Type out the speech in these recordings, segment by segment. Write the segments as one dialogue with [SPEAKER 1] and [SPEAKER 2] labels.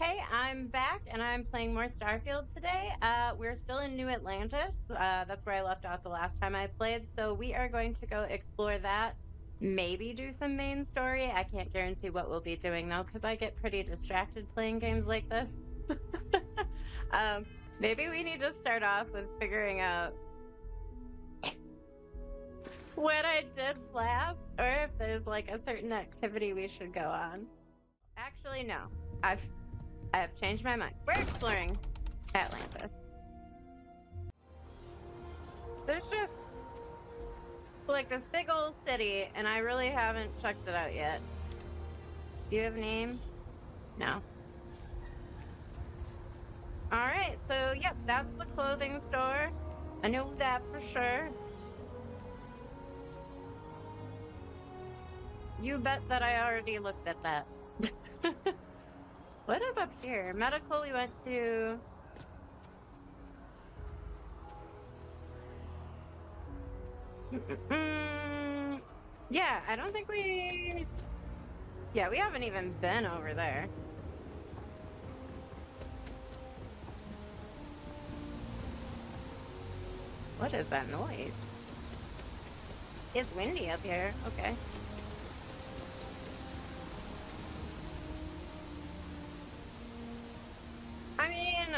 [SPEAKER 1] Hey, I'm back and I'm playing more Starfield today. We're still in New Atlantis. That's where I left off the last time I played. So we are going to go explore that. Maybe do some main story. I can't guarantee what we'll be doing though, because I get pretty distracted playing games like this. um, Maybe we need to start off with figuring out what I did last, or if there's like a certain activity we should go on. Actually, no. I've I've changed my mind. We're exploring Atlantis. There's just like this big old city, and I really haven't checked it out yet. Do you have a name? No. All right, so yep, that's the clothing store. I know that for sure. You bet that I already looked at that. What is up here? Medical, we went to. Yeah, I don't think we. Yeah, we haven't even been over there. What is that noise? It's windy up here. Okay. I mean,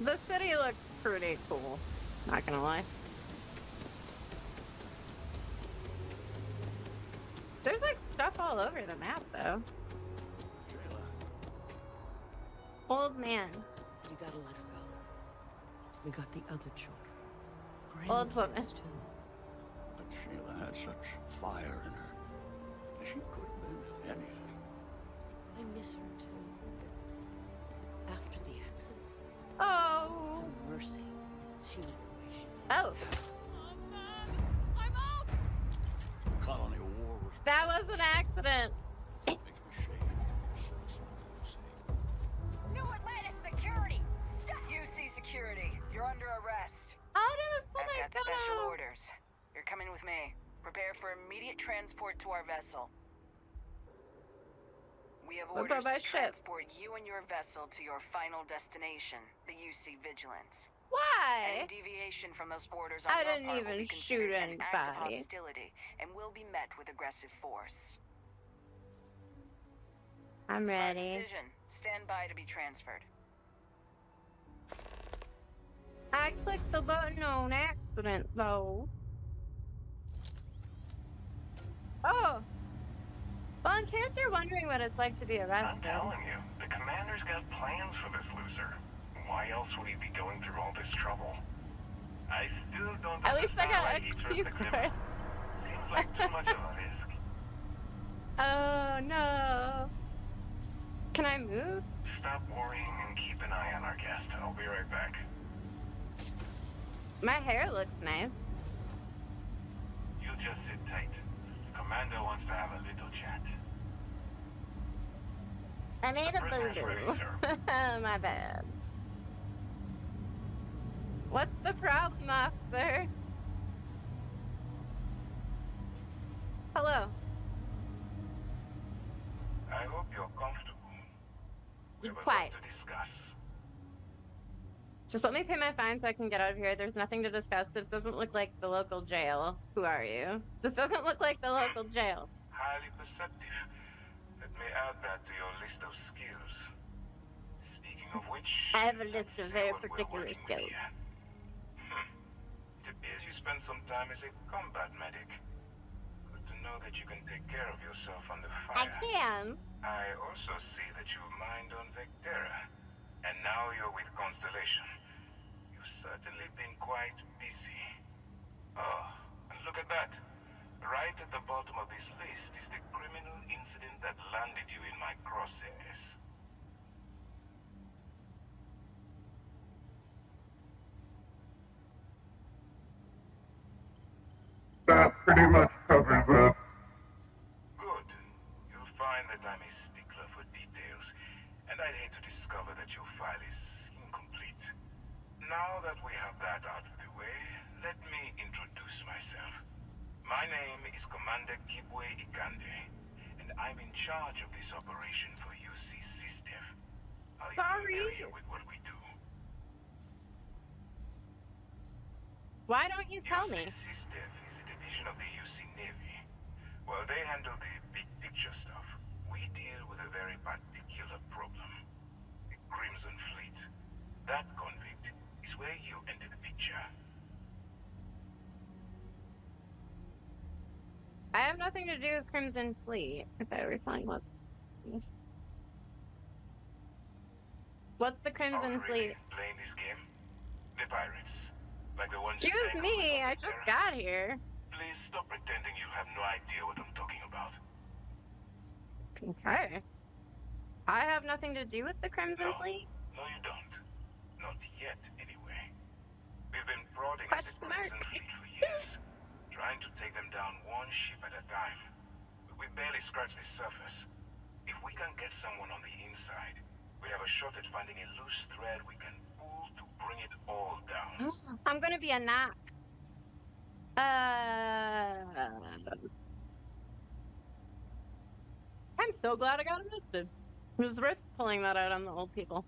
[SPEAKER 1] the city looks pretty cool. Not gonna lie. There's like stuff all over the map though.
[SPEAKER 2] Shayla.
[SPEAKER 1] Old man.
[SPEAKER 3] You gotta let her go. We got the other children.
[SPEAKER 1] Old woman.
[SPEAKER 3] Grandkids, too.
[SPEAKER 2] But Shayla had such fire in her. She could have been anything.
[SPEAKER 3] I miss her too. After the accident, it's
[SPEAKER 1] Oh.
[SPEAKER 3] a mercy. She went the way she did.
[SPEAKER 1] Oh.
[SPEAKER 4] I'm out!
[SPEAKER 2] Colony war was
[SPEAKER 1] That was an accident.
[SPEAKER 2] makes me shame a citizen of UC.
[SPEAKER 4] New Atlantis security! Stop! UC security, you're under arrest.
[SPEAKER 1] Oh
[SPEAKER 4] I've
[SPEAKER 1] my
[SPEAKER 4] got special
[SPEAKER 1] god.
[SPEAKER 4] orders. You're coming with me. Prepare for immediate transport to our vessel. We have
[SPEAKER 1] What about
[SPEAKER 4] orders
[SPEAKER 1] my
[SPEAKER 4] to
[SPEAKER 1] ship?
[SPEAKER 4] transport you and your vessel to your final destination, the UC Vigilance.
[SPEAKER 1] Why?
[SPEAKER 4] Any deviation from those orders on
[SPEAKER 1] I
[SPEAKER 4] your
[SPEAKER 1] didn't
[SPEAKER 4] part will
[SPEAKER 1] even
[SPEAKER 4] be considered
[SPEAKER 1] shoot
[SPEAKER 4] an act of
[SPEAKER 1] anybody.
[SPEAKER 4] hostility and will be met with aggressive force.
[SPEAKER 1] I'm
[SPEAKER 4] Smart
[SPEAKER 1] ready.
[SPEAKER 4] decision. Stand by to be transferred.
[SPEAKER 1] I clicked the button on accident though. Oh. Well, in case you're wondering what it's like to be
[SPEAKER 5] I'm
[SPEAKER 1] arrested.
[SPEAKER 5] telling you, the commander's got plans for this loser. Why else would he be going through all this trouble? I still don't
[SPEAKER 1] At least I
[SPEAKER 5] understand
[SPEAKER 1] got
[SPEAKER 5] why
[SPEAKER 1] a
[SPEAKER 5] he trusts
[SPEAKER 1] key
[SPEAKER 5] the
[SPEAKER 1] for it.
[SPEAKER 5] criminal. Seems like too much of a risk.
[SPEAKER 1] Oh no. Can I move?
[SPEAKER 5] Stop worrying and keep an eye on our guest. I'll be right back.
[SPEAKER 1] My hair looks nice.
[SPEAKER 5] You just sit tight. Commander wants to have a little chat.
[SPEAKER 1] I made
[SPEAKER 5] The
[SPEAKER 1] a
[SPEAKER 5] prisoner's
[SPEAKER 1] boo-boo.
[SPEAKER 5] ready, sir.
[SPEAKER 1] My bad. What's the problem, officer? Hello.
[SPEAKER 5] I hope you're comfortable. We
[SPEAKER 1] Be
[SPEAKER 5] have a
[SPEAKER 1] quiet.
[SPEAKER 5] lot to discuss.
[SPEAKER 1] Just let me pay my fine so I can get out of here. There's nothing to discuss. This doesn't look like the local jail. Who are you? This doesn't look like the local jail.
[SPEAKER 5] Highly perceptive. Let me add that to your list of skills. Speaking of which,
[SPEAKER 1] I have a
[SPEAKER 5] let's
[SPEAKER 1] list of
[SPEAKER 5] see
[SPEAKER 1] very
[SPEAKER 5] what we're
[SPEAKER 1] particular
[SPEAKER 5] working with
[SPEAKER 1] skills.
[SPEAKER 5] here. It appears you spent some time as a combat medic. Good to know that you can take care of yourself under
[SPEAKER 1] I
[SPEAKER 5] fire.
[SPEAKER 1] can.
[SPEAKER 5] I also see that you mined on Vectera, and now you're with Constellation. You've certainly been quite busy. Oh, and look at that. Right at the bottom of this list is the criminal incident that landed you in my crosshairs.
[SPEAKER 6] That pretty much covers it.
[SPEAKER 5] Good. You'll find that I'm a stickler for details, and I'd hate to discover that your file is incomplete. Now that we have that out of the way, let me introduce myself. My name is Commander Kibwe Ikande, and I'm in charge of this operation for UC SysDev.
[SPEAKER 1] Why don't you tell me?
[SPEAKER 5] UC SysDev is a division of the UC Navy. Well, they handle the big picture stuff. We deal with a very particular problem. The Crimson Fleet. That convict is where you enter the picture.
[SPEAKER 1] I have nothing to do with Crimson Fleet. If I were selling what? What's the Crimson
[SPEAKER 5] Really
[SPEAKER 1] Fleet?
[SPEAKER 5] playing this game? The pirates. Like the ones you
[SPEAKER 1] Excuse
[SPEAKER 5] tangled
[SPEAKER 1] me,
[SPEAKER 5] with on
[SPEAKER 1] I just
[SPEAKER 5] Vectera?
[SPEAKER 1] got here.
[SPEAKER 5] Please stop pretending you have no idea what I'm talking about.
[SPEAKER 1] Okay. I have nothing to do with the Crimson Fleet?
[SPEAKER 5] No, you don't. Not yet, anyway. We've been prodding at the
[SPEAKER 1] Question
[SPEAKER 5] Crimson
[SPEAKER 1] mark.
[SPEAKER 5] Fleet for years, trying to take them down one ship at a time. But we barely scratched the surface. If we can get someone on the inside, we have a shot at finding a loose thread we can pull to bring it all down.
[SPEAKER 1] I'm gonna be a knock. I'm so glad I got arrested. It was worth pulling that out on the old people.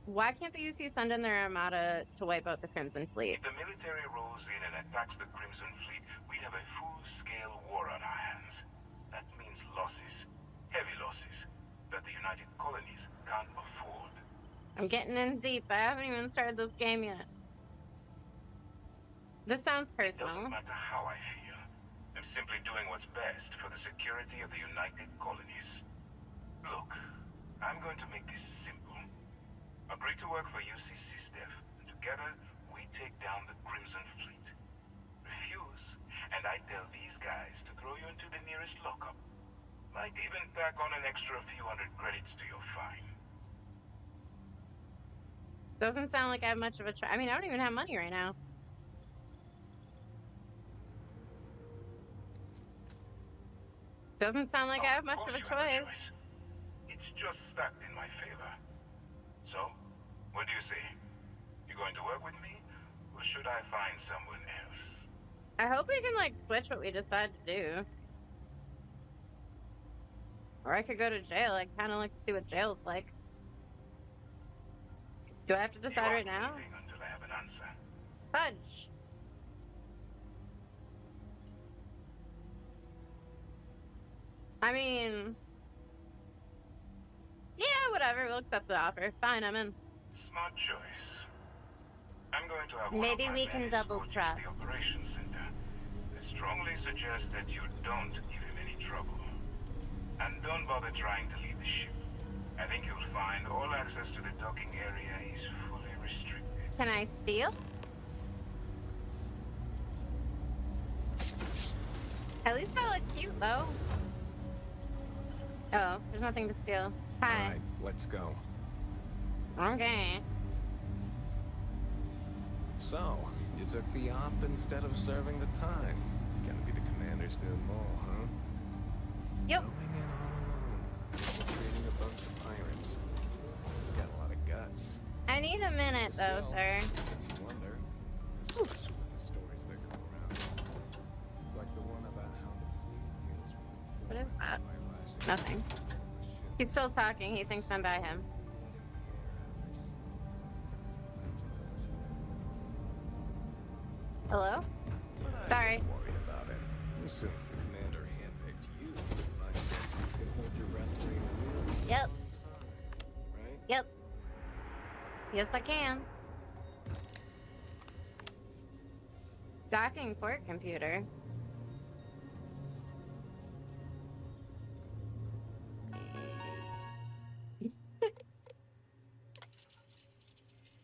[SPEAKER 1] Why can't the UC send in their armada to wipe out the Crimson Fleet?
[SPEAKER 5] If the military rolls in and attacks the Crimson Fleet, we'd have a full-scale war on our hands. That means losses. Heavy losses. That the United Colonies can't afford.
[SPEAKER 1] I'm getting in deep. I haven't even started this game yet. This sounds
[SPEAKER 5] It doesn't
[SPEAKER 1] personal.
[SPEAKER 5] matter how I feel. I'm simply doing what's best for the security of the United Colonies. Look, I'm going to make this simple. Agree to work for UC SysDev, and together we take down the Crimson Fleet. Refuse, and I tell these guys to throw you into the nearest lockup. Might even tack on an extra few hundred credits to your fine.
[SPEAKER 1] Doesn't sound like I have much of a I mean, I don't even have money right now. Doesn't sound like I have much of a
[SPEAKER 5] Of course you have a
[SPEAKER 1] choice.
[SPEAKER 5] choice. It's just stacked in my favor. So, what do you say? You going to work with me, or should I find someone else?
[SPEAKER 1] I hope we can, like, switch what we decide to do. Or I could go to jail. I kind of like to see what jail's like. Do I have to
[SPEAKER 5] You
[SPEAKER 1] decide
[SPEAKER 5] aren't
[SPEAKER 1] right now?
[SPEAKER 5] leaving until I have an answer.
[SPEAKER 1] Fudge. I mean... Yeah, whatever. We'll accept the offer. Fine, I'm in.
[SPEAKER 5] Smart choice. I'm going to have one
[SPEAKER 1] Maybe
[SPEAKER 5] of my
[SPEAKER 1] we
[SPEAKER 5] men
[SPEAKER 1] can double
[SPEAKER 5] escort you to
[SPEAKER 1] trust.
[SPEAKER 5] the operations center. I strongly suggest that you don't give him any trouble. And don't bother trying to leave the ship. I think you'll find all access to the docking area is fully restricted.
[SPEAKER 1] Can I steal? At least I look cute, though. Oh, there's nothing to steal. Hi.
[SPEAKER 7] All right, let's go.
[SPEAKER 1] Okay.
[SPEAKER 7] So, you took the op instead of serving the time. Gonna be the commander's new mole, huh?
[SPEAKER 1] Yep.
[SPEAKER 7] Going in all alone, infiltrating a bunch of pirates. Got a lot of guts.
[SPEAKER 1] I need a minute, though,
[SPEAKER 7] Still,
[SPEAKER 1] sir.
[SPEAKER 7] makes you wonder, especially with the stories that go around. Like the one about how the fleet deals with
[SPEAKER 1] What is that?
[SPEAKER 7] informants,
[SPEAKER 1] Nothing. He's still talking. He thinks I'm by him. Hello? Sorry.
[SPEAKER 7] Don't worry about it. Since the commander handpicked you, I guess you can hold your breath for a really
[SPEAKER 1] Yep.
[SPEAKER 7] long time, right?
[SPEAKER 1] Yep. Yes, I can. Docking port computer.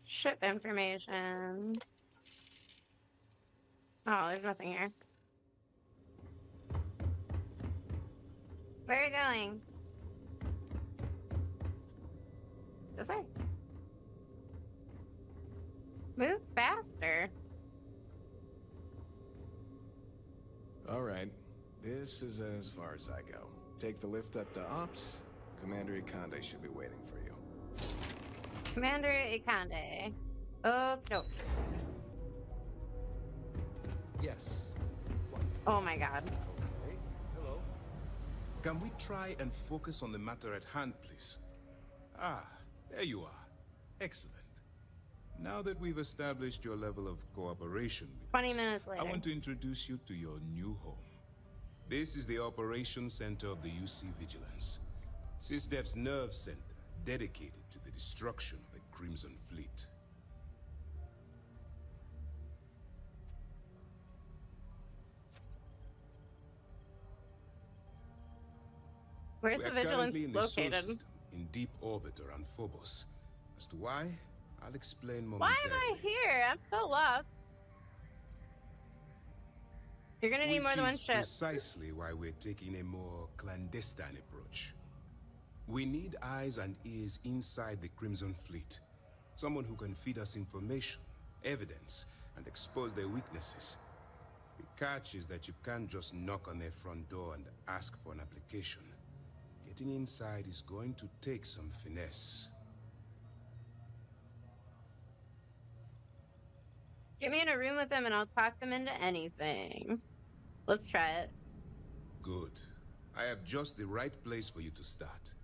[SPEAKER 1] Ship information. Oh, there's nothing here. Where are you going? This way. Move faster.
[SPEAKER 7] All right. This is as far as I go. Take the lift up to Ops. Commander Ikande should be waiting for you.
[SPEAKER 1] Commander Ikande. Oh, no.
[SPEAKER 8] Yes.
[SPEAKER 1] Oh my god.
[SPEAKER 8] Okay. Hello. Can we try and focus on the matter at hand, please? Ah, there you are.
[SPEAKER 5] Excellent. Now that we've established your level of cooperation with
[SPEAKER 1] 20
[SPEAKER 5] us,
[SPEAKER 1] minutes
[SPEAKER 5] I
[SPEAKER 1] later.
[SPEAKER 5] want to introduce you to your new home. This is the Operations Center of the UC Vigilance, SysDef's nerve center dedicated to the destruction of the Crimson Fleet.
[SPEAKER 1] Where's
[SPEAKER 5] We
[SPEAKER 1] the
[SPEAKER 5] are
[SPEAKER 1] vigilance
[SPEAKER 5] currently in the solar
[SPEAKER 1] located?
[SPEAKER 5] system, in deep orbit around Phobos. As to why, I'll explain
[SPEAKER 1] Why am
[SPEAKER 5] momentarily.
[SPEAKER 1] I here? I'm so lost. You're gonna need more than one
[SPEAKER 5] Which is
[SPEAKER 1] ship.
[SPEAKER 5] precisely why we're taking a more clandestine approach. We need eyes and ears inside the Crimson Fleet. Someone who can feed us information, evidence, and expose their weaknesses. The catch is that you can't just knock on their front door and ask for an application. Getting inside is going to take some finesse.
[SPEAKER 1] Get me in a room with them and I'll talk them into anything. Let's try it.
[SPEAKER 5] Good. I have just the right place for you to start.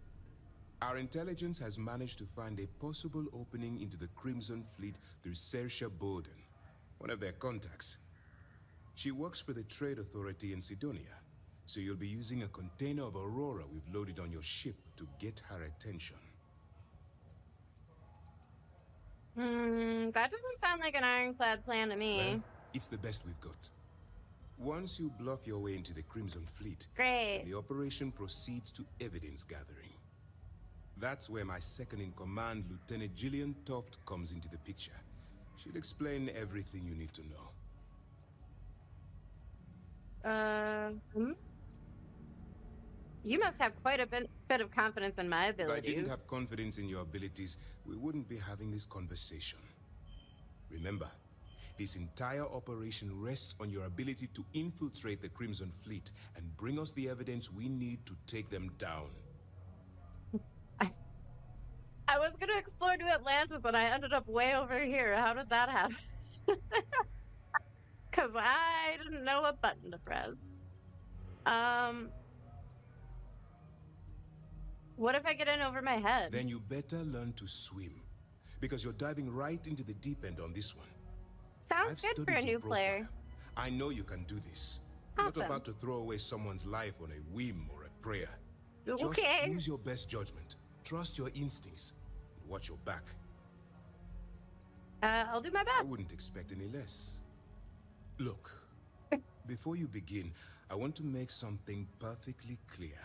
[SPEAKER 5] Our intelligence has managed to find a possible opening into the Crimson Fleet through Saoirse Bowden, one of their contacts. She works for the Trade Authority in Sidonia, so you'll be using a container of Aurora we've loaded on your ship to get her attention.
[SPEAKER 1] That doesn't sound like an ironclad plan to me.
[SPEAKER 5] Well, it's the best we've got. Once you bluff your way into the Crimson Fleet,
[SPEAKER 1] Great.
[SPEAKER 5] the operation proceeds to evidence gathering. That's where my second-in-command, Lieutenant Gillian Toft, comes into the picture. She'll explain everything you need to know.
[SPEAKER 1] You must have quite a bit of confidence in my
[SPEAKER 5] If I
[SPEAKER 1] abilities.
[SPEAKER 5] didn't have confidence in your abilities, we wouldn't be having this conversation. Remember, this entire operation rests on your ability to infiltrate the Crimson Fleet and bring us the evidence we need to take them down.
[SPEAKER 1] I was gonna explore New Atlantis and I ended up way over here. How did that happen? Because I didn't know what button to press. What if I get in over my head?
[SPEAKER 5] Then you better learn to swim, because you're diving right into the deep end on this one.
[SPEAKER 1] Sounds
[SPEAKER 5] I've
[SPEAKER 1] good for a
[SPEAKER 5] studied your
[SPEAKER 1] new player.
[SPEAKER 5] profile. I know you can do this. I'm
[SPEAKER 1] Awesome.
[SPEAKER 5] not about to throw away someone's life on a whim or a prayer. Just
[SPEAKER 1] Okay.
[SPEAKER 5] use your best judgment. Trust your instincts. And watch your back.
[SPEAKER 1] I'll do my
[SPEAKER 5] I
[SPEAKER 1] best.
[SPEAKER 5] wouldn't expect any less. Look, before you begin, I want to make something perfectly clear.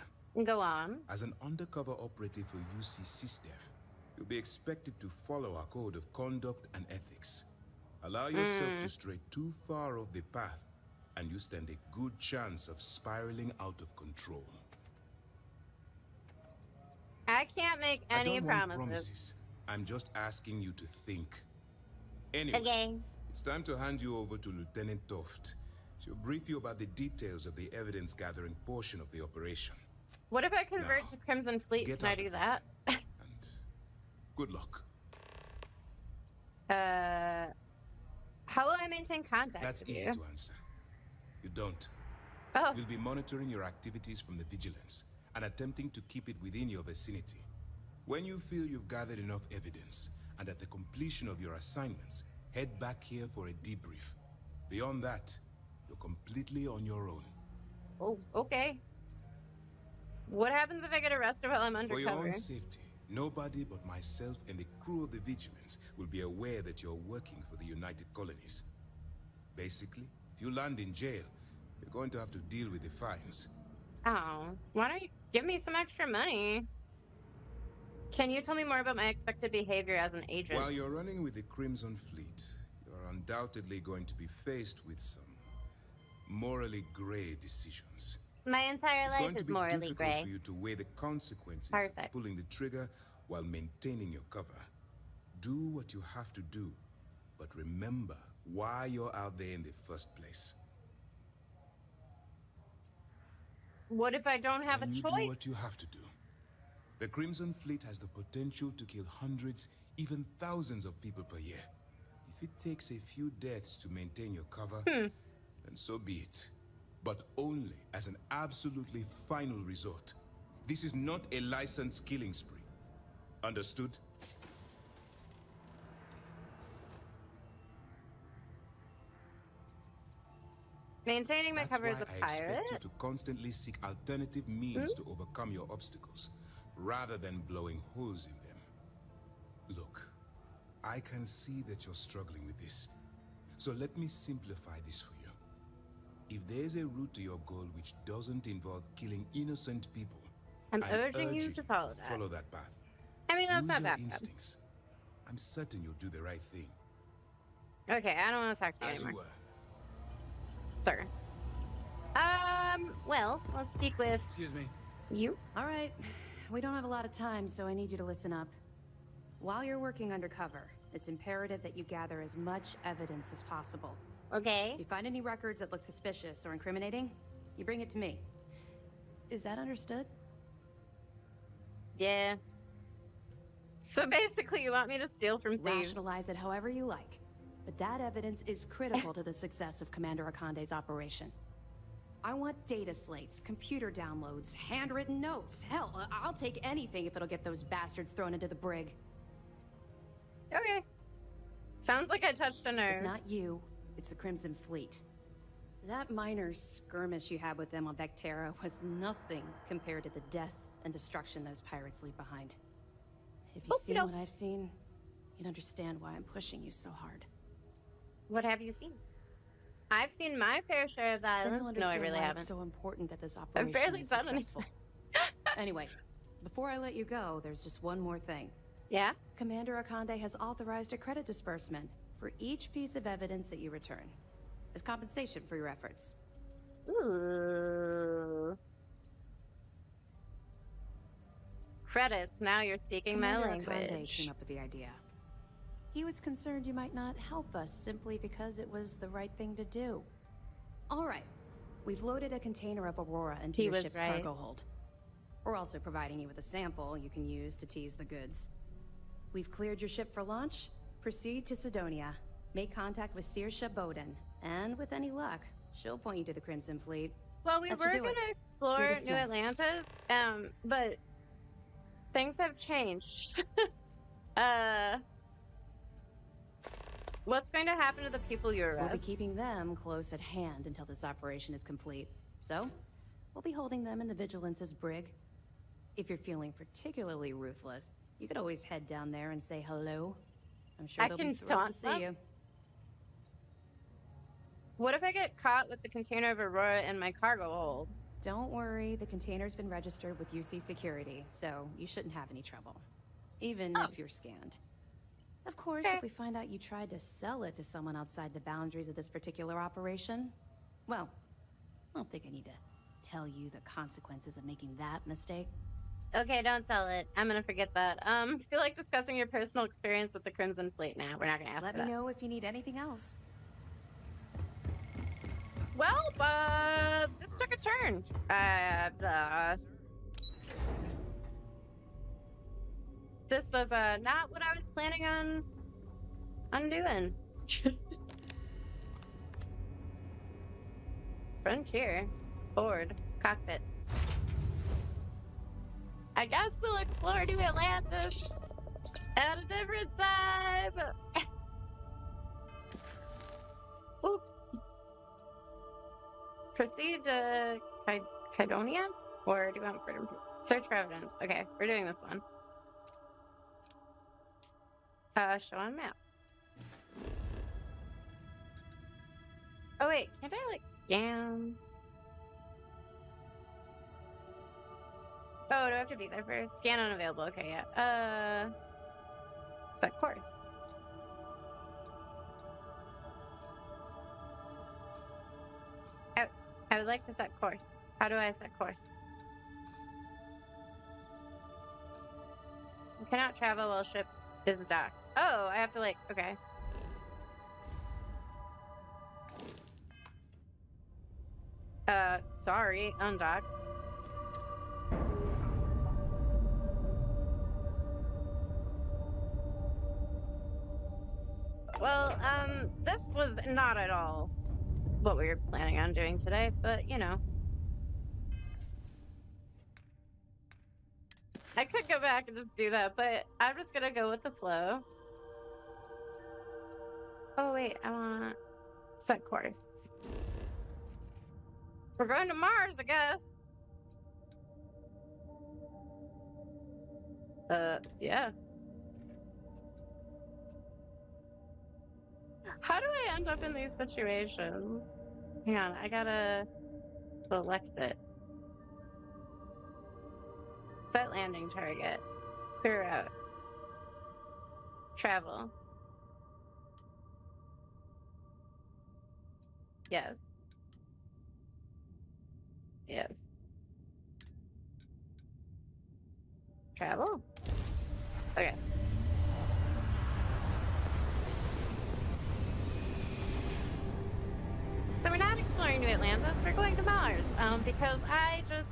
[SPEAKER 1] Go on.
[SPEAKER 5] As an undercover operative for UC SysDef, you'll be expected to follow our code of conduct and ethics. Allow yourself to stray too far off the path, and you stand a good chance of spiraling out of control.
[SPEAKER 1] I can't make
[SPEAKER 5] I
[SPEAKER 1] any
[SPEAKER 5] don't want
[SPEAKER 1] promises.
[SPEAKER 5] promises. I'm just asking you to think. Anyway,
[SPEAKER 1] Okay.
[SPEAKER 5] it's time to hand you over to Lieutenant Toft. She'll brief you about the details of the evidence-gathering portion of the operation.
[SPEAKER 1] What if I convert
[SPEAKER 5] Now,
[SPEAKER 1] to Crimson Fleet?
[SPEAKER 5] get
[SPEAKER 1] Can I
[SPEAKER 5] out
[SPEAKER 1] do
[SPEAKER 5] of
[SPEAKER 1] that?
[SPEAKER 5] And good luck.
[SPEAKER 1] How will I maintain contact
[SPEAKER 5] That's
[SPEAKER 1] with
[SPEAKER 5] easy
[SPEAKER 1] you?
[SPEAKER 5] to answer. You don't.
[SPEAKER 1] Oh,
[SPEAKER 5] We'll be monitoring your activities from the Vigilance and attempting to keep it within your vicinity. When you feel you've gathered enough evidence, and at the completion of your assignments, head back here for a debrief. Beyond that, you're completely on your own.
[SPEAKER 1] oh, okay. What happens if I get arrested while I'm
[SPEAKER 5] For your
[SPEAKER 1] undercover?
[SPEAKER 5] own safety, nobody but myself and the crew of the Vigilance will be aware that you're working for the United Colonies. Basically, if you land in jail, you're going to have to deal with the fines.
[SPEAKER 1] Oh, why don't you give me some extra money? Can you tell me more about my expected behavior as an agent?
[SPEAKER 5] While you're running with the Crimson Fleet, you're undoubtedly going to be faced with some morally gray decisions.
[SPEAKER 1] My entire
[SPEAKER 5] It's
[SPEAKER 1] life
[SPEAKER 5] going to
[SPEAKER 1] is
[SPEAKER 5] be
[SPEAKER 1] morally
[SPEAKER 5] difficult
[SPEAKER 1] gray.
[SPEAKER 5] for you to weigh the consequences
[SPEAKER 1] Perfect.
[SPEAKER 5] of pulling the trigger while maintaining your cover. Do what you have to do, but remember why you're out there in the first place.
[SPEAKER 1] What if I don't have
[SPEAKER 5] Then
[SPEAKER 1] a
[SPEAKER 5] you do
[SPEAKER 1] choice?
[SPEAKER 5] what you have to do. The Crimson Fleet has the potential to kill hundreds, even thousands of people per year. If it takes a few deaths to maintain your cover, then so be it. But only as an absolutely final resort. This is not a licensed killing spree. Understood?
[SPEAKER 1] Maintaining my
[SPEAKER 9] That's
[SPEAKER 1] cover
[SPEAKER 9] why
[SPEAKER 1] as a
[SPEAKER 9] I
[SPEAKER 1] pirate.
[SPEAKER 9] expect you to constantly seek alternative means to overcome your obstacles, rather than blowing holes in them. Look, I can see that you're struggling with this, so let me simplify this for you. If there's a route to your goal which doesn't involve killing innocent people,
[SPEAKER 1] I'm
[SPEAKER 9] I'm
[SPEAKER 1] urging you to follow that.
[SPEAKER 9] follow that path.
[SPEAKER 1] I mean, that's
[SPEAKER 9] Use
[SPEAKER 1] not
[SPEAKER 9] your
[SPEAKER 1] that bad.
[SPEAKER 9] instincts. I'm certain you'll do the right thing.
[SPEAKER 1] Okay, I don't want to talk to you
[SPEAKER 9] As you
[SPEAKER 1] anymore.
[SPEAKER 9] were.
[SPEAKER 1] Sir. Well, let's speak with
[SPEAKER 8] Excuse me.
[SPEAKER 1] you.
[SPEAKER 10] All right. We don't have a lot of time, so I need you to listen up. While you're working undercover, it's imperative that you gather as much evidence as possible.
[SPEAKER 1] Okay.
[SPEAKER 10] If you find any records that look suspicious or incriminating, you bring it to me. Is that understood?
[SPEAKER 1] Yeah. So basically, you want me to steal from thieves.
[SPEAKER 10] Rationalize it however you like. But that evidence is critical to the success of Commander Akande's operation. I want data slates, computer downloads, handwritten notes. Hell, I'll take anything if it'll get those bastards thrown into the brig.
[SPEAKER 1] Okay. Sounds like I touched a nerve.
[SPEAKER 10] It's not you, it's the Crimson Fleet. That minor skirmish you had with them on Vectera was nothing compared to the death and destruction those pirates leave behind. If you've seen what I've seen, you'd understand why I'm pushing you so hard.
[SPEAKER 1] What have you seen? I've seen my fair share of
[SPEAKER 10] Then
[SPEAKER 1] violence.
[SPEAKER 10] you'll
[SPEAKER 1] No, I
[SPEAKER 10] understand
[SPEAKER 1] really
[SPEAKER 10] why
[SPEAKER 1] haven't.
[SPEAKER 10] it's so important that this
[SPEAKER 1] I've
[SPEAKER 10] operation
[SPEAKER 1] barely
[SPEAKER 10] is
[SPEAKER 1] done
[SPEAKER 10] successful. Anyway, before I let you go, there's just one more thing.
[SPEAKER 1] Yeah?
[SPEAKER 10] Commander Akande has authorized a credit disbursement for each piece of evidence that you return, as compensation for your efforts.
[SPEAKER 1] Ooh. Credits. Now you're speaking my
[SPEAKER 10] Commander Akande
[SPEAKER 1] language.
[SPEAKER 10] came up with the idea. He was concerned you might not help us simply because it was the right thing to do. All right, we've loaded a container of Aurora into your ship's cargo hold. We're also providing you with a sample you can use to tease the goods. We've cleared your ship for launch. Proceed to Sidonia. Make contact with Saoirse Bowden, and with any luck, she'll point you to the Crimson Fleet.
[SPEAKER 1] Well, we were going to explore New Atlantis, but things have changed. What's going to happen to the people you arrest?
[SPEAKER 10] We'll be keeping them close at hand until this operation is complete. So, we'll be holding them in the Vigilance's brig. If you're feeling particularly ruthless, you could always head down there and say hello. I'm sure they'll be thrilled to see you.
[SPEAKER 1] What if I get caught with the container of Aurora in my cargo hold?
[SPEAKER 10] Don't worry, the container's been registered with UC Security, so you shouldn't have any trouble. Even if you're scanned. Of course, if we find out you tried to sell it to someone outside the boundaries of this particular operation, well, I don't think I need to tell you the consequences of making that mistake.
[SPEAKER 1] Okay, don't sell it. I'm gonna forget that. Feel like discussing your personal experience with the Crimson Fleet now. We're not gonna ask
[SPEAKER 10] Let me know if you need anything else.
[SPEAKER 1] Well, this took a turn. This was not what I was planning on doing. Frontier, board, cockpit. I guess we'll explore New Atlantis at a different time. Oops. Proceed to Kydonia? Or do you want to search for evidence? Okay, we're doing this one. Show on map. Oh wait, can't I like scan? Oh, do I have to be there first? Scan unavailable. Okay, yeah. Set course. I would like to set course. How do I set course? You cannot travel while ship is docked. Oh, I have to like, okay. Sorry, undock. Well, this was not at all what we were planning on doing today, but you know. I could go back and just do that, but I'm just gonna go with the flow. Oh wait, I want set course. We're going to Mars, I guess. Yeah. How do I end up in these situations? Hang on, I gotta select it. Set landing target. Clear out. Travel. Yes. Yes. Travel? Okay. So we're not exploring New Atlantis, we're going to Mars. Because I just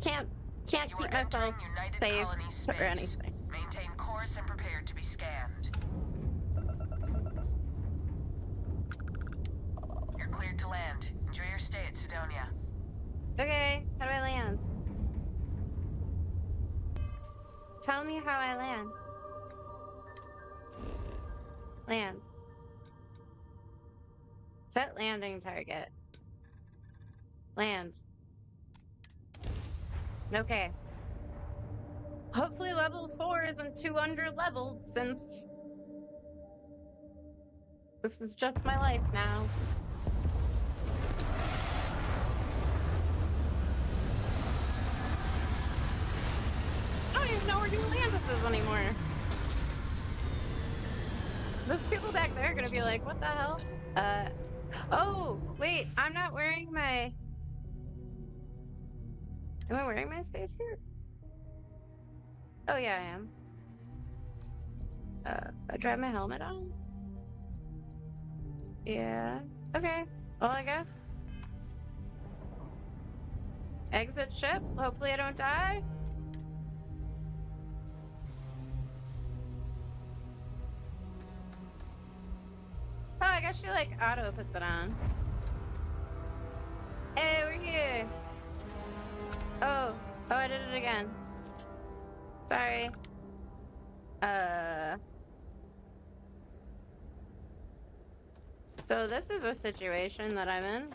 [SPEAKER 1] can't keep myself safe or anything.
[SPEAKER 4] Maintain course and prepare to be scanned. You're cleared to land. Enjoy your stay at Sidonia.
[SPEAKER 1] Okay, how do I land? Tell me how I land. Land. Set landing target. Land. Okay. Hopefully level 4 isn't too under-leveled since this is just my life now. I don't even know where New Atlantis is anymore. Those people back there are gonna be like, what the hell? Oh, wait, I'm not wearing my... Am I wearing my spacesuit? Oh yeah, I am. I drive my helmet on? Yeah. Okay. Well, I guess. Exit ship. Hopefully I don't die. Oh, I guess she like auto puts it on. Hey, we're here. Oh, I did it again. Sorry. So this is a situation that I'm in.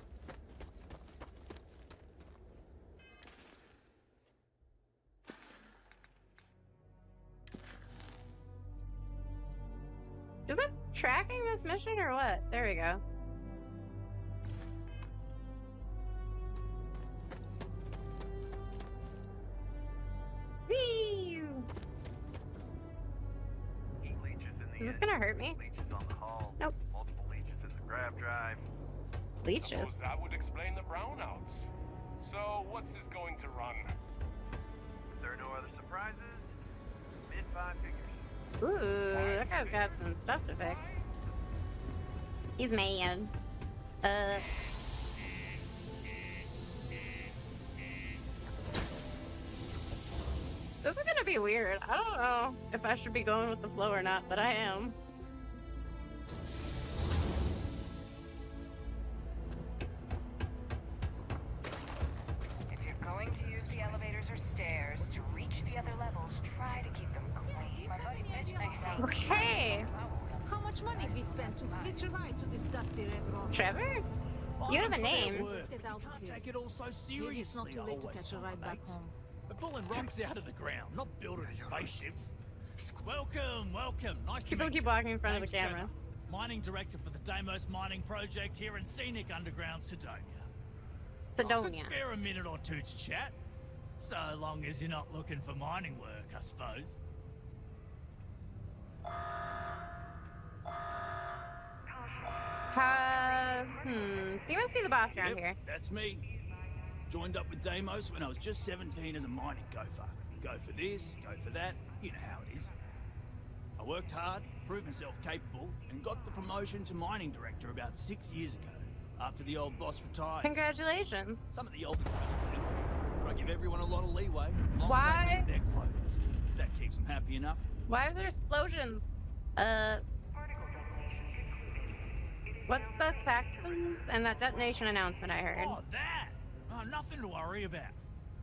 [SPEAKER 1] Is it tracking this mission or what? There we go. Whee! Is this gonna hurt me?
[SPEAKER 11] Leeches on the hull.
[SPEAKER 1] Nope.
[SPEAKER 11] Multiple leeches in the grav drive.
[SPEAKER 1] Leeches?
[SPEAKER 12] Suppose that would explain the brownouts. So, what's this going to run?
[SPEAKER 11] If there are no other surprises, mid-5 figures.
[SPEAKER 1] Ooh, that guy's got some stuff to fix. He's mad. This is gonna be weird. I don't know if I should be going with the flow or not, but I am.
[SPEAKER 4] If you're going to use the elevators or stairs to reach the other levels, try to keep them clean. My buddy Mitch.
[SPEAKER 1] Okay.
[SPEAKER 13] How much money we spent to hitch a ride to this dusty red rock?
[SPEAKER 1] Trevor? You have a name.
[SPEAKER 13] Let's get out of here.
[SPEAKER 14] Take it all so seriously.
[SPEAKER 13] Maybe it's not too late to catch a ride back home.
[SPEAKER 14] We're pulling rocks out of the ground, not building spaceships. Welcome, welcome. Nice to meet you.
[SPEAKER 1] Keep walking in front of the
[SPEAKER 14] Name's
[SPEAKER 1] camera.
[SPEAKER 14] Trevor, mining director for the Deimos mining project here in scenic underground Sidonia. I could spare a minute or two to chat, so long as you're not looking for mining work, I suppose.
[SPEAKER 1] So you must be the boss around here.
[SPEAKER 14] That's me. Joined up with Deimos when I was just 17 as a mining gopher. Go for this, go for that, you know how it is. I worked hard, proved myself capable, and got the promotion to mining director about 6 years ago, after the old boss retired.
[SPEAKER 1] Congratulations.
[SPEAKER 14] Some of the older guys are blinking, but I give everyone a lot of leeway, as long
[SPEAKER 1] Why?
[SPEAKER 14] as they meet their quotas. So that keeps them happy enough.
[SPEAKER 1] Why is there explosions? What's the fragments and that detonation announcement I heard?
[SPEAKER 14] Oh, that! Oh, nothing to worry about.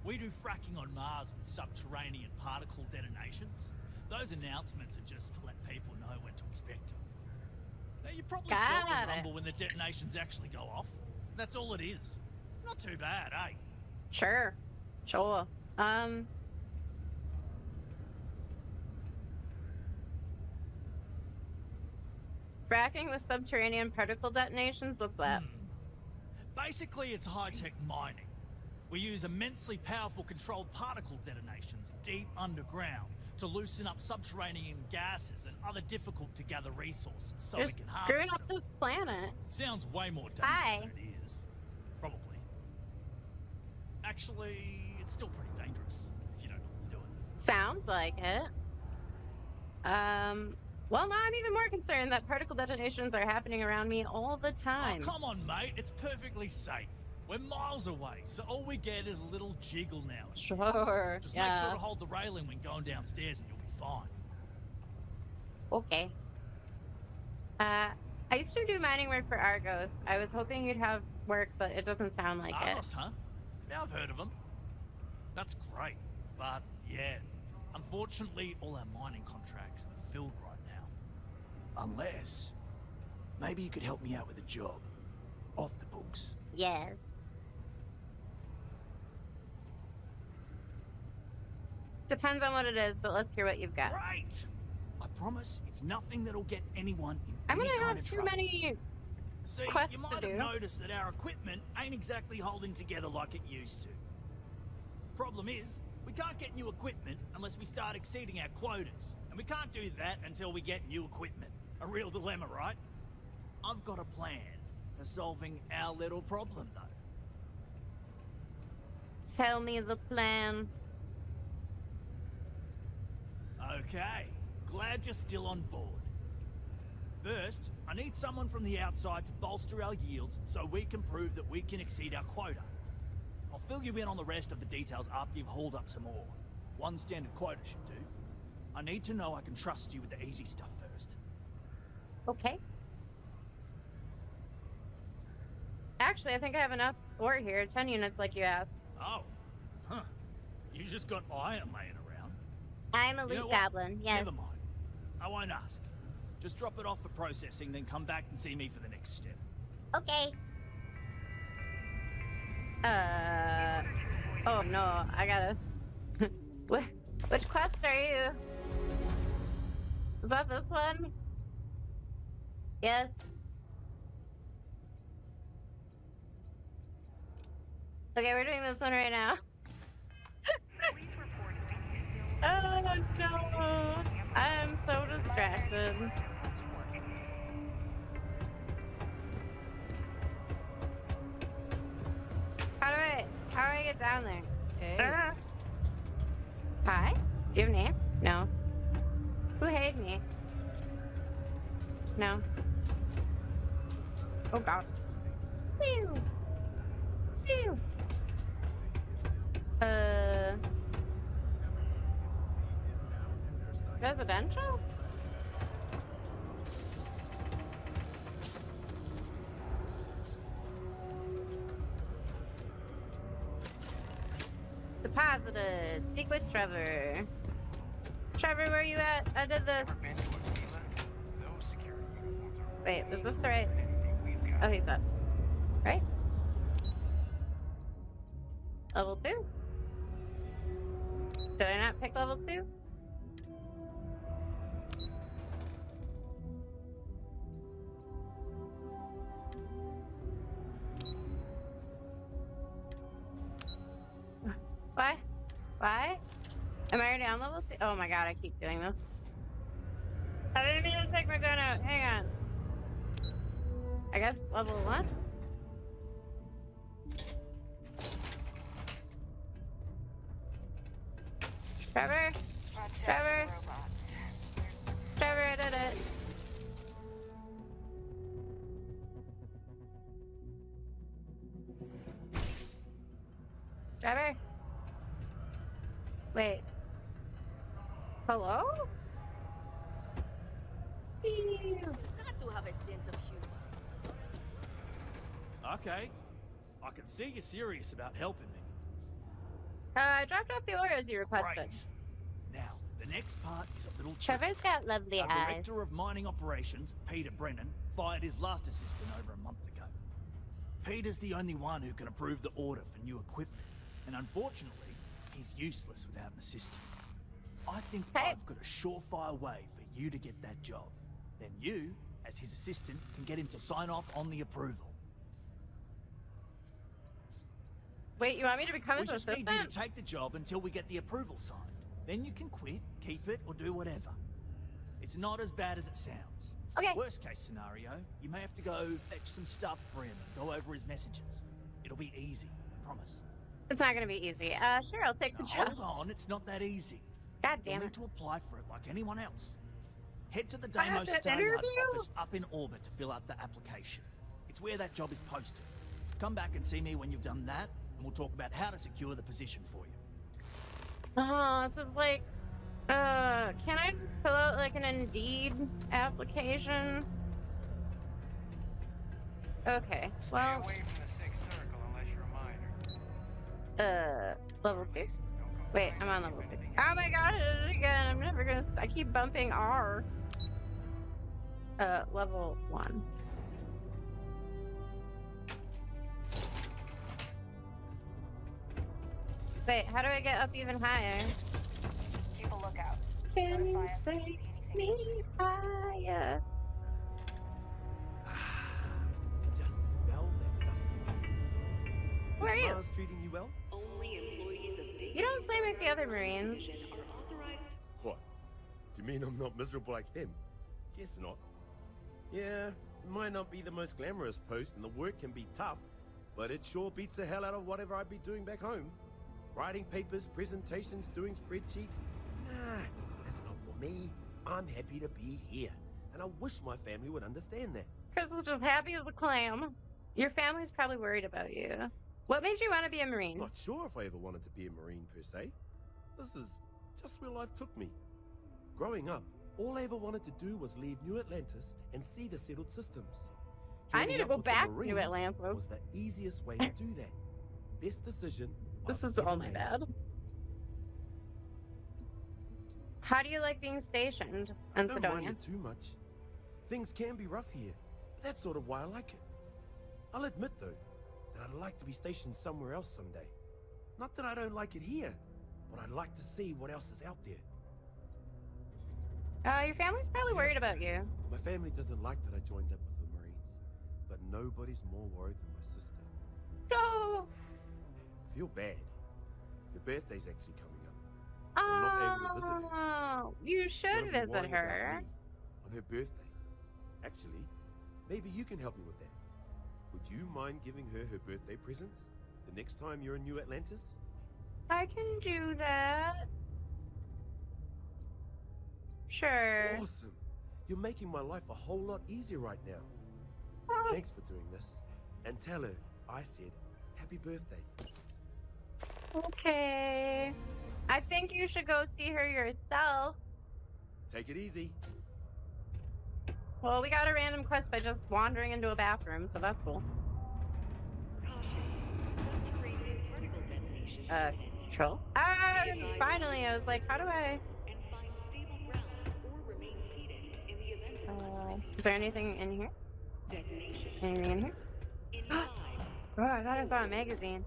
[SPEAKER 14] We do fracking on Mars with subterranean particle detonations. Those announcements are just to let people know when to expect them. Now, you probably felt the rumble when the detonations actually go off. That's all it is. Not too bad, eh?
[SPEAKER 1] Sure. Sure. Fracking with subterranean particle detonations? What's that?
[SPEAKER 14] Basically, it's high-tech mining. We use immensely powerful controlled particle detonations deep underground to loosen up subterranean gases and other difficult-to-gather resources so we can
[SPEAKER 1] screwing
[SPEAKER 14] harvest
[SPEAKER 1] up
[SPEAKER 14] them.
[SPEAKER 1] this planet.
[SPEAKER 14] Sounds way more dangerous than it is. Probably. Actually, it's still pretty dangerous if you don't know what you're doing.
[SPEAKER 1] Sounds like it. Well, now I'm even more concerned that particle detonations are happening around me all the time.
[SPEAKER 14] Oh, come on, mate. It's perfectly safe. We're miles away, so all we get is a little jiggle now.
[SPEAKER 1] Sure.
[SPEAKER 14] Just make sure to hold the railing when going downstairs and you'll be fine.
[SPEAKER 1] Okay. I used to do mining work for Argos. I was hoping you'd have work, but it doesn't sound like
[SPEAKER 14] Argos, huh? Yeah, I've heard of them. That's great. But, yeah, unfortunately, all our mining contracts are filled right now. Unless, maybe you could help me out with a job. Off the books.
[SPEAKER 1] Yes. Depends on what it is, but let's hear what you've got.
[SPEAKER 14] Right! I promise it's nothing that'll get anyone in
[SPEAKER 1] I'm
[SPEAKER 14] any
[SPEAKER 1] gonna
[SPEAKER 14] kind
[SPEAKER 1] have
[SPEAKER 14] of
[SPEAKER 1] too
[SPEAKER 14] trouble.
[SPEAKER 1] many
[SPEAKER 14] See,
[SPEAKER 1] quests
[SPEAKER 14] you
[SPEAKER 1] to
[SPEAKER 14] might
[SPEAKER 1] do.
[SPEAKER 14] have noticed that our equipment ain't exactly holding together like it used to. Problem is, we can't get new equipment unless we start exceeding our quotas. And we can't do that until we get new equipment. A real dilemma, right? I've got a plan for solving our little problem, though.
[SPEAKER 1] Tell me the plan.
[SPEAKER 14] Okay, glad you're still on board. First, I need someone from the outside to bolster our yields so we can prove that we can exceed our quota. I'll fill you in on the rest of the details after you've hauled up some ore. One standard quota should do. I need to know I can trust you with the easy stuff first.
[SPEAKER 1] Okay. Actually, I think I have enough ore here. 10 units like you asked.
[SPEAKER 14] Oh, huh. You just got iron laying around.
[SPEAKER 1] I'm a
[SPEAKER 14] You know
[SPEAKER 1] loot
[SPEAKER 14] what?
[SPEAKER 1] goblin, yes.
[SPEAKER 14] Never mind. I won't ask. Just drop it off for processing, then come back and see me for the next step.
[SPEAKER 1] Okay. Oh no, I gotta... Which quest are you? Is that this one? Yes. Okay, we're doing this one right now. Oh no! I'm so distracted. How do I get down there?
[SPEAKER 3] Hey.
[SPEAKER 1] Hi? Do you have a name? No. Who hated me? No. Oh god. Pew! Pew! Residential? Deposited. Speak with Trevor. Trevor, where are you at? I did this. Wait, is this the right? Oh, he's up. Right? Level 2? Did I not pick level 2? Why? Why? Am I already on level 2? Oh my god, I keep doing this. I didn't even take my gun out. Hang on. I guess level 1? Trevor? Trevor? Trevor, I did it. Trevor? Wait. Hello?
[SPEAKER 3] You've got to have a sense of humor.
[SPEAKER 14] Okay. I can see you're serious about helping me.
[SPEAKER 1] I dropped off the Oreos you requested.
[SPEAKER 14] Right. Now, the next part is a little tricky.
[SPEAKER 1] Trevor's got lovely
[SPEAKER 14] Our
[SPEAKER 1] eyes.
[SPEAKER 14] director of mining operations, Peter Brennan, fired his last assistant over a month ago. Peter's the only one who can approve the order for new equipment, and unfortunately, he's useless without an assistant. I think I've got a surefire way for you to get that job. Then you, as his assistant, can get him to sign off on the approval.
[SPEAKER 1] Wait, you want me to become his assistant?
[SPEAKER 14] We just need you to take the job until we get the approval signed. Then you can quit, keep it, or do whatever. It's not as bad as it sounds.
[SPEAKER 1] Okay.
[SPEAKER 14] Worst case scenario, you may have to go fetch some stuff for him and go over his messages. It'll be easy, I promise.
[SPEAKER 1] It's not gonna be easy. Sure, I'll take the job.
[SPEAKER 14] Hold on, it's not that easy.
[SPEAKER 1] God damn
[SPEAKER 14] You'll
[SPEAKER 1] it.
[SPEAKER 14] need to apply for it like anyone else. Head to the Deimos Stonyard's office up in orbit to fill out the application. It's where that job is posted. Come back and see me when you've done that, and we'll talk about how to secure the position for you.
[SPEAKER 1] Oh, this is like, can I just fill out like an Indeed application? Okay, well.
[SPEAKER 11] Stay away from the sixth circle unless you're a minor.
[SPEAKER 1] Level 2? Wait, I'm on level 2. Oh my god, I did it again. I'm never gonna, I keep bumping R. Level 1. Wait, how do I get up even higher?
[SPEAKER 4] Keep a lookout.
[SPEAKER 1] Can you take me higher?
[SPEAKER 15] Just smell that dusty air.
[SPEAKER 1] Who are you?
[SPEAKER 15] Mars treating you well?
[SPEAKER 1] You don't seem like the other Marines.
[SPEAKER 15] What? Do you mean I'm not miserable like him? Guess not. Yeah, it might not be the most glamorous post and the work can be tough, but it sure beats the hell out of whatever I'd be doing back home. Writing papers, presentations, doing spreadsheets. Nah, that's not for me. I'm happy to be here, and I wish my family would understand that.
[SPEAKER 1] Chris is just happy as a clam. Your family's probably worried about you. What made you want to be a Marine?
[SPEAKER 15] Not sure if I ever wanted to be a Marine per se. This is just where life took me. Growing up, all I ever wanted to do was leave New Atlantis and see the settled systems.
[SPEAKER 1] I need to
[SPEAKER 15] Joining
[SPEAKER 1] go
[SPEAKER 15] up with the
[SPEAKER 1] back to
[SPEAKER 15] Marines
[SPEAKER 1] New Atlantis.
[SPEAKER 15] was the easiest way to do that. Best decision.
[SPEAKER 1] This
[SPEAKER 15] I've
[SPEAKER 1] is all
[SPEAKER 15] ever
[SPEAKER 1] my
[SPEAKER 15] made.
[SPEAKER 1] bad. How do you like being stationed
[SPEAKER 15] I
[SPEAKER 1] in
[SPEAKER 15] don't mind
[SPEAKER 1] Sidonia?
[SPEAKER 15] it too much. Things can be rough here, but that's sort of why I like it. I'll admit, though, that I'd like to be stationed somewhere else someday. Not that I don't like it here, but I'd like to see what else is out there.
[SPEAKER 1] Your family's probably worried about you.
[SPEAKER 15] My family doesn't like that I joined up with the Marines, but nobody's more worried than my sister.
[SPEAKER 1] No!
[SPEAKER 15] I feel bad. Her birthday's actually coming up. I'm not able to visit her.
[SPEAKER 1] Oh, you
[SPEAKER 15] She's
[SPEAKER 1] should
[SPEAKER 15] gonna be
[SPEAKER 1] visit
[SPEAKER 15] worrying about
[SPEAKER 1] her.
[SPEAKER 15] me on her birthday. Actually, maybe you can help me with that. Would you mind giving her her birthday presents the next time you're in New Atlantis?
[SPEAKER 1] I can do that. Sure.
[SPEAKER 15] Awesome. You're making my life a whole lot easier right now. Thanks for doing this. And tell her I said happy birthday.
[SPEAKER 1] Okay. I think you should go see her yourself.
[SPEAKER 15] Take it easy.
[SPEAKER 1] Well, we got a random quest by just wandering into a bathroom, so that's cool. Control? Finally, I was like, how do I... is there anything in here? Anything in here? Oh, I thought I saw a magazine.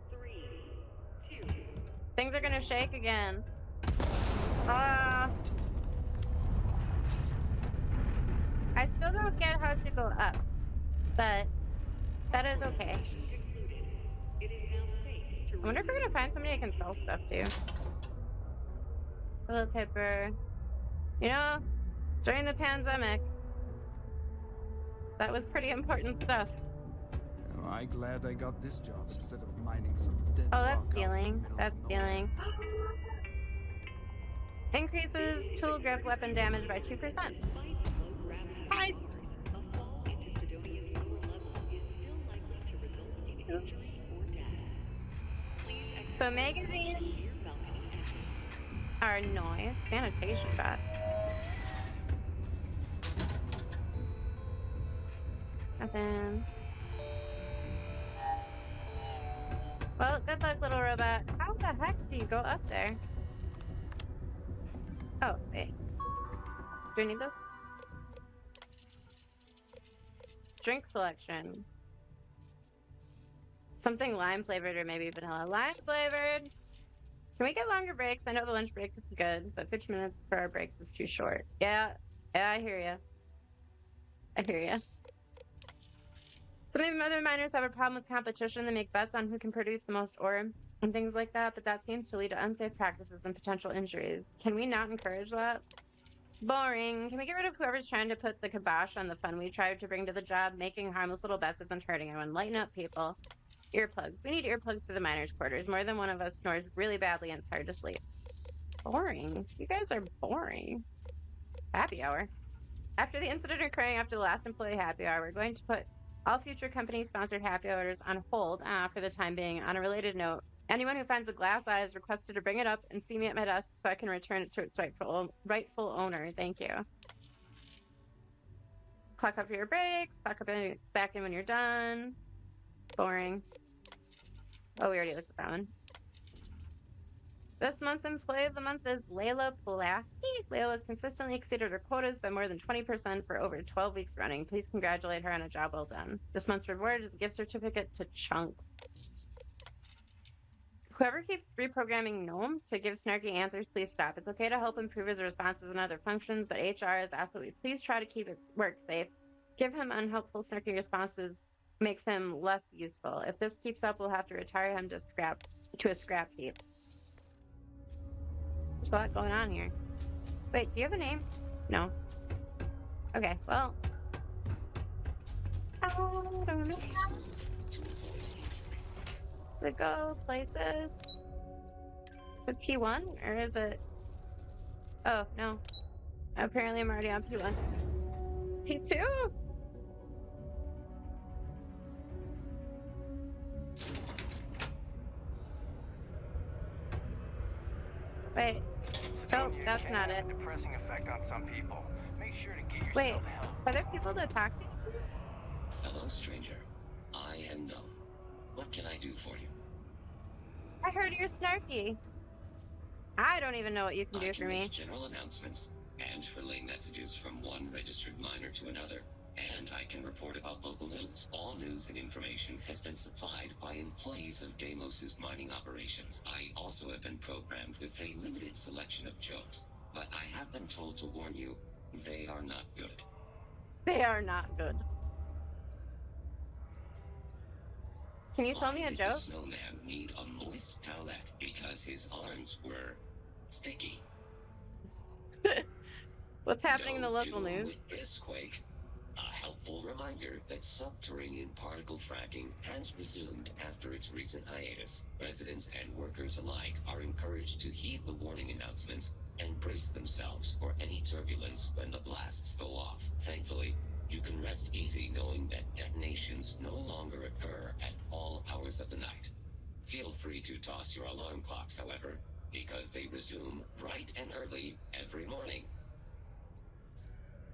[SPEAKER 1] Things are gonna shake again. I still don't get how to go up, but that is okay. I wonder if we're gonna find somebody who can sell stuff to. Toilet paper. You know, during the pandemic, that was pretty important stuff.
[SPEAKER 16] Am I glad I got this job instead of mining some dead
[SPEAKER 1] Oh, that's
[SPEAKER 16] rock out in the
[SPEAKER 1] stealing.
[SPEAKER 16] middle of
[SPEAKER 1] That's
[SPEAKER 16] nowhere?
[SPEAKER 1] stealing. Increases tool grip weapon damage by 2%. Nice. So magazines are noise. Sanitation bot. Nothing. Well, good luck, little robot. How the heck do you go up there? Oh, wait. Do I need this? Drink selection. Something lime flavored or maybe vanilla. Lime flavored. Can we get longer breaks? I know the lunch break is good, but 15 minutes for our breaks is too short. Yeah, I hear you. I hear you. Some of the other miners have a problem with competition. They make bets on who can produce the most ore and things like that, but that seems to lead to unsafe practices and potential injuries. Can we not encourage that? Boring. Can we get rid of whoever's trying to put the kibosh on the fun we tried to bring to the job? Making harmless little bets isn't hurting anyone. Lighten up, people. Earplugs. We need earplugs for the miners' quarters. More than one of us snores really badly and it's hard to sleep. Boring. You guys are boring. Happy hour. After the incident occurring after the last employee happy hour, we're going to put all future company-sponsored happy hours on hold for the time being. On a related note, anyone who finds a glass eye is requested to bring it up and see me at my desk so I can return it to its rightful owner. Thank you. Clock up for your breaks. Clock up back in when you're done. Boring. Oh, we already looked at that one. This month's employee of the month is Layla Pulaski. Layla has consistently exceeded her quotas by more than 20% for over 12 weeks running. Please congratulate her on a job well done. This month's reward is a gift certificate to Chunks. Whoever keeps reprogramming Gnome to give snarky answers, please stop. It's okay to help improve his responses and other functions, but HR is asked that we please try to keep its work safe. Give him unhelpful, snarky responses makes him less useful. If this keeps up, we'll have to retire him to a scrap heap. There's a lot going on here. Wait, do you have a name? No. Okay, well. I don't know. So go places. Is it P1 or is it? Oh, no. Apparently I'm already on P1. P2? Wait. No, that's not it.
[SPEAKER 11] Depressing effect on some people. Make sure to get yourself
[SPEAKER 1] Wait,
[SPEAKER 11] help.
[SPEAKER 1] are there people to talk to?
[SPEAKER 17] Hello, stranger. I am Gnome. What can I do for you?
[SPEAKER 1] I heard you're snarky. I don't even know what you can do for me.
[SPEAKER 17] General announcements and relay messages from one registered miner to another. And I can report about local news. All news and information has been supplied by employees of Deimos's mining operations. I also have been programmed with a limited selection of jokes, but I have been told to warn you, they are not good.
[SPEAKER 1] They are not good. Can you tell me a joke?
[SPEAKER 17] The snowman need a moist towelette because his arms were sticky.
[SPEAKER 1] What's happening in the local news?
[SPEAKER 17] With this quake, a helpful reminder that subterranean particle fracking has resumed after its recent hiatus. Residents and workers alike are encouraged to heed the warning announcements and brace themselves for any turbulence when the blasts go off. Thankfully, you can rest easy knowing that detonations no longer occur at all hours of the night. Feel free to toss your alarm clocks, however, because they resume bright and early every morning.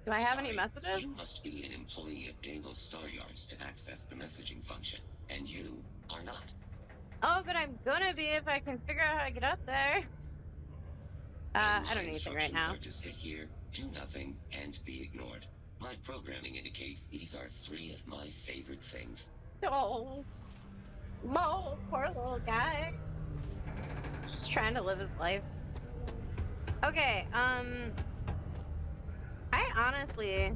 [SPEAKER 1] Do I have any messages?
[SPEAKER 17] You must be an employee of Deimos Star Yards to access the messaging function, and you are not.
[SPEAKER 1] Oh, but I'm gonna be if I can figure out how to get up there. I don't need anything right now.
[SPEAKER 17] Are to sit here, do nothing, and be ignored. My programming indicates these are 3 of my favorite things.
[SPEAKER 1] Oh, poor little guy. Just trying to live his life. Okay, I honestly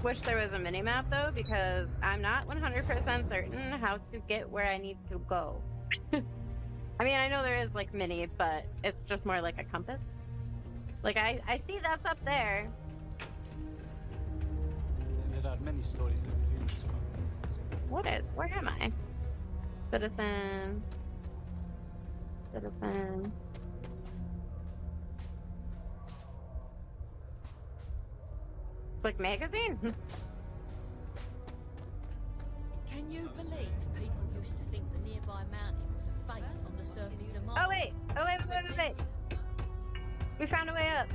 [SPEAKER 1] wish there was a mini-map though, because I'm not 100% certain how to get where I need to go. I mean, I know there is like mini, but it's just more like a compass. Like I see that's up there.
[SPEAKER 16] There are many stories in the film as well.
[SPEAKER 1] Where am I? Citizen. It's like magazine.
[SPEAKER 18] Can you believe people used to think the nearby mountain was a face on the surface of Mars?
[SPEAKER 1] Oh wait. We found a way up.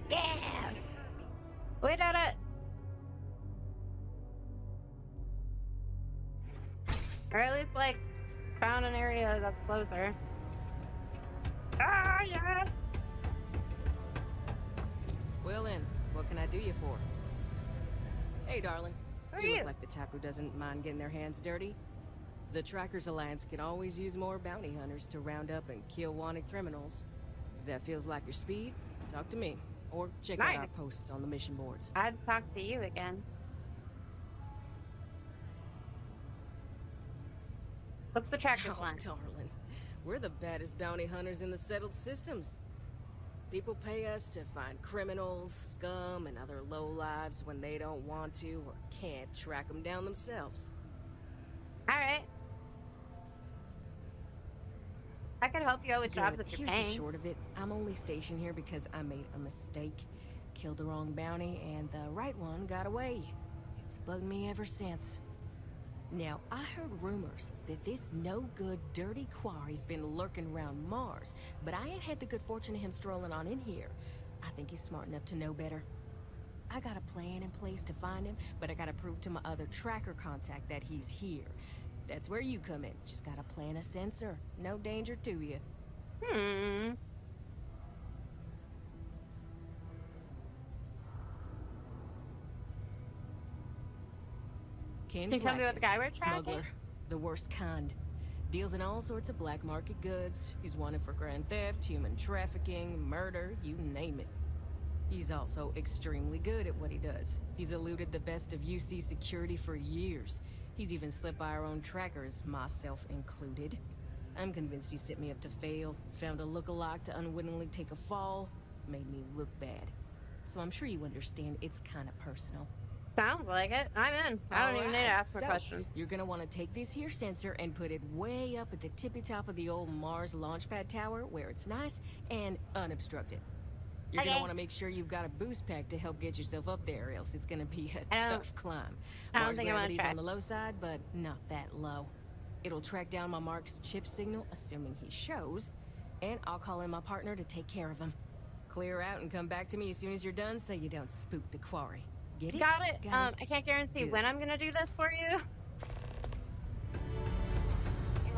[SPEAKER 1] Yeah! Wait at it! Or at least, like, found an area that's closer. Ah, yeah!
[SPEAKER 19] Well then, what can I do you for? Hey, darling.
[SPEAKER 1] Who are
[SPEAKER 19] You
[SPEAKER 1] you?
[SPEAKER 19] look like the type who doesn't mind getting their hands dirty. The Trackers Alliance could always use more bounty hunters to round up and kill wanted criminals. If that feels like your speed, talk to me. Or check out our
[SPEAKER 1] Nice.
[SPEAKER 19] posts on the mission boards.
[SPEAKER 1] I'd talk to you again. What's the Trackers Alliance?
[SPEAKER 19] Darling, we're the baddest bounty hunters in the settled systems. People pay us to find criminals, scum, and other lowlives when they don't want to or can't track them down themselves.
[SPEAKER 1] All right. I could help you out with jobs if you're
[SPEAKER 19] Here's
[SPEAKER 1] paying.
[SPEAKER 19] the short of it. I'm only stationed here because I made a mistake. Killed the wrong bounty, and the right one got away. It's bugged me ever since. Now, I heard rumors that this no-good, dirty quarry's been lurking around Mars, but I ain't had the good fortune of him strolling on in here. I think he's smart enough to know better. I got a plan in place to find him, but I gotta prove to my other tracker contact that he's here. That's where you come in. Just gotta plant a sensor. No danger to you.
[SPEAKER 1] Hmm.
[SPEAKER 19] Can
[SPEAKER 1] you tell me what the guy we're tracking?
[SPEAKER 19] Smuggler. The worst kind. Deals in all sorts of black market goods. He's wanted for grand theft, human trafficking, murder, you name it. He's also extremely good at what he does. He's eluded the best of UC security for years. He's even slipped by our own trackers, myself included. I'm convinced he set me up to fail, found a look-alike to unwittingly take a fall, made me look bad. So I'm sure you understand it's kind of personal.
[SPEAKER 1] Sounds like it. I'm in. I don't even need to ask more questions.
[SPEAKER 19] You're gonna want to take this here sensor and put it way up at the tippy top of the old Mars launchpad tower where it's nice and unobstructed. You're gonna want to make sure you've got a boost pack to help get yourself up there, or else it's gonna be a tough climb.
[SPEAKER 1] I don't
[SPEAKER 19] Mars
[SPEAKER 1] think I want to
[SPEAKER 19] gravity's
[SPEAKER 1] try.
[SPEAKER 19] on the low side, but not that low. It'll track down my Mark's chip signal, assuming he shows, and I'll call in my partner to take care of him. Clear out and come back to me as soon as you're done so you don't spook the quarry. Get it?
[SPEAKER 1] Got it. I can't guarantee when I'm gonna do this for you.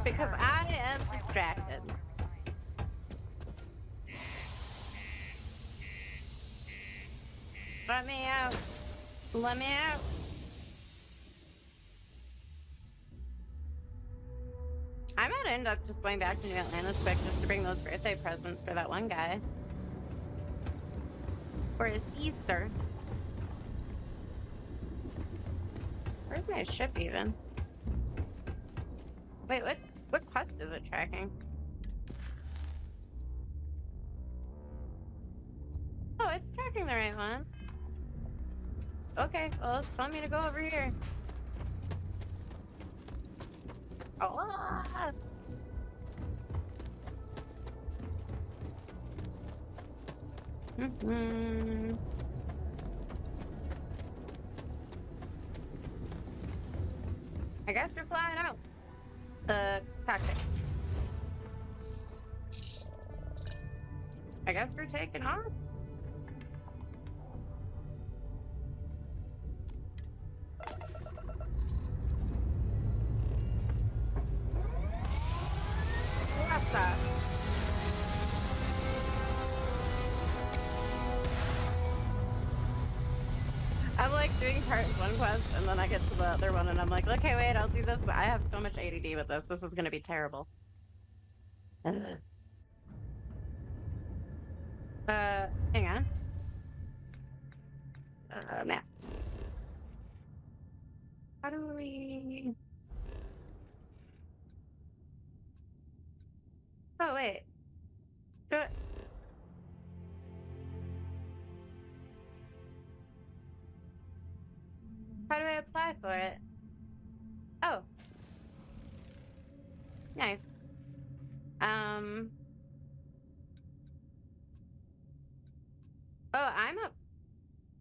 [SPEAKER 1] Because I am distracted. Let me out. Let me out. I might end up just going back to New Atlantis quick just to bring those birthday presents for that one guy. For his Easter. Where's my ship even? Wait, what quest is it tracking? Oh, it's tracking the right one. Okay, well, it's telling me to go over here. Oh, I guess we're flying out. Cockpit. I guess we're taking off. What's that? I'm like doing part one quest and then I get to the other one and I'm like, okay, wait, I'll do this. But I have so much ADD with this. This is going to be terrible. Hang on. Map. How do we... Oh, wait. Do it. How do I apply for it? Oh. Nice. Oh, I'm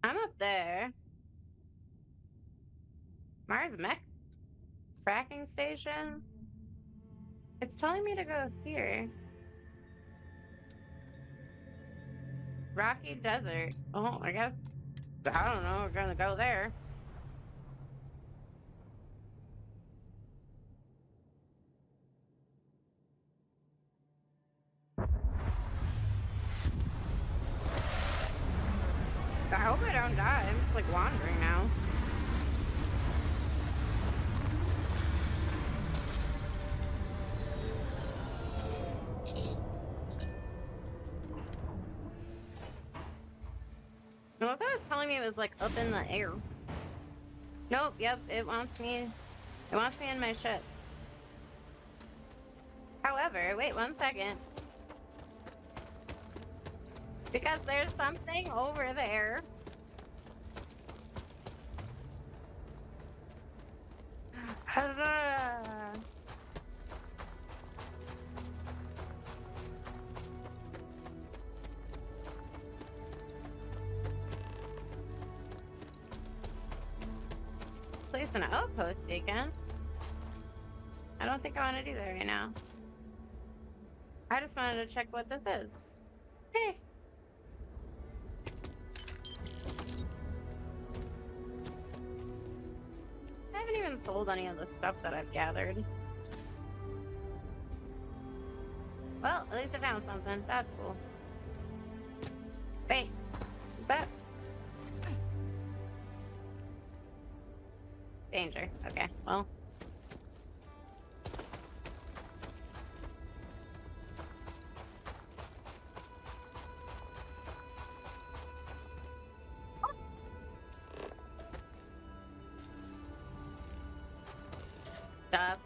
[SPEAKER 1] up there. Mars Mech tracking station. It's telling me to go here. Rocky Desert. Oh, I guess. I don't know. We're gonna go there. I hope I don't die. I'm just like wandering now. Well, I thought it was telling me it was like up in the air. Nope, yep, it wants me in my ship. However, wait 1 second. Because there's something over there. Place an outpost beacon. I don't think I want to do that right now. I just wanted to check what this is. Hey. I haven't even sold any of the stuff that I've gathered. Well, at least I found something. That's cool. Wait. Is that? Danger. Okay, well. Stop.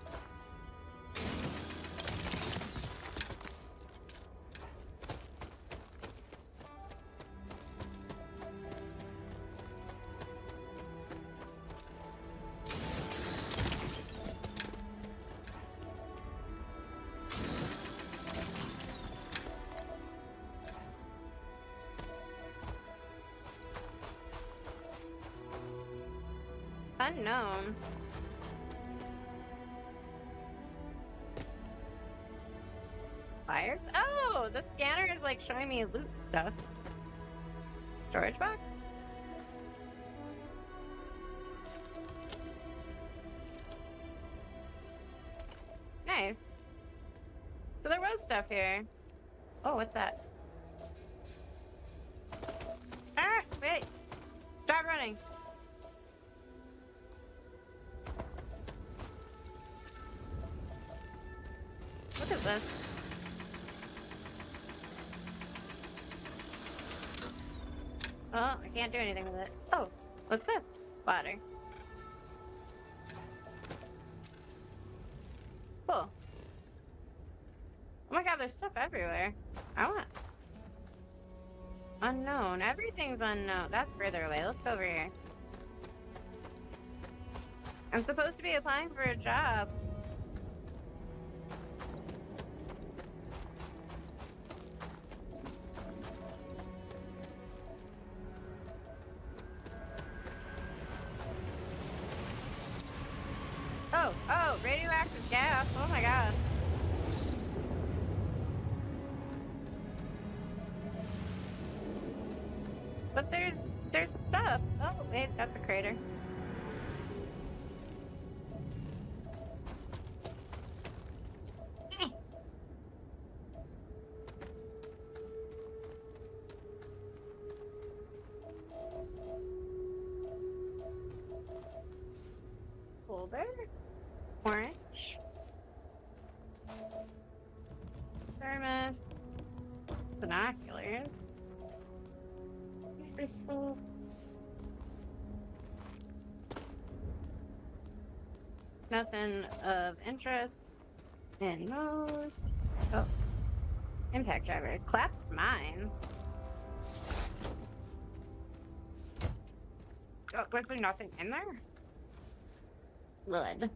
[SPEAKER 1] Unknown. Fires? Oh, the scanner is like showing me loot stuff. Storage box? Nice. So there was stuff here. Oh, what's that? Ah, wait. Stop running. What is this? Oh, I can't do anything with it. Oh, what's this? Water. Cool. Oh my god, there's stuff everywhere. I want... Unknown. Everything's unknown. That's further away. Let's go over here. I'm supposed to be applying for a job. Oh, radioactive gas. Oh my god. But there's stuff. Oh, wait, that's a crater. Folder. Orange. Thermos. Binoculars. Crystal. Nothing of interest in those. Oh. Impact driver. Collapsed mine. Oh, was there nothing in there? Good.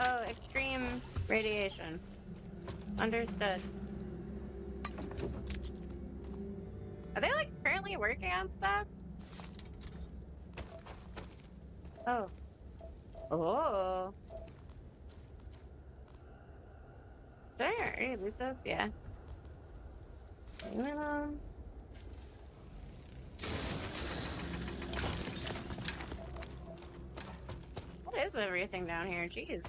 [SPEAKER 1] Oh, extreme radiation. Understood. Are they like currently working on stuff? Oh. Oh. There, hey, Lisa. Yeah. Aluminum. What is everything down here? Jeez.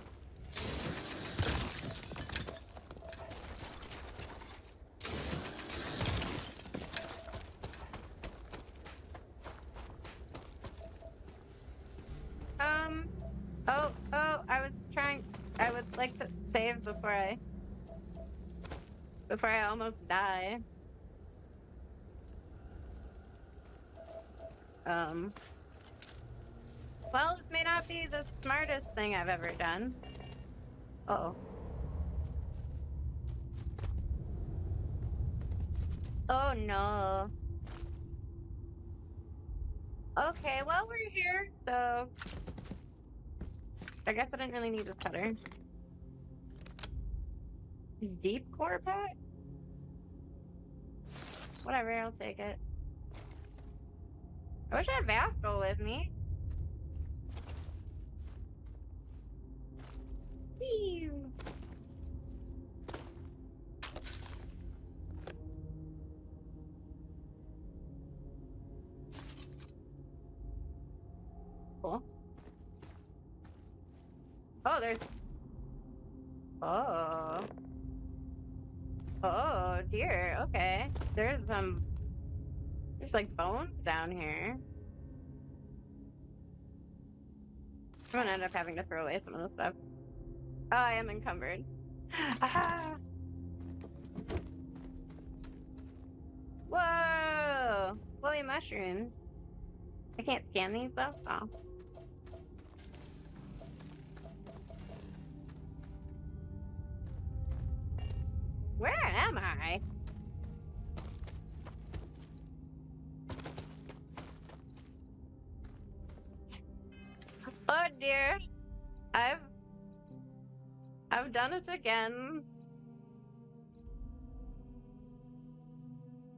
[SPEAKER 1] like to save before I almost die. Well, this may not be the smartest thing I've ever done. Uh-oh. Oh no. Okay, well, we're here, so I guess I didn't really need a cutter. Deep core pack? Whatever, I'll take it. I wish I had Vasco with me. Pew. Cool. Oh, there's... Oh. Oh, dear. Okay. There's like bones down here. I'm gonna end up having to throw away some of this stuff. Oh, I am encumbered. Aha! Whoa! Flowy mushrooms. I can't scan these though? Oh. Where am I? Oh dear. I've done it again.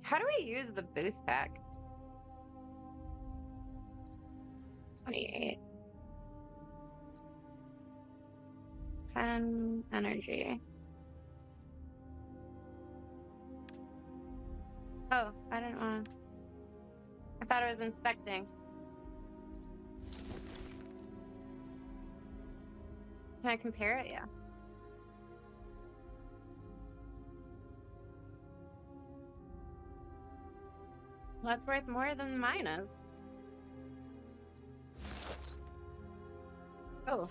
[SPEAKER 1] How do we use the boost pack? 28. 10 energy. Oh, I didn't want to. I thought I was inspecting. Can I compare it? Yeah. Well, that's worth more than mine is. Oh.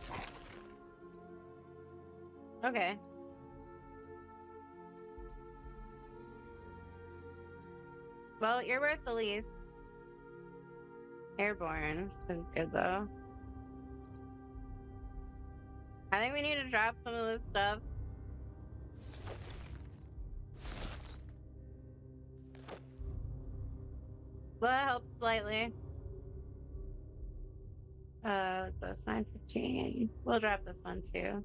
[SPEAKER 1] Okay. Well, you're worth the least. Airborne is good though. I think we need to drop some of this stuff. Well, that helps slightly. That's 915. We'll drop this one too.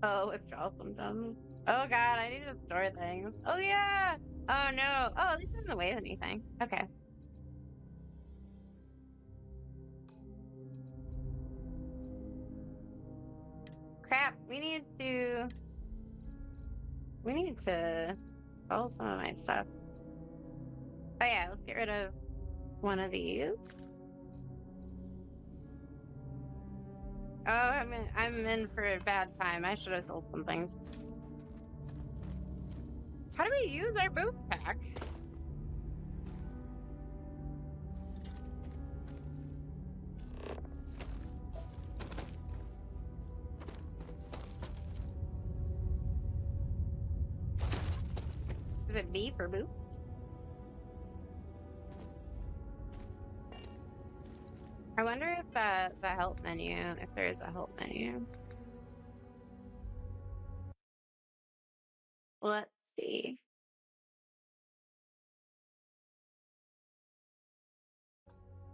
[SPEAKER 1] Oh, withdrawal symptoms. Oh god, I need to store things. Oh yeah! Oh no. Oh, at least it doesn't weigh anything. Okay. Crap, we need to roll some of my stuff. Oh yeah, let's get rid of one of these. Oh, I'm in for a bad time. I should have sold some things. How do we use our boost pack? Is it B for boost? I wonder if the help menu, if there is a help menu. Let's see.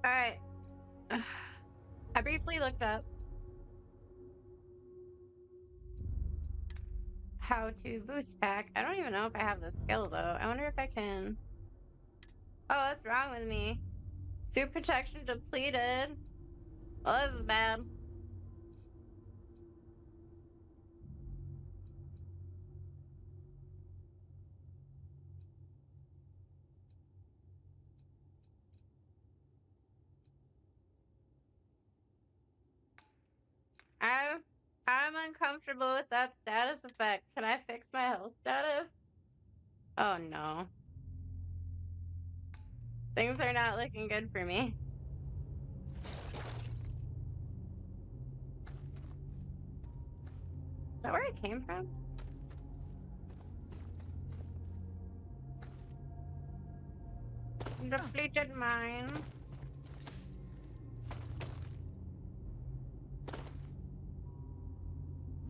[SPEAKER 1] All right. I briefly looked up how to boost pack. I don't even know if I have the skill though. I wonder if I can. Oh, what's wrong with me? Suit protection depleted. Well, this is bad. I'm uncomfortable with that status effect. Can I fix my health status? Oh no. Things are not looking good for me. Is that where I came from? Depleted mine.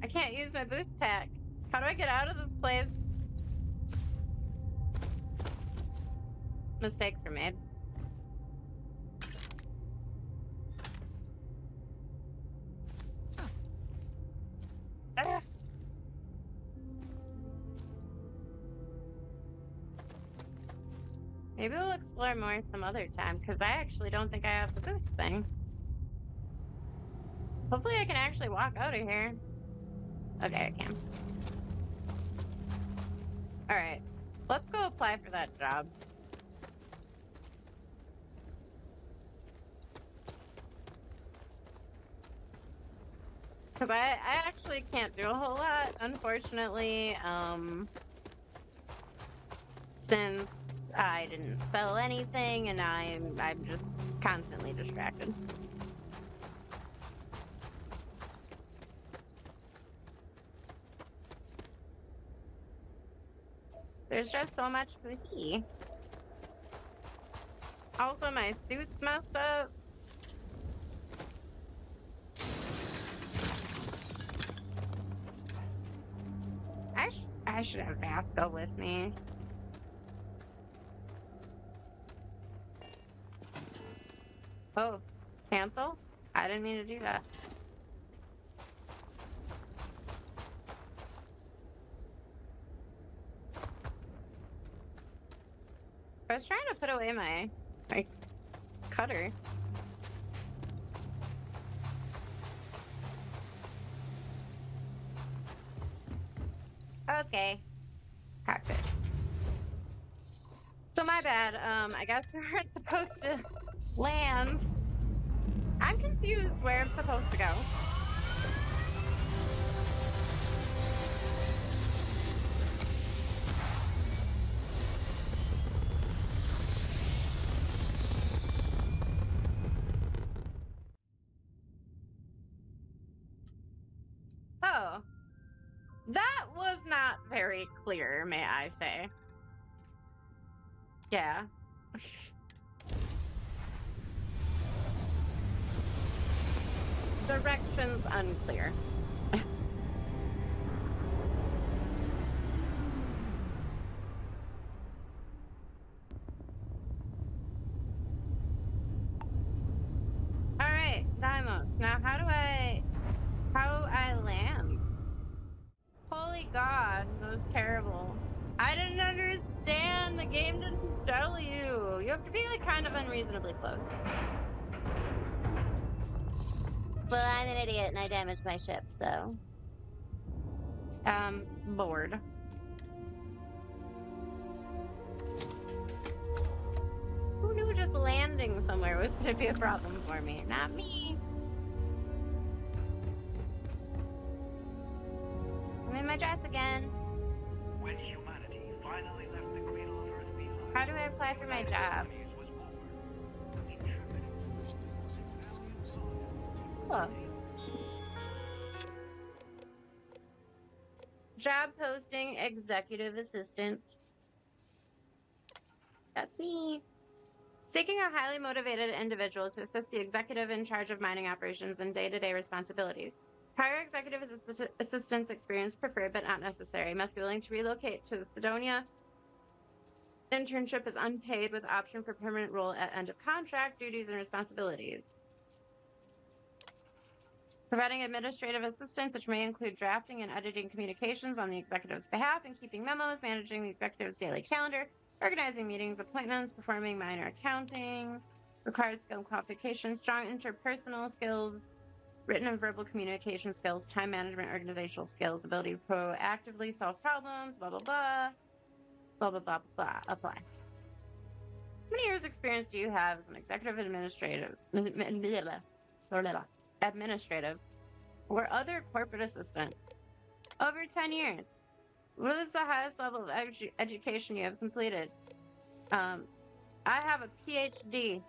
[SPEAKER 1] I can't use my boost pack. How do I get out of this place? Mistakes were made. Ah. Maybe we'll explore more some other time, because I actually don't think I have the boost thing. Hopefully I can actually walk out of here. Okay, I can. Alright. Let's go apply for that job. Because I actually can't do a whole lot, unfortunately, since I didn't sell anything and I'm just constantly distracted. There's just so much to see. Also, my suit's messed up. I should have Vasco with me. Oh, cancel? I didn't mean to do that. I was trying to put away my cutter. Okay. Cockpit. So my bad. I guess we weren't supposed to land. I'm confused where I'm supposed to go. Oh. That was not very clear, may I say. Yeah. Directions unclear. Alright, Dimos. Now how do I land? Holy God, that was terrible. I didn't understand. The game didn't tell you. You have to be like kind of unreasonably close. Well, I'm an idiot and I damaged my ship, so. Bored. Who knew just landing somewhere was gonna be a problem for me? Not me. I'm in my dress again.
[SPEAKER 11] When humanity finally left the cradle of Earth behind,
[SPEAKER 1] how do I apply for my job? Hello. Job posting, executive assistant. That's me. Seeking a highly motivated individual to assist the executive in charge of mining operations and day-to-day responsibilities. Prior executive assistance experience preferred but not necessary. Must be willing to relocate to the Sidonia. Internship is unpaid with option for permanent role at end of contract. Duties and responsibilities. Providing administrative assistance, which may include drafting and editing communications on the executive's behalf and keeping memos, managing the executive's daily calendar, organizing meetings, appointments, performing minor accounting, required skill and qualifications, strong interpersonal skills, written and verbal communication skills, time management, organizational skills, ability to proactively solve problems, blah, blah, blah, blah, blah, blah, blah, apply. How many years experience do you have as an executive administrative or other corporate assistant? Over 10 years. What is the highest level of education you have completed? I have a PhD.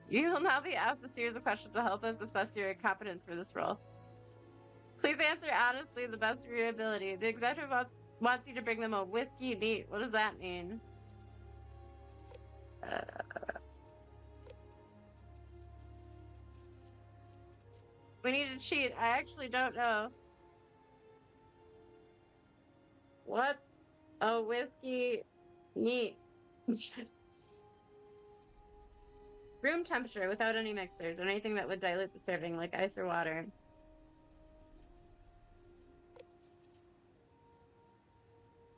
[SPEAKER 1] You will now be asked a series of questions to help us assess your competence for this role. Please answer honestly, the best of your ability. The executive wants you to bring them a whiskey neat. What does that mean? We need to cheat. I actually don't know. What? A whiskey neat. Room temperature without any mixers or anything that would dilute the serving, like ice or water.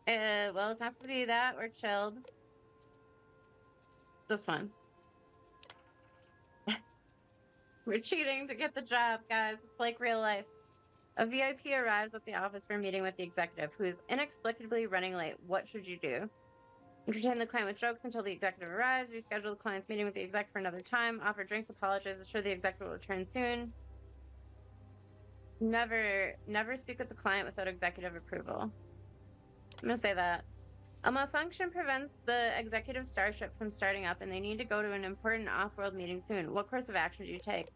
[SPEAKER 1] Well, it has to be that or chilled. This one. We're cheating to get the job, guys. It's like real life. A VIP arrives at the office for a meeting with the executive, who is inexplicably running late. What should you do? Entertain the client with jokes until the executive arrives. Reschedule the client's meeting with the exec for another time. Offer drinks. Apologize. Assure the executive will return soon. Never speak with the client without executive approval. I'm gonna say that. A malfunction prevents the executive starship from starting up, and they need to go to an important off-world meeting soon. What course of action do you take?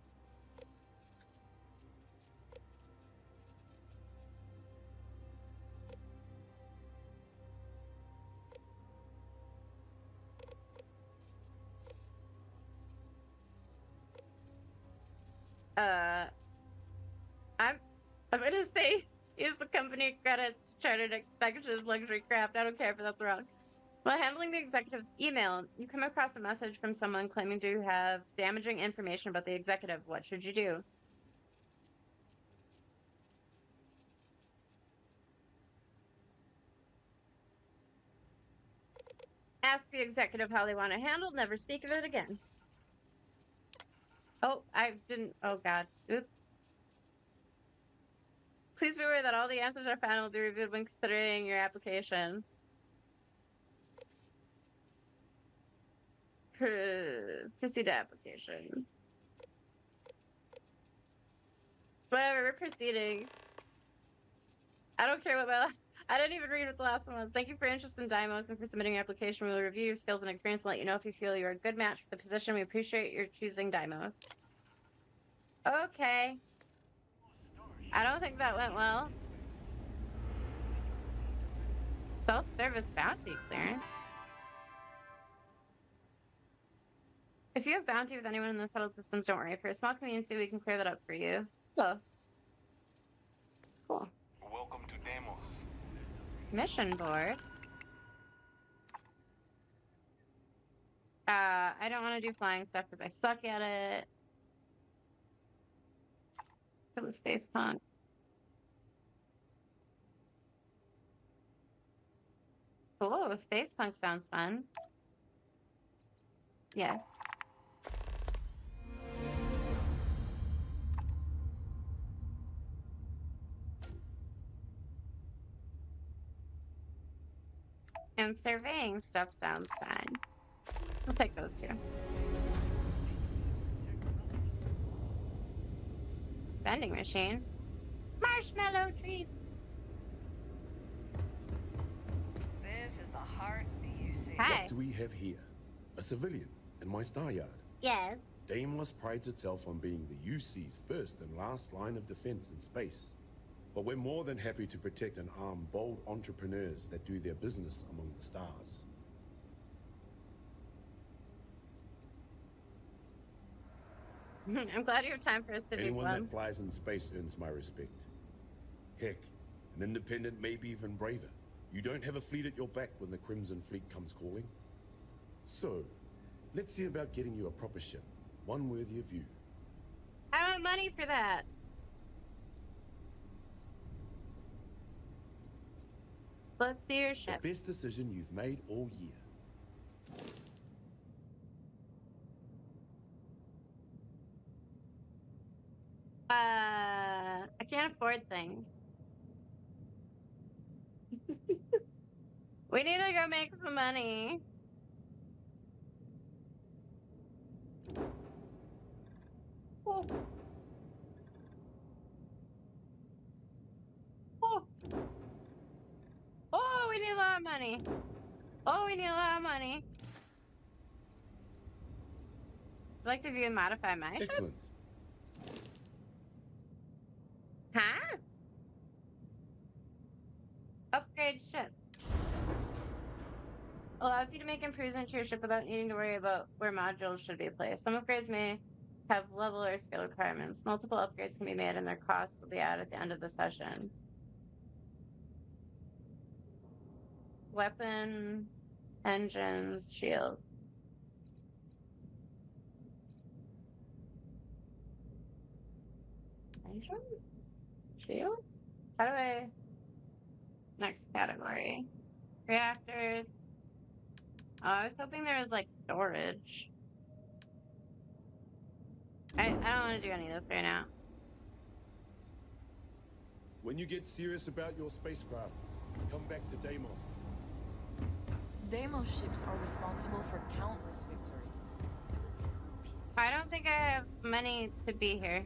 [SPEAKER 1] I'm gonna say use the company credits to chartered executive luxury craft. I don't care if that's wrong. While handling the executive's email, you come across a message from someone claiming to have damaging information about the executive. What should you do? Ask the executive how they want it handled. Never speak of it again. Oh, I didn't. Oh, God. Oops. Please be aware that all the answers are final will be reviewed when considering your application. Proceed to application. Whatever, we're proceeding. I don't care what my last... I didn't even read what the last one was. Thank you for your interest in Deimos and for submitting your application. We will review your skills and experience and let you know if you feel you're a good match for the position. We appreciate your choosing Deimos. Okay. I don't think that went well. Self-service bounty clearance. If you have bounty with anyone in the settled systems, don't worry. For a small community, we can clear that up for you. Oh. Cool.
[SPEAKER 12] Welcome to Deimos.
[SPEAKER 1] Mission board. I don't want to do flying stuff because I suck at it. To the space punk. Oh, space punk sounds fun. Yes. And surveying stuff sounds fun. We'll take those two. Vending machine. Marshmallow treat.
[SPEAKER 4] This is the heart of the UC.
[SPEAKER 1] Hi.
[SPEAKER 15] What do we have here? A civilian in my star yard.
[SPEAKER 1] Yes.
[SPEAKER 15] Deimos prides itself on being the UC's first and last line of defense in space. But we're more than happy to protect and arm bold entrepreneurs that do their business among the stars.
[SPEAKER 1] I'm glad you have time for a civic
[SPEAKER 15] Anyone
[SPEAKER 1] club.
[SPEAKER 15] that flies in space earns my respect. Heck, an independent may be even braver. You don't have a fleet at your back when the Crimson Fleet comes calling. So, let's see about getting you a proper ship, one worthy of you.
[SPEAKER 1] I want money for that. Let's see your ship.
[SPEAKER 15] The best decision you've made all year.
[SPEAKER 1] I can't afford things. We need to go make some money. Oh. Oh. Oh, we need a lot of money. Oh, we need a lot of money. I'd like to view and modify my
[SPEAKER 7] Excellent.
[SPEAKER 1] ships. Huh? Upgrade ship. Allows you to make improvements to your ship without needing to worry about where modules should be placed. Some upgrades may have level or skill requirements. Multiple upgrades can be made and their costs will be out at the end of the session. Weapon, engines, shield. Engine? Shield? How do I... Next category. Reactors. Oh, I was hoping there was like storage. I don't want to do any of this right now.
[SPEAKER 15] When you get serious about your spacecraft, come back to Deimos.
[SPEAKER 20] Deimos ships are responsible for countless victories.
[SPEAKER 1] I don't think I have money to be here.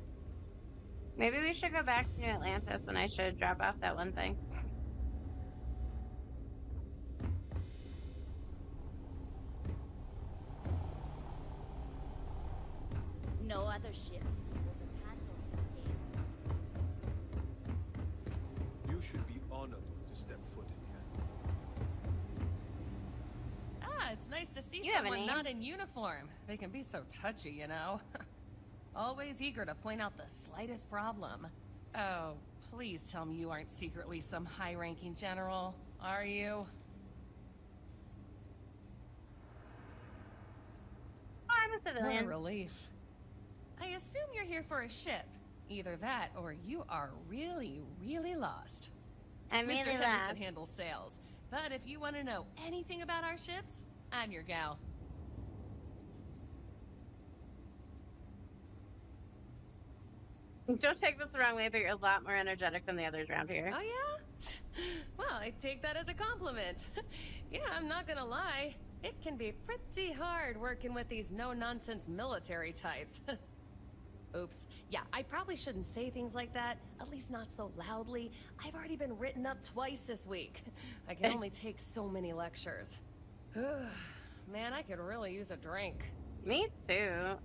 [SPEAKER 1] Maybe we should go back to New Atlantis and I should drop off that one thing.
[SPEAKER 18] No other ship would have handled Deimos.
[SPEAKER 8] You should be honored to step foot in here.
[SPEAKER 21] Ah, it's nice to see
[SPEAKER 1] You have a
[SPEAKER 21] someone
[SPEAKER 1] name?
[SPEAKER 21] not in uniform. They can be so touchy, you know. Always eager to point out the slightest problem. Oh, please tell me you aren't secretly some high-ranking general, are you?
[SPEAKER 1] Oh, I'm a civilian.
[SPEAKER 21] What a relief. I assume you're here for a ship. Either that, or you are really, really lost.
[SPEAKER 1] I'm
[SPEAKER 21] Mr.
[SPEAKER 1] really
[SPEAKER 21] Henderson
[SPEAKER 1] lost.
[SPEAKER 21] handles sales, but if you want to know anything about our ships, I'm your gal.
[SPEAKER 1] Don't take this the wrong way, but you're a lot more energetic than the others around here.
[SPEAKER 21] Oh yeah? Well, I take that as a compliment. Yeah, I'm not gonna lie. It can be pretty hard working with these no-nonsense military types. Oops. Yeah, I probably shouldn't say things like that. At least not so loudly. I've already been written up twice this week. I can only take so many lectures. Man, I could really use a drink.
[SPEAKER 1] Me too.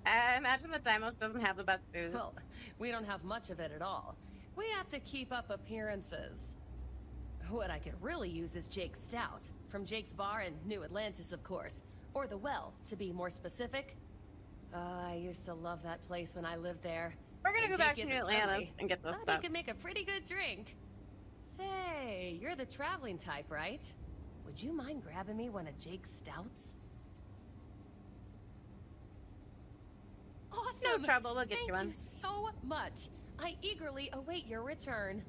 [SPEAKER 1] I imagine that Deimos doesn't have the best booze.
[SPEAKER 21] Well, we don't have much of it at all. We have to keep up appearances. What I could really use is Jake's Stout. From Jake's Bar in New Atlantis, of course. Or The Well, to be more specific. I used to love that place when I lived there.
[SPEAKER 1] We're gonna
[SPEAKER 21] And
[SPEAKER 1] go back
[SPEAKER 21] Jake
[SPEAKER 1] to New
[SPEAKER 21] isn't
[SPEAKER 1] Atlantis
[SPEAKER 21] friendly,
[SPEAKER 1] and get this
[SPEAKER 21] but
[SPEAKER 1] stuff.
[SPEAKER 21] he can make a pretty good drink. Say, you're the traveling type, right? Would you mind grabbing me one of Jake's Stouts? Awesome!
[SPEAKER 1] No trouble, we'll get you one.
[SPEAKER 21] Thank you so much. I eagerly await your return.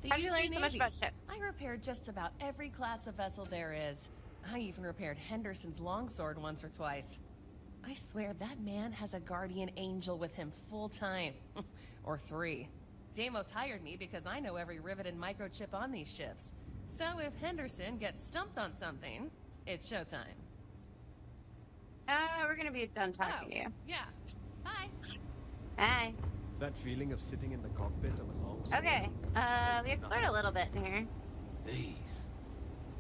[SPEAKER 21] The
[SPEAKER 1] How'd you
[SPEAKER 21] UC
[SPEAKER 1] learn so much
[SPEAKER 21] Navy.
[SPEAKER 1] about ships?
[SPEAKER 21] I repaired just about every class of vessel there is. I even repaired Henderson's longsword once or twice. I swear that man has a guardian angel with him full time. Or 3. Deimos hired me because I know every rivet and microchip on these ships. So if Henderson gets stumped on something, it's showtime.
[SPEAKER 1] We're gonna be done talking to you.
[SPEAKER 21] Yeah. Bye.
[SPEAKER 1] Bye.
[SPEAKER 8] That feeling of sitting in the cockpit of a long
[SPEAKER 1] Okay. We explored a little bit in here.
[SPEAKER 2] These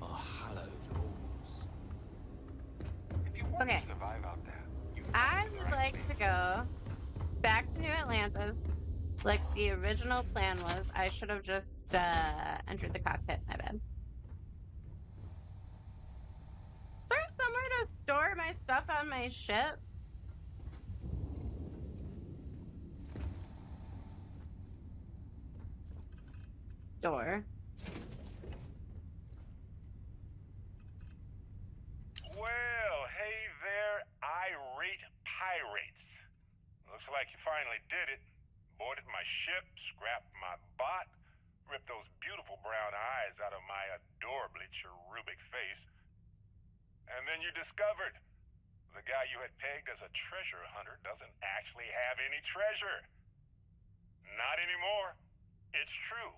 [SPEAKER 2] are hallowed halls.
[SPEAKER 22] If you want
[SPEAKER 1] Okay.
[SPEAKER 22] to survive out there,
[SPEAKER 1] I would like to go back to New Atlantis, like the original plan was. I should have just entered the cockpit. My bad. Is there somewhere to store my stuff on my ship? Door.
[SPEAKER 11] Well, hey there, irate pirates. Looks like you finally did it. Boarded my ship, scrapped my bot, ripped those beautiful brown eyes out of my adorably cherubic face. And then you discovered the guy you had pegged as a treasure hunter doesn't actually have any treasure. Not anymore. It's true.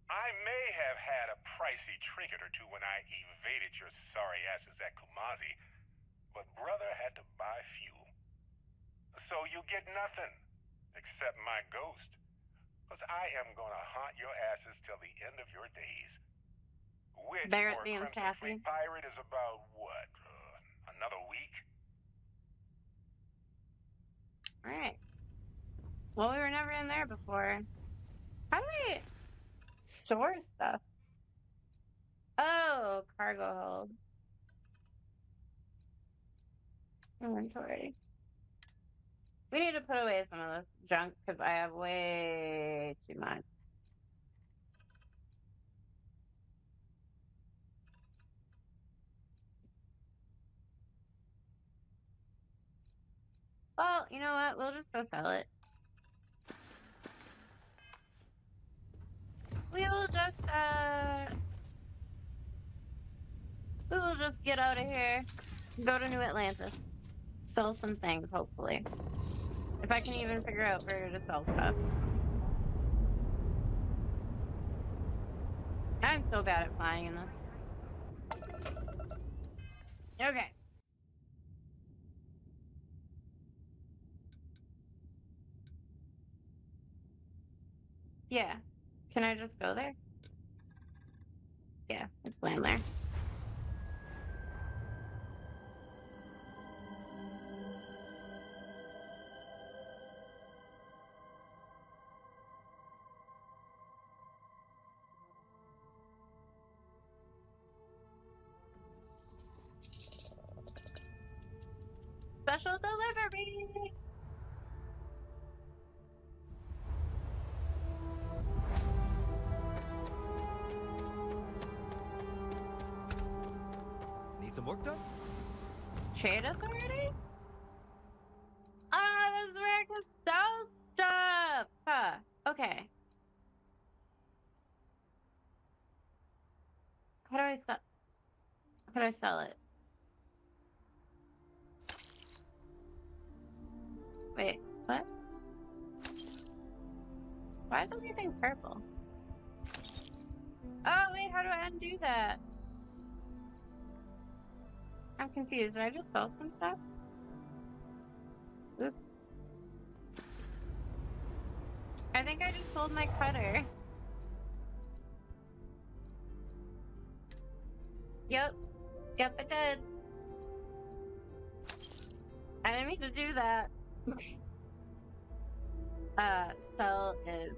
[SPEAKER 11] I may have had a pricey trinket or two when I evaded your sorry asses at Kumazi, but brother had to buy fuel. So you get nothing, except my ghost. Because I am gonna haunt your asses till the end of your days. Which,
[SPEAKER 1] Barrett
[SPEAKER 11] for a
[SPEAKER 1] being
[SPEAKER 11] Crimson
[SPEAKER 1] sassy.
[SPEAKER 11] Fleet pirate, is about, what, another week?
[SPEAKER 1] Alright. Well, we were never in there before. How do I store stuff? Oh, cargo hold. Inventory. We need to put away some of this junk because I have way too much. Well, you know what? We'll just go sell it. We will just get out of here. Go to New Atlantis. Sell some things, hopefully. If I can even figure out where to sell stuff. I'm so bad at flying in this. Okay. Yeah. Can I just go there? Yeah, let's land there. Special delivery!
[SPEAKER 5] Need some work done?
[SPEAKER 1] Trade us already? Ah, this is where I can sell stuff! Huh. Okay. How do I sell it? Wait, what? Why is everything purple? Oh, wait, how do I undo that? I'm confused. Did I just sell some stuff? Oops. I think I just sold my cutter. Yep. Yep, I did. I didn't mean to do that. Sell is...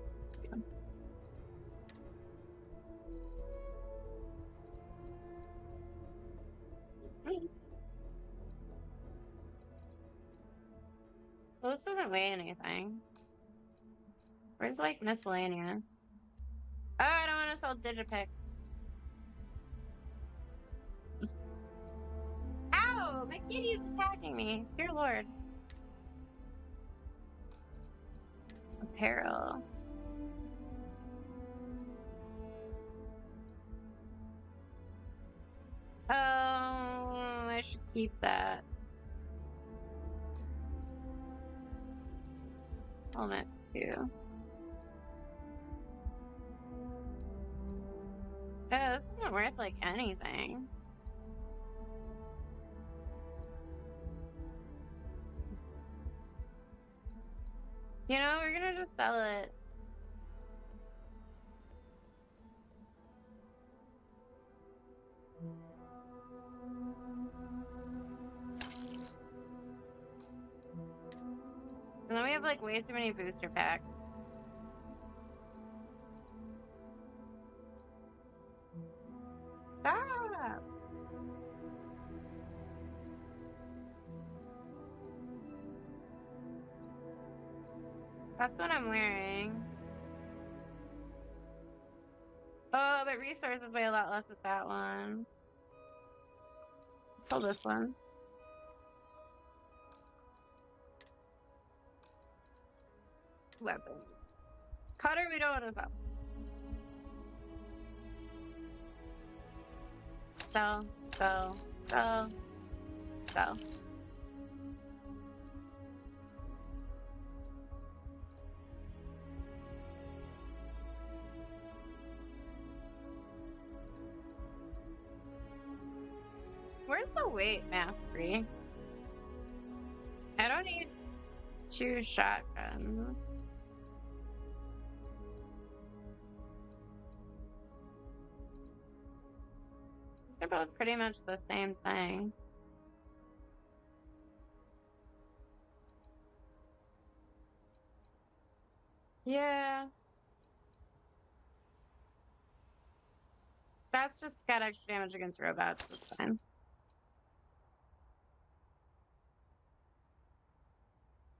[SPEAKER 1] Well, this doesn't weigh anything. Where's, like, miscellaneous? Oh, I don't want to sell Digipix. Ow! My kitty's attacking me. Dear Lord. Apparel. Oh, I should keep that. Helmets, too. Oh, this isn't worth, like, anything. You know, we're gonna just sell it. And then we have, like, way too many booster packs. Stop! That's what I'm wearing. Oh, but resources weigh a lot less with that one. Pull this one. Weapons. Cutter, we don't want to sell. Sell. Where's the weight mastery? I don't need 2 shotguns. both pretty much the same thing. Yeah. That's just got extra damage against robots. That's fine.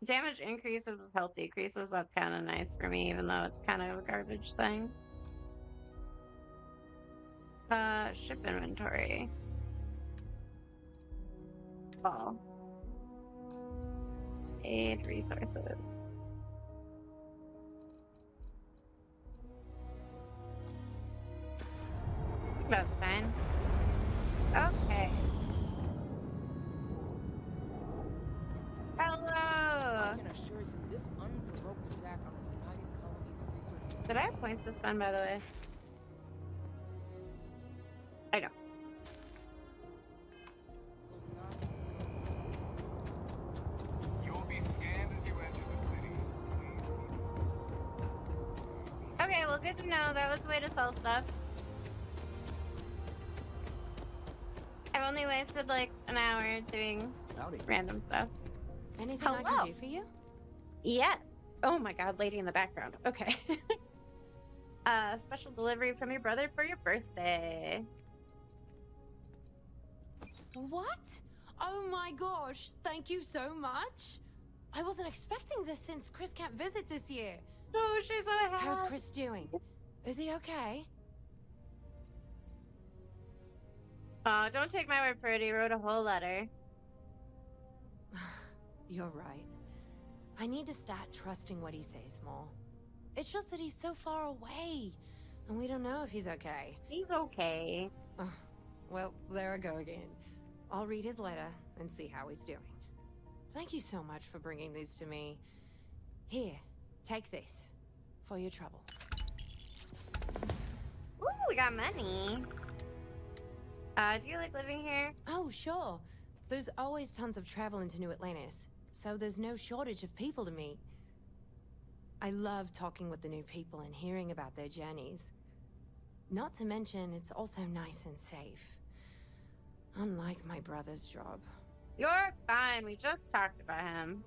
[SPEAKER 1] Damage increases as health decreases. That's kind of nice for me, even though it's kind of a garbage thing. Ship inventory. Oh. Aid resources. That's fine. Okay. Hello!
[SPEAKER 20] I can assure you, this unprovoked attack on the United Colonies of Research...
[SPEAKER 1] Did I have points to spend, by the way? I don't.
[SPEAKER 12] You will be scanned as you enter the city.
[SPEAKER 1] Okay, well, good to know. That was the way to sell stuff. I've only wasted like an hour doing random stuff.
[SPEAKER 10] Anything I can do for you?
[SPEAKER 1] Yeah. Oh my god, lady in the background. Okay. Special delivery from your brother for your birthday.
[SPEAKER 10] What? Oh my gosh, thank you so much. I wasn't expecting this since Chris can't visit this year.
[SPEAKER 1] Oh, she's so happy.
[SPEAKER 10] How's Chris doing? Is he okay?
[SPEAKER 1] Don't take my word for it. He wrote a whole letter.
[SPEAKER 10] You're right. I need to start trusting what he says more. It's just that he's so far away, and we don't know if he's okay.
[SPEAKER 1] He's okay.
[SPEAKER 10] Well, there I go again. I'll read his letter and see how he's doing. Thank you so much for bringing these to me. Here, take this for your trouble.
[SPEAKER 1] Ooh, we got money. Do you like living here?
[SPEAKER 10] Oh, sure. There's always tons of travel into New Atlantis, so there's no shortage of people to meet. I love talking with the new people and hearing about their journeys. Not to mention, it's also nice and safe. Unlike my brother's job.
[SPEAKER 1] You're fine. We just talked about him.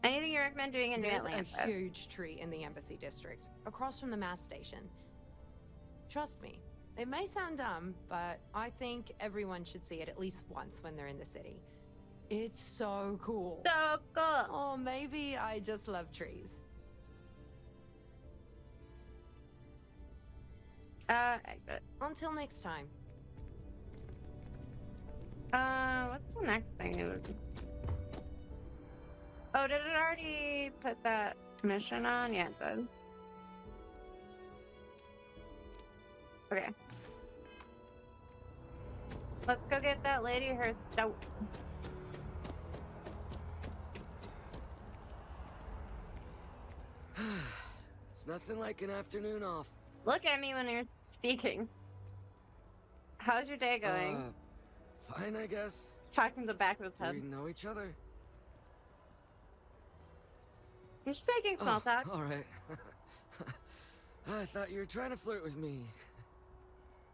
[SPEAKER 1] Anything you recommend doing in New Atlantis?
[SPEAKER 10] There's a huge tree in the Embassy District, across from the mass station. Trust me, it may sound dumb, but I think everyone should see it at least once when they're in the city. It's so cool.
[SPEAKER 1] So cool.
[SPEAKER 10] Or maybe I just love trees.
[SPEAKER 1] Exit.
[SPEAKER 10] Until next time.
[SPEAKER 1] What's the next thing it would... Oh, did it already put that mission on? Yeah, it did. Okay. Let's go get that lady her stuff.
[SPEAKER 5] It's nothing like an afternoon off.
[SPEAKER 1] Look at me when you're speaking. How's your day going?
[SPEAKER 5] Fine, I guess.
[SPEAKER 1] He's talking to the back of his
[SPEAKER 5] Do
[SPEAKER 1] head.
[SPEAKER 5] we know each other?
[SPEAKER 1] You're just making small talk.
[SPEAKER 5] All right. I thought you were trying to flirt with me.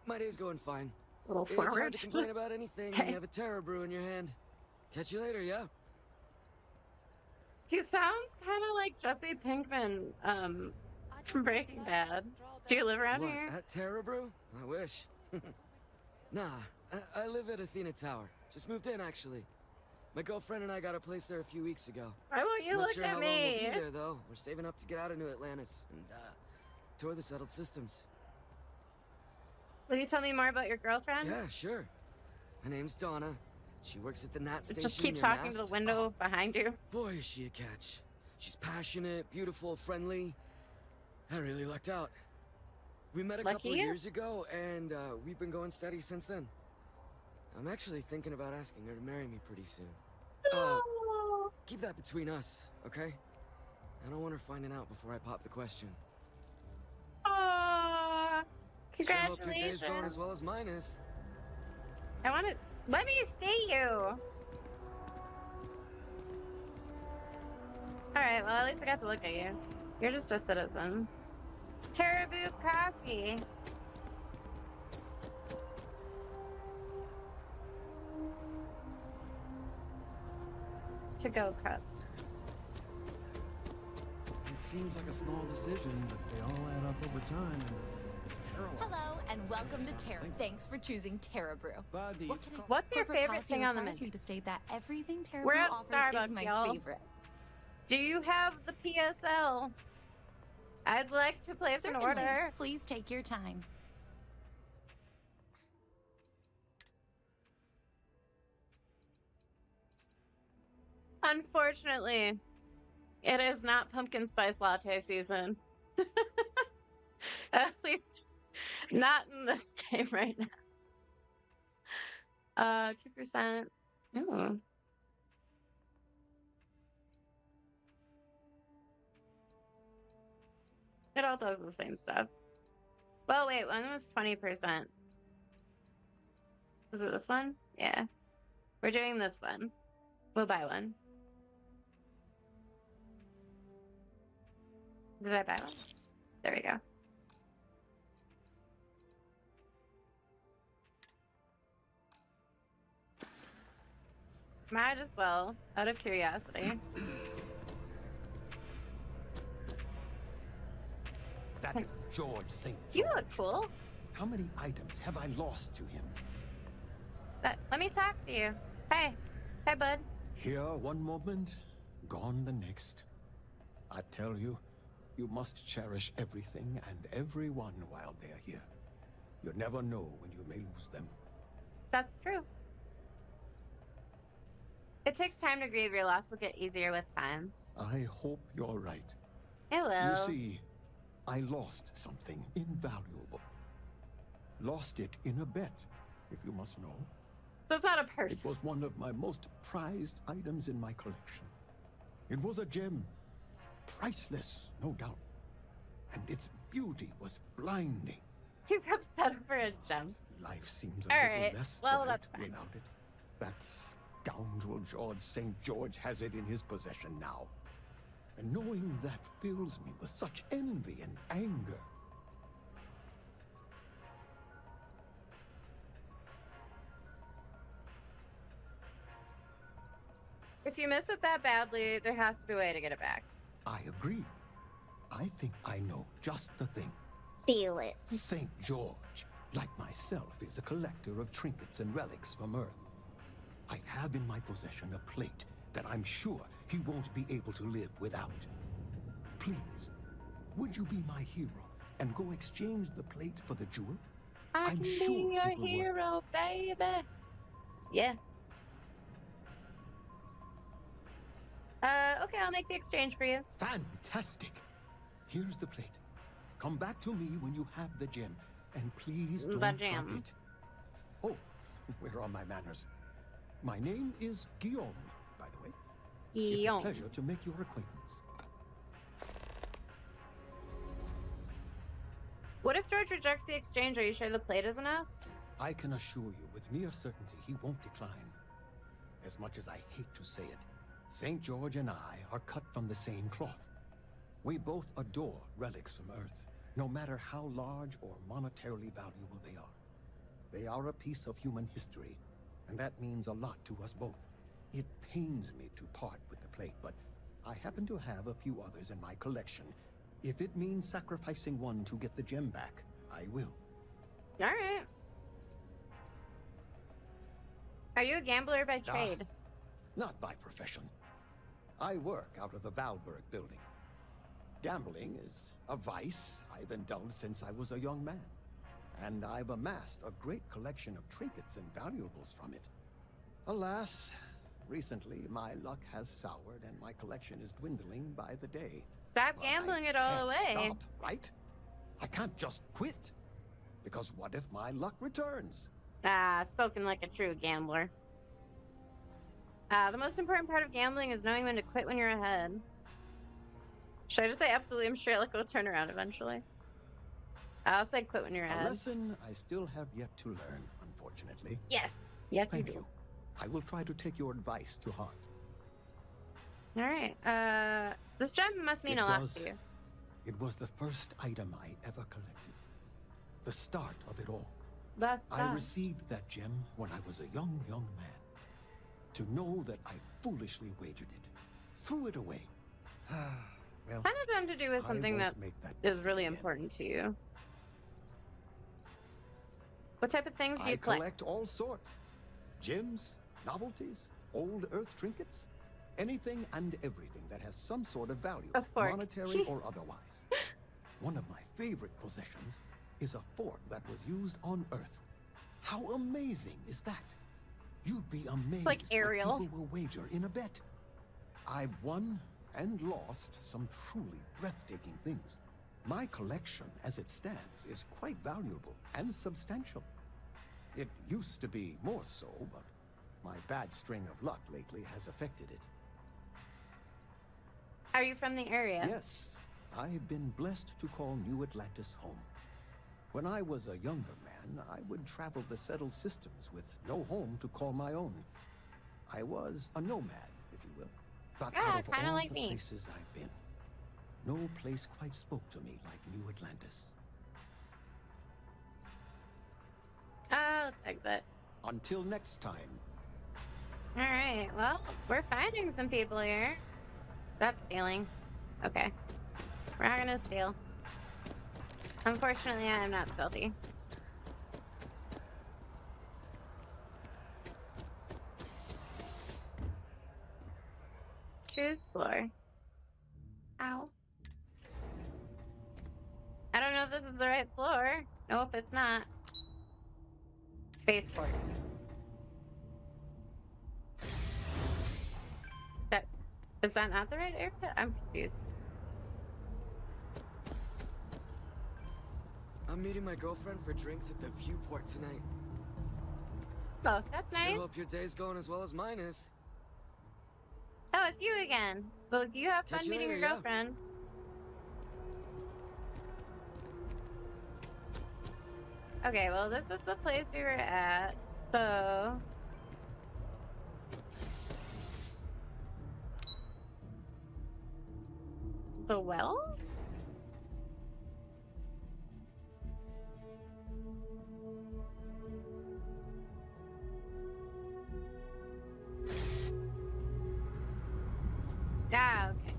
[SPEAKER 5] My day's going fine.
[SPEAKER 1] A little
[SPEAKER 5] It's
[SPEAKER 1] forward.
[SPEAKER 5] hard to complain about anything when you have a terror brew in your hand. Catch you later, yeah?
[SPEAKER 1] He sounds kind of like Jesse Pinkman, from Breaking Bad. Do you live around
[SPEAKER 5] What,
[SPEAKER 1] here?
[SPEAKER 5] at Terror Brew? I wish. Nah, I live at Athena Tower. Just moved in, actually. My girlfriend and I got a place there a few weeks ago.
[SPEAKER 1] Why won't you
[SPEAKER 5] Not
[SPEAKER 1] look
[SPEAKER 5] sure
[SPEAKER 1] at
[SPEAKER 5] how long
[SPEAKER 1] me?
[SPEAKER 5] we'll be there, though. We're saving up to get out of New Atlantis and, tour the settled systems.
[SPEAKER 1] Will you tell me more about your girlfriend?
[SPEAKER 5] Yeah, sure. Her name's Donna. She works at the Nat Station.
[SPEAKER 1] Just keep
[SPEAKER 5] near
[SPEAKER 1] talking to the
[SPEAKER 5] Mast.
[SPEAKER 1] window behind you.
[SPEAKER 5] Boy, is she a catch. She's passionate, beautiful, friendly. I really lucked out. We met a
[SPEAKER 1] Lucky
[SPEAKER 5] couple of
[SPEAKER 1] you.
[SPEAKER 5] years ago, and we've been going steady since then. I'm actually thinking about asking her to marry me pretty soon. Keep that between us, okay? I don't want her finding out before I pop the question.
[SPEAKER 1] Aww.
[SPEAKER 5] Sure hope your
[SPEAKER 1] Congratulations.
[SPEAKER 5] day's going as well as mine is.
[SPEAKER 1] I want to... Let me see you. Alright, well, at least I got to look at you. You're just a citizen. Terraboo coffee. to go cup.
[SPEAKER 16] It seems like a small decision, but they all add up over time, and it's paralyzing.
[SPEAKER 6] Hello, and welcome to Terra. Thanks for choosing Terra Brew.
[SPEAKER 1] What's your favorite thing on the
[SPEAKER 6] requires
[SPEAKER 1] menu?
[SPEAKER 6] me to state that everything Terra
[SPEAKER 1] We're
[SPEAKER 6] Brew
[SPEAKER 1] at
[SPEAKER 6] offers
[SPEAKER 1] Starbucks,
[SPEAKER 6] is my
[SPEAKER 1] y'all.
[SPEAKER 6] favorite.
[SPEAKER 1] Do you have the PSL? I'd like to place an
[SPEAKER 6] Certainly.
[SPEAKER 1] order.
[SPEAKER 6] Please take your time.
[SPEAKER 1] Unfortunately, it is not pumpkin spice latte season. At least not in this game right now. 2%. Ooh. It all does the same stuff. Well, wait, one was 20%. Was it this one? Yeah. We're doing this one. We'll buy one. Did I buy one? There we go. Might as well, out of curiosity.
[SPEAKER 9] That George St.
[SPEAKER 1] You look cool.
[SPEAKER 9] How many items have I lost to him?
[SPEAKER 1] Let me talk to you. Hey. Hey, bud.
[SPEAKER 9] Here one moment, gone the next. I tell you, you must cherish everything and everyone while they're here. You never know when you may lose them.
[SPEAKER 1] That's true. It takes time to grieve. Your loss will get easier with time.
[SPEAKER 9] I hope you're right.
[SPEAKER 1] It will.
[SPEAKER 9] You see, I lost something invaluable. Lost it in a bet, if you must know.
[SPEAKER 1] So it's not a person.
[SPEAKER 9] It was one of my most prized items in my collection. It was a gem. Priceless, no doubt. And its beauty was blinding.
[SPEAKER 1] 2 cups set for a gem.
[SPEAKER 9] Life seems a
[SPEAKER 1] All
[SPEAKER 9] little
[SPEAKER 1] right.
[SPEAKER 9] less
[SPEAKER 1] Well,
[SPEAKER 9] bright
[SPEAKER 1] that's fine.
[SPEAKER 9] without it. That scoundrel George St. George has it in his possession now. And knowing that fills me with such envy and anger.
[SPEAKER 1] If you miss it that badly, there has to be a way to get it back.
[SPEAKER 9] I agree. I think I know just the thing.
[SPEAKER 1] Steal it.
[SPEAKER 9] St. George, like myself, is a collector of trinkets and relics from Earth. I have in my possession a plate that I'm sure he won't be able to live without. Please, would you be my hero and go exchange the plate for the jewel?
[SPEAKER 1] I'm
[SPEAKER 9] sure
[SPEAKER 1] be your
[SPEAKER 9] it will work.
[SPEAKER 1] hero, baby. Yeah. Okay, I'll make the exchange for you.
[SPEAKER 9] Fantastic. Here's the plate. Come back to me when you have the gem, and please
[SPEAKER 1] The
[SPEAKER 9] don't
[SPEAKER 1] gem.
[SPEAKER 9] drop it. Oh, where are my manners? My name is Guillaume, by the way.
[SPEAKER 1] Guillaume.
[SPEAKER 9] It's a pleasure to make your acquaintance.
[SPEAKER 1] What if George rejects the exchange? Are you sure the plate is enough?
[SPEAKER 9] I can assure you with near certainty he won't decline. As much as I hate to say it, St. George and I are cut from the same cloth. We both adore relics from Earth, no matter how large or monetarily valuable they are. They are a piece of human history, and that means a lot to us both. It pains me to part with the plate, but I happen to have a few others in my collection. If it means sacrificing one to get the gem back, I will.
[SPEAKER 1] All right. Are you a gambler by trade?
[SPEAKER 9] Not by profession. I work out of the Valberg building. Gambling is a vice I've indulged since I was a young man, and I've amassed a great collection of trinkets and valuables from it. Alas, recently my luck has soured and my collection is dwindling by the day.
[SPEAKER 1] Stop
[SPEAKER 9] But
[SPEAKER 1] gambling
[SPEAKER 9] I
[SPEAKER 1] it all
[SPEAKER 9] can't
[SPEAKER 1] away.
[SPEAKER 9] Stop, right? I can't just quit, because what if my luck returns?
[SPEAKER 1] Ah, spoken like a true gambler. The most important part of gambling is knowing when to quit when you're ahead. Should I just say absolutely? I'm sure like will turn around eventually. I'll say quit when you're
[SPEAKER 9] A
[SPEAKER 1] ahead.
[SPEAKER 9] lesson I still have yet to learn, unfortunately.
[SPEAKER 1] Yes. Yes,
[SPEAKER 9] Thank
[SPEAKER 1] you do.
[SPEAKER 9] you. I will try to take your advice to heart.
[SPEAKER 1] All right. This gem must mean
[SPEAKER 9] It
[SPEAKER 1] a lot
[SPEAKER 9] does.
[SPEAKER 1] to you.
[SPEAKER 9] It was the first item I ever collected. The start of it all.
[SPEAKER 1] That's
[SPEAKER 9] I received that gem when I was a young man. To know that I foolishly wagered it. Threw it away. Well,
[SPEAKER 1] Kind of done to do with something that is really important to you. What type of things do you collect?
[SPEAKER 9] I collect all sorts. Gems, novelties, old Earth trinkets. Anything and everything that has some sort of value, monetary or otherwise. One of my favorite possessions is a fork that was used on Earth. How amazing is that? You'd be amazed
[SPEAKER 1] like Ariel.
[SPEAKER 9] what people will wager in a bet. I've won and lost some truly breathtaking things. My collection, as it stands, is quite valuable and substantial. It used to be more so, but my bad string of luck lately has affected it.
[SPEAKER 1] Are you from the area?
[SPEAKER 9] Yes, I've been blessed to call New Atlantis home. When I was a younger man, I would travel the settled systems with no home to call my own. I was a nomad, if you will. But out of all
[SPEAKER 1] like
[SPEAKER 9] the
[SPEAKER 1] me.
[SPEAKER 9] places I've been, no place quite spoke to me like New Atlantis.
[SPEAKER 1] Let's exit.
[SPEAKER 9] Until next time.
[SPEAKER 1] Alright, well, we're finding some people here. That's stealing. Okay. We're not gonna steal. Unfortunately, I am not stealthy. Choose floor. Ow. I don't know if this is the right floor. Nope, it's not. Spaceport. Is that not the right area? I'm confused.
[SPEAKER 5] I'm meeting my girlfriend for drinks at the viewport tonight.
[SPEAKER 1] Oh, that's nice.
[SPEAKER 5] Sure hope your day's going as well as mine is.
[SPEAKER 1] Oh, it's you again. Well, you have fun meeting your girlfriend. Okay, well, this is the place we were at, so... The well? Ah, okay.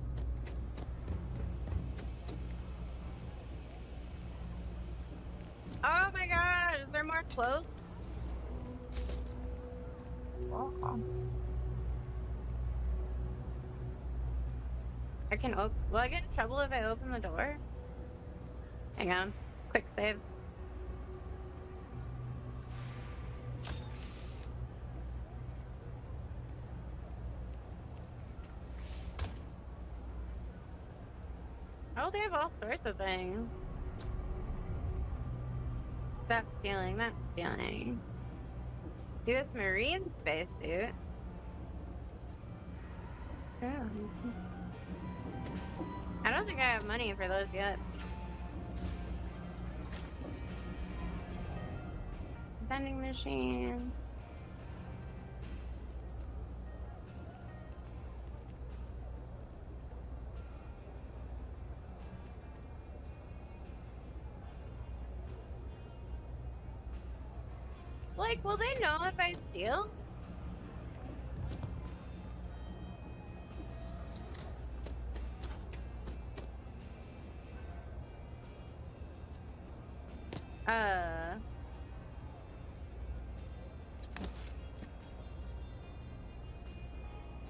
[SPEAKER 1] Oh my god, is there more clothes? Oh. I can open. Will I get in trouble if I open the door? Hang on. Quick save. Oh, they have all sorts of things. That's stealing, that's stealing. U.S. Marine spacesuit. Oh. I don't think I have money for those yet. Vending machine. Like, will they know if I steal?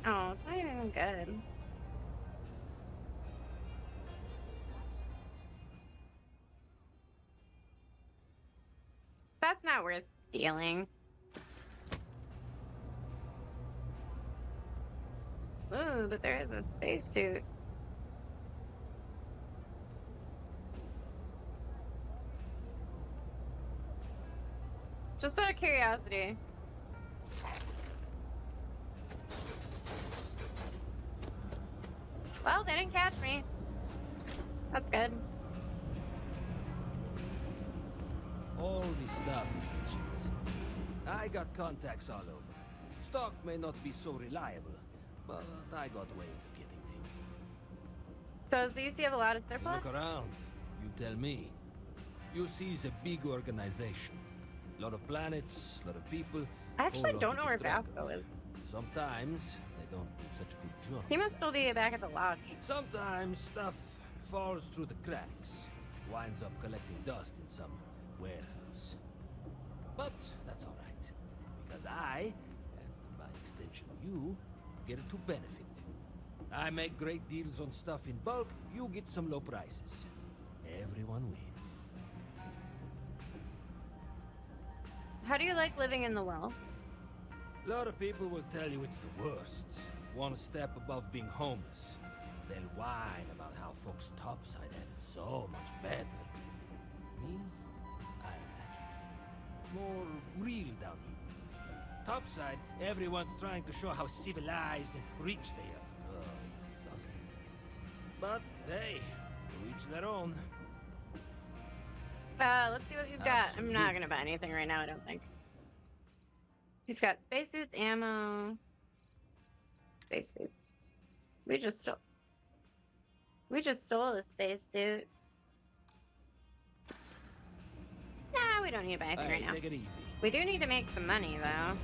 [SPEAKER 1] Oh, it's not even good. That's not worth stealing. Ooh, but there is a spacesuit. Just out of curiosity. Well, they didn't catch me. That's good.
[SPEAKER 3] All this stuff is legit. I got contacts all over. Stock may not be so reliable, but I got ways of getting things.
[SPEAKER 1] So, do you see have a lot of surplus?
[SPEAKER 3] Look around. You tell me. You see it's a big organization. A lot of planets, a lot of people.
[SPEAKER 1] I actually don't know where Vasco is.
[SPEAKER 3] Sometimes they don't do such a good job.
[SPEAKER 1] He must still be back at the lodge.
[SPEAKER 3] Sometimes stuff falls through the cracks, winds up collecting dust in some warehouse. But that's all right, because I, and by extension you, get to benefit. I make great deals on stuff in bulk, you get some low prices. Everyone wins.
[SPEAKER 1] How do you like living in the well?
[SPEAKER 3] A lot of people will tell you it's the worst. One step above being homeless. They'll whine about how folks topside have it so much better. Me? I like it. More real down here. Topside, everyone's trying to show how civilized and rich they are. Oh, it's exhausting. But, hey, to each their own.
[SPEAKER 1] Let's see what you've got. I'm not gonna buy anything right now, I don't think. He's got spacesuits, ammo. Spacesuit. We just stole a spacesuit. Nah, we don't need to buy anything right now.
[SPEAKER 3] Take it easy.
[SPEAKER 1] We do need to make some money, though.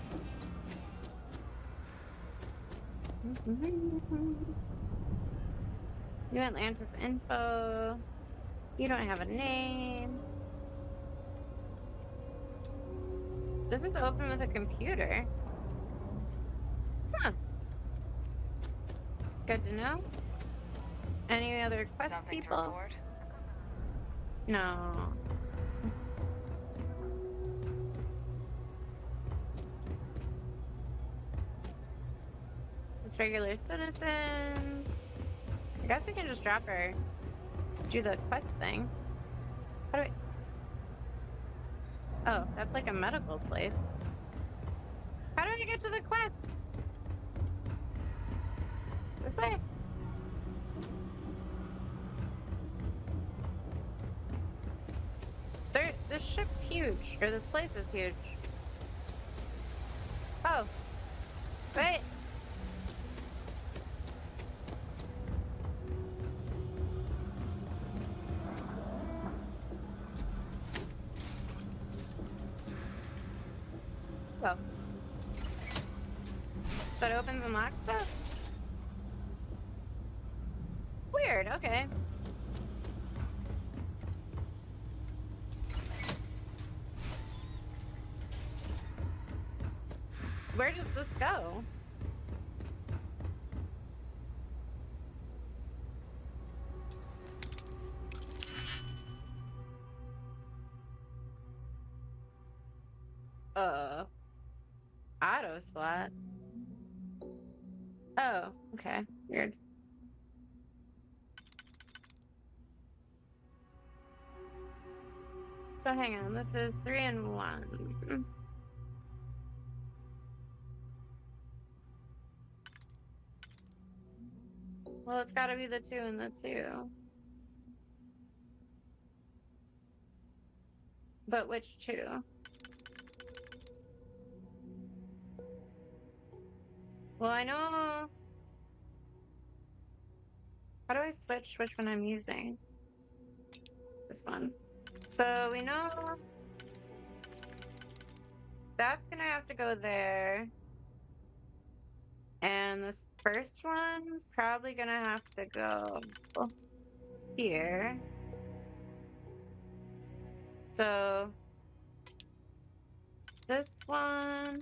[SPEAKER 1] New Atlantis info. You don't have a name. This is open with a computer. Huh. Good to know. Any other quest
[SPEAKER 4] Something
[SPEAKER 1] people?
[SPEAKER 4] to report?
[SPEAKER 1] No. Just regular citizens. I guess we can just drop her. Do the quest thing. How do I... Oh, that's like a medical place. How do I get to the quest? This way? This ship's huge, or this place is huge. Oh. Wait. Oh. That opens and locks stuff? Weird, okay. Where does this go? Auto slot. Oh, okay. Weird. So hang on, this is 3 and 1. Well, it's gotta be the 2 and the 2. But which 2? Well, I know... How do I switch which one I'm using? This one. So we know... That's gonna have to go there. And this first one's probably gonna have to go here. So this one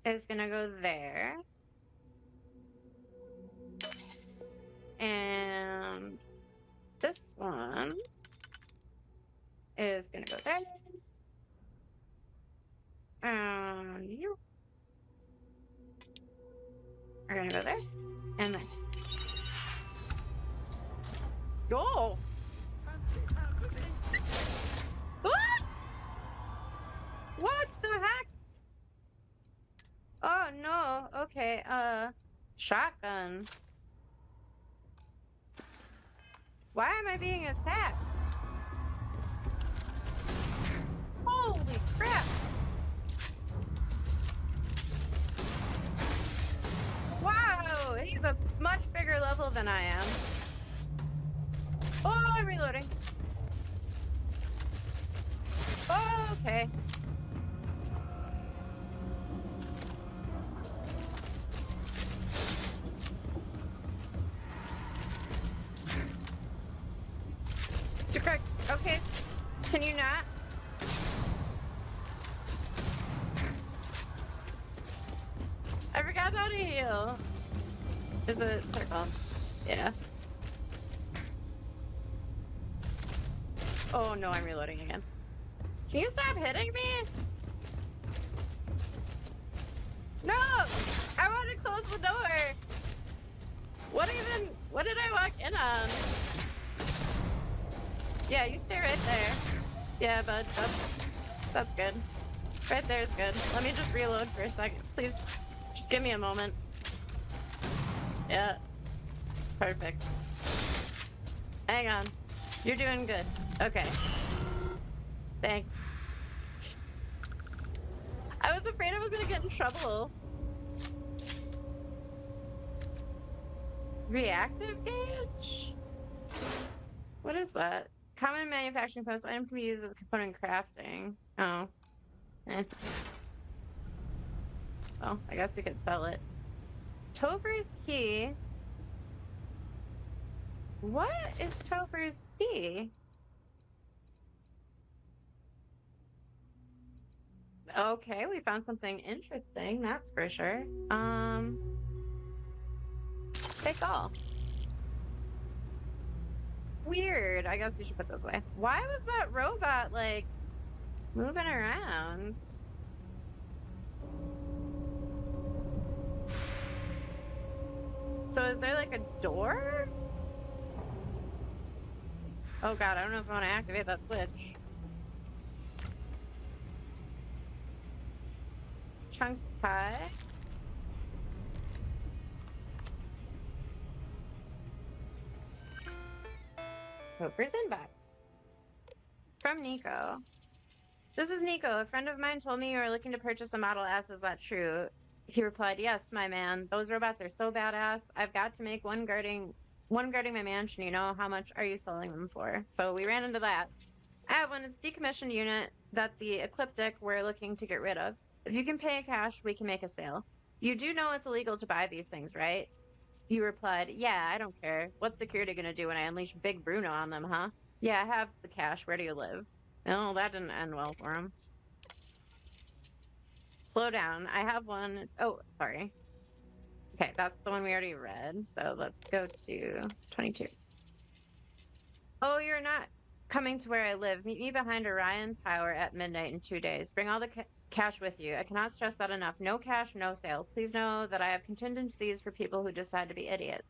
[SPEAKER 1] is gonna go there. And this one is gonna go there. You are gonna go there and there. Go! What? What the heck? Oh no, okay, shotgun. Why am I being attacked? Holy crap! Wow, he's a much bigger level than I am. Oh, I'm reloading. Oh, okay. forgot how to heal. Is it circle? Yeah. Oh no, I'm reloading again. Can you stop hitting me? No! I want to close the door! What did I walk in on? Yeah, you stay right there. Yeah, bud, that's good. Right there is good. Let me just reload for a second, please. Just give me a moment. Yeah. Perfect. Hang on. You're doing good. Okay. Thanks. I was afraid I was gonna get in trouble. Reactive gauge? What is that? Common manufacturing process item can be used as component crafting. Oh. Eh. Well, I guess we could sell it. Topher's key. What is Topher's key? Okay, we found something interesting, that's for sure. Take all. Weird. I guess we should put this away. Why was that robot, like, moving around? So is there, like, a door? Oh god, I don't know if I want to activate that switch. Chunks pie. Topher's inbox. From Nico. This is Nico. A friend of mine told me you were looking to purchase a Model S. Is that true? He replied, yes, my man. Those robots are so badass. I've got to make one guarding my mansion. You know, how much are you selling them for? So we ran into that. I have one. It's decommissioned unit that the Ecliptic were looking to get rid of. If you can pay cash, we can make a sale. You do know it's illegal to buy these things, right? You replied, yeah, I don't care. What's security going to do when I unleash Big Bruno on them, huh? Yeah, I have the cash. Where do you live? No, that didn't end well for him. Slow down. I have one. Oh, sorry. Okay, that's the one we already read. So let's go to 22. Oh, you're not coming to where I live. Meet me behind Orion Tower at midnight in 2 days. Bring all the cash with you. I cannot stress that enough. No cash, no sale. Please know that I have contingencies for people who decide to be idiots.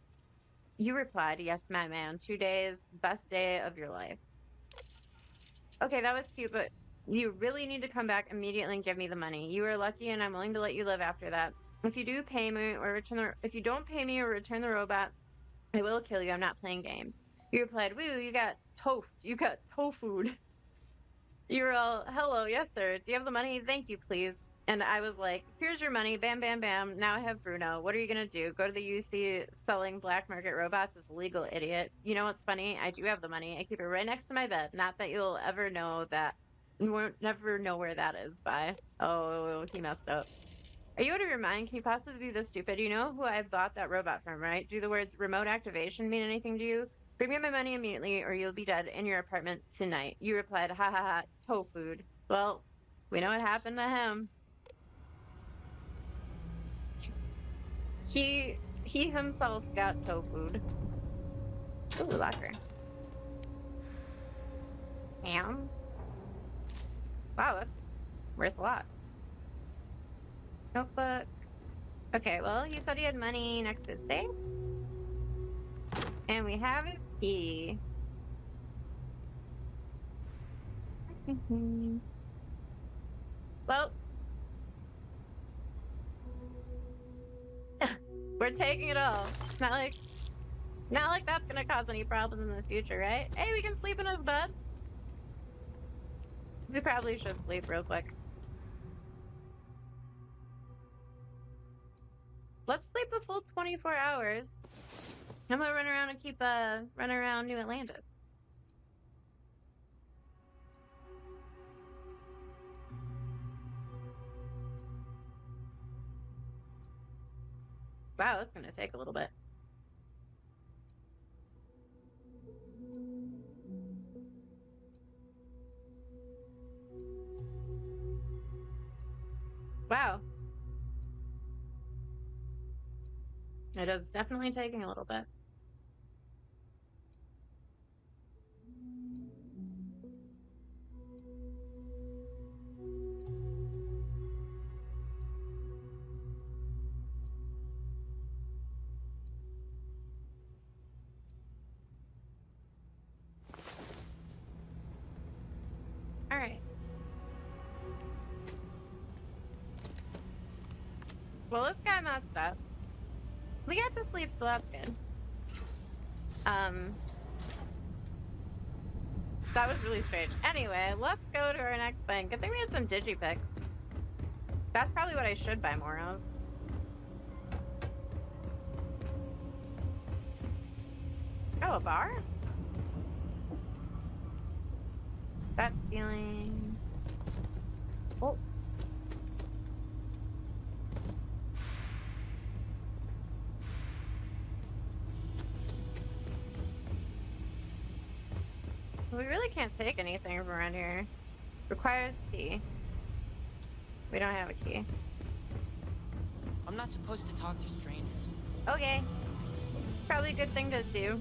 [SPEAKER 1] You replied, yes, my man. 2 days, best day of your life. Okay, that was cute, but you really need to come back immediately and give me the money. You are lucky, and I'm willing to let you live after that. If you do pay me or if you don't pay me or return the robot, I will kill you. I'm not playing games. You replied, woo, you got tofu. You were all, hello, yes, sir. Do you have the money? Thank you, please. And I was like, here's your money. Bam, bam, bam. Now I have Bruno. What are you going to do? Go to the UC selling black market robots? It's illegal, idiot. You know what's funny? I do have the money. I keep it right next to my bed. Not that you'll ever know that. You won't never know where that is by. Oh, he messed up. Are you out of your mind? Can you possibly be this stupid? You know who I bought that robot from, right? Do the words remote activation mean anything to you? Bring me my money immediately or you'll be dead in your apartment tonight. You replied, ha ha ha, tofu. Well, we know what happened to him. He himself got tofu'd. Ooh, locker. Ham? Wow, that's worth a lot. Notebook. Okay, well, he said he had money next to his safe. And we have his key. Well, we're taking it all. Not like that's gonna cause any problems in the future, right? Hey, we can sleep in his bed. We probably should sleep real quick. Let's sleep a full 24 hours. I'm gonna run around and keep run around New Atlantis. Wow, that's gonna take a little bit. Wow. It is definitely taking a little bit. All right. Well, this guy messed up. We got to sleep, so that's good. That was really strange. Anyway, let's go to our next thing. Good thing we had some digipicks. That's probably what I should buy more of. Oh, a bar? That feeling. Oh. We really can't take anything from around here. Requires key. We don't have a key.
[SPEAKER 20] I'm not supposed to talk to strangers.
[SPEAKER 1] Okay. Probably a good thing to do.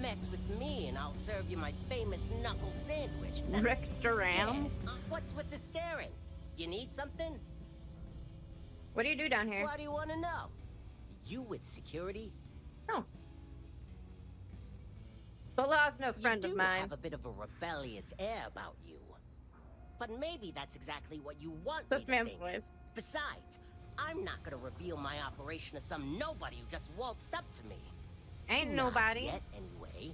[SPEAKER 13] Mess with me and I'll serve you my famous knuckle sandwich.
[SPEAKER 1] Rick Duran?
[SPEAKER 13] What's with the staring? You need something?
[SPEAKER 1] What do you do down here?
[SPEAKER 13] What do you want to know? You with security?
[SPEAKER 1] Oh. The law's no friend of mine.
[SPEAKER 13] You have a bit of a rebellious air about you. But maybe that's exactly what you want me to think.
[SPEAKER 1] Voice.
[SPEAKER 13] Besides, I'm not gonna reveal my operation to some nobody who just waltzed up to me.
[SPEAKER 1] Ain't
[SPEAKER 13] Not
[SPEAKER 1] nobody.
[SPEAKER 13] yet, anyway.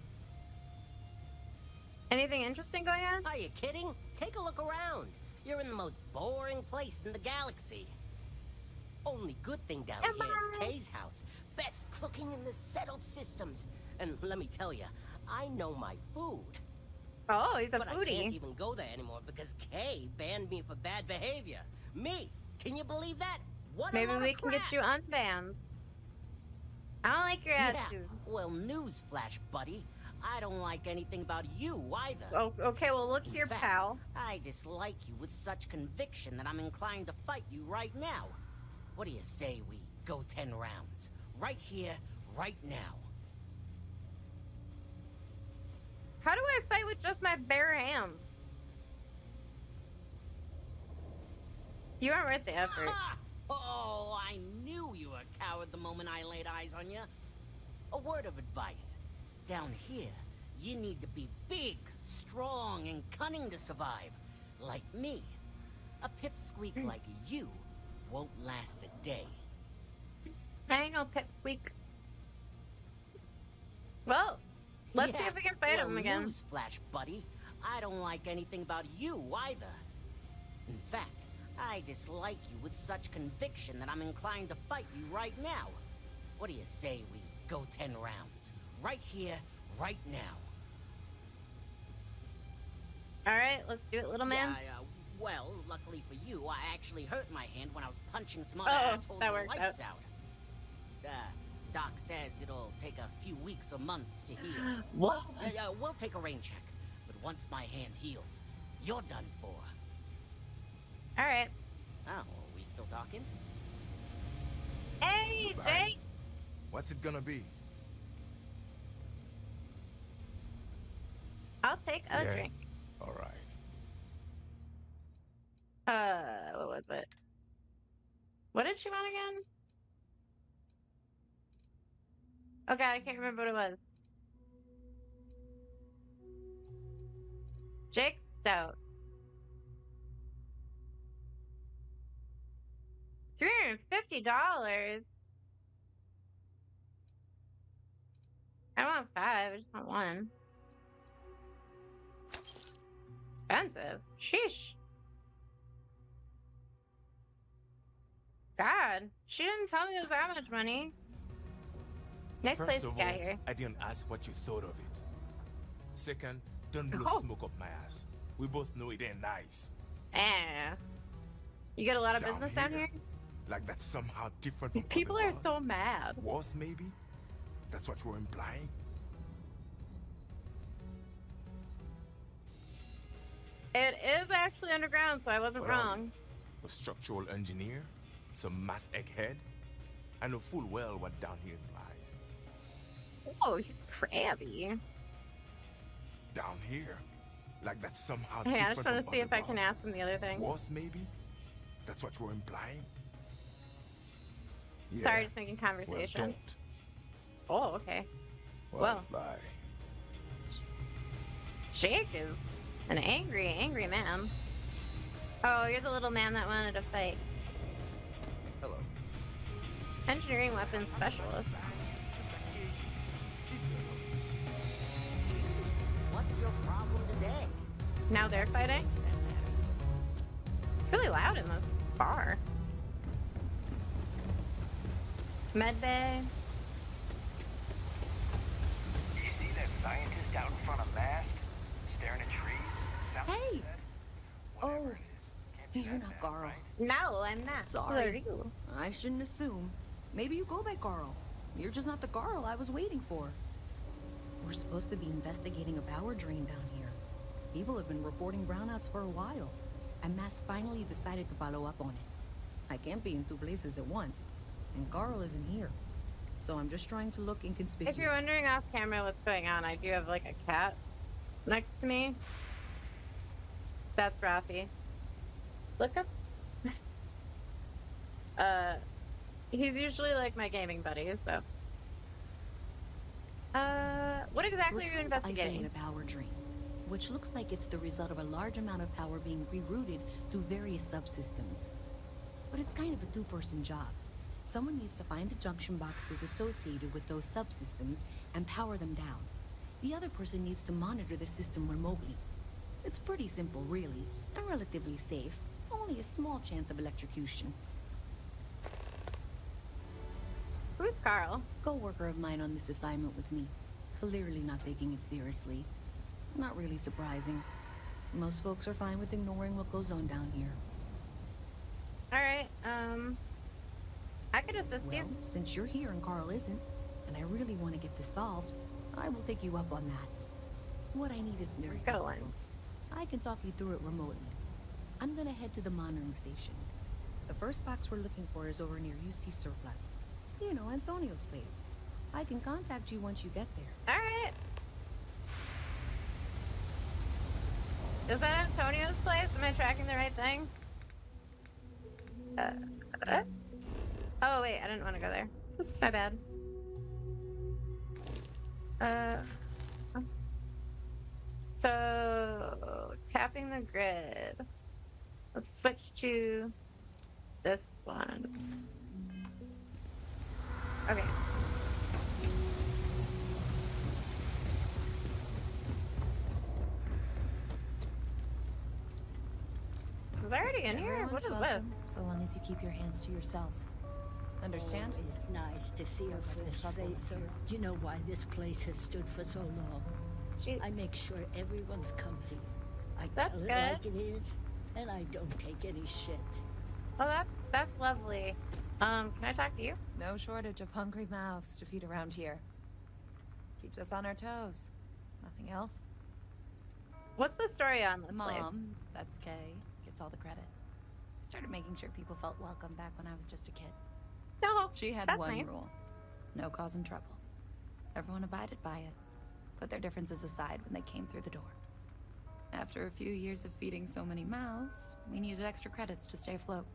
[SPEAKER 1] Anything interesting going on?
[SPEAKER 13] Are you kidding? Take a look around. You're in the most boring place in the galaxy. Only good thing down here is Kay's house. Best cooking in the settled systems. And let me tell you, I know my food.
[SPEAKER 1] Oh, he's a
[SPEAKER 13] but
[SPEAKER 1] foodie.
[SPEAKER 13] I can't even go there anymore because Kay banned me for bad behavior. Me? Can you believe that? What
[SPEAKER 1] Maybe we can get you unbanned. I don't like your attitude.
[SPEAKER 13] Well, newsflash, buddy. I don't like anything about you either.
[SPEAKER 1] Oh, okay, well, look here, pal.
[SPEAKER 13] I dislike you with such conviction that I'm inclined to fight you right now. What do you say we go 10 rounds? Right here, right now.
[SPEAKER 1] How do I fight with just my bare hands? You aren't worth the effort.
[SPEAKER 13] Oh, I knew you were a coward the moment I laid eyes on you. A word of advice. Down here, you need to be big, strong, and cunning to survive. Like me. A pipsqueak like you won't last a day.
[SPEAKER 1] I ain't no pipsqueak. Well, let's see if we can fight him again.
[SPEAKER 13] Newsflash, buddy. I don't like anything about you either. In fact, I dislike you with such conviction that I'm inclined to fight you right now. What do you say we go 10 rounds? Right here, right now.
[SPEAKER 1] Alright, let's do it, little man.
[SPEAKER 13] Yeah, well, luckily for you, I actually hurt my hand when I was punching some other assholes
[SPEAKER 1] that
[SPEAKER 13] the
[SPEAKER 1] worked
[SPEAKER 13] lights out. Doc says it'll take a few weeks or months to heal.
[SPEAKER 1] What?
[SPEAKER 13] We'll take a rain check. But once my hand heals, you're done for.
[SPEAKER 1] Alright.
[SPEAKER 13] Oh, are we still talking?
[SPEAKER 1] Hey, Jake!
[SPEAKER 14] What's it gonna be?
[SPEAKER 1] I'll take a drink.
[SPEAKER 14] All right.
[SPEAKER 1] What was it? What did she want again? Oh god, I can't remember what it was. Jake Stout. $350. I want 5, I just want 1. Expensive. Sheesh. God, she didn't tell me it was that much money. Next place
[SPEAKER 14] First of
[SPEAKER 1] got
[SPEAKER 14] all,
[SPEAKER 1] here.
[SPEAKER 14] I didn't ask what you thought of it. Second, don't blow
[SPEAKER 1] Oh.
[SPEAKER 14] smoke up my ass. We both know it ain't nice.
[SPEAKER 1] You get a lot of
[SPEAKER 14] Down
[SPEAKER 1] business down here?
[SPEAKER 14] Like that's somehow different
[SPEAKER 1] These
[SPEAKER 14] from
[SPEAKER 1] people
[SPEAKER 14] other
[SPEAKER 1] are
[SPEAKER 14] bars.
[SPEAKER 1] so mad.
[SPEAKER 14] Worse, maybe? That's what you're implying?
[SPEAKER 1] It is actually underground, so I wasn't
[SPEAKER 14] What are
[SPEAKER 1] wrong.
[SPEAKER 14] A structural engineer? Some mass egghead? I know full well what down here implies.
[SPEAKER 1] Oh, he's crabby.
[SPEAKER 14] Down here? Like that's somehow
[SPEAKER 1] Hey, I
[SPEAKER 14] different
[SPEAKER 1] just want
[SPEAKER 14] from
[SPEAKER 1] to see
[SPEAKER 14] other
[SPEAKER 1] if I can
[SPEAKER 14] bars?
[SPEAKER 1] ask him the other thing.
[SPEAKER 14] Worse, maybe? That's what you're implying? Yeah.
[SPEAKER 1] Sorry, just making conversation.
[SPEAKER 14] Well, don't.
[SPEAKER 1] Oh, okay.
[SPEAKER 14] Well, bye.
[SPEAKER 1] Jake is an angry man. Oh, you're the little man that wanted to fight.
[SPEAKER 14] Hello.
[SPEAKER 1] Engineering weapons specialist.
[SPEAKER 13] What's your problem today?
[SPEAKER 1] Now they're fighting? It's really loud in this bar. Med bay.
[SPEAKER 22] You see that scientist out in front of mast, staring at trees? Is that what you
[SPEAKER 6] Hey!
[SPEAKER 22] said?
[SPEAKER 6] Oh,
[SPEAKER 22] Whatever it is. Can't be
[SPEAKER 6] you're
[SPEAKER 22] that
[SPEAKER 6] not
[SPEAKER 22] bad,
[SPEAKER 6] Carl.
[SPEAKER 22] right?
[SPEAKER 1] No, I'm not.
[SPEAKER 6] Sorry.
[SPEAKER 1] Who are you?
[SPEAKER 6] I shouldn't assume. Maybe you go by Carl. You're just not the Carl I was waiting for. We're supposed to be investigating a power drain down here. People have been reporting brownouts for a while, and Mass finally decided to follow up on it. I can't be in two places at once, and Carl isn't here. So I'm just trying to look inconspicuous.
[SPEAKER 1] If you're wondering off camera what's going on, I do have like a cat next to me. That's Rafi. Look up. He's usually like my gaming buddy, so. What exactly are you investigating?
[SPEAKER 6] Isolate a power drain, which looks like it's the result of a large amount of power being rerouted through various subsystems. But it's kind of a two-person job. Someone needs to find the junction boxes associated with those subsystems and power them down. The other person needs to monitor the system remotely. It's pretty simple, really, and relatively safe. Only a small chance of electrocution.
[SPEAKER 1] Who's Carl?
[SPEAKER 6] Co-worker of mine on this assignment with me. Clearly not taking it seriously. Not really surprising. Most folks are fine with ignoring what goes on down here.
[SPEAKER 1] Alright, I could assist you.
[SPEAKER 6] Well, since you're here and Carl isn't, and I really want to get this solved, I will take you up on that. What I need is very
[SPEAKER 1] going.
[SPEAKER 6] I can talk you through it remotely. I'm gonna head to the monitoring station. The first box we're looking for is over near UC Surplus. You know, Antonio's place. I can contact you once you get there.
[SPEAKER 1] Alright. Is that Antonio's place? Am I tracking the right thing? Oh wait, I didn't want to go there. Oops, my bad. So tapping the grid. Let's switch to this one. Okay. Was I already in here? What is this?
[SPEAKER 6] So long as you keep your hands to yourself. Understand?
[SPEAKER 17] Oh, it's nice to see a fresh face, or do you know why this place has stood for so long? I make sure everyone's comfy. I tell it like it is, and I don't take any shit.
[SPEAKER 1] Oh, that's lovely. Can I talk to you?
[SPEAKER 6] No shortage of hungry mouths to feed around here. Keeps us on our toes. Nothing else.
[SPEAKER 1] What's the story on this place?
[SPEAKER 6] Mom, that's Kay, gets all the credit. Started making sure people felt welcome back when I was just a kid.
[SPEAKER 1] No,
[SPEAKER 6] she had
[SPEAKER 1] that's
[SPEAKER 6] one
[SPEAKER 1] nice.
[SPEAKER 6] rule. No causing trouble. Everyone abided by it. Put their differences aside when they came through the door. After a few years of feeding so many mouths, we needed extra credits to stay afloat.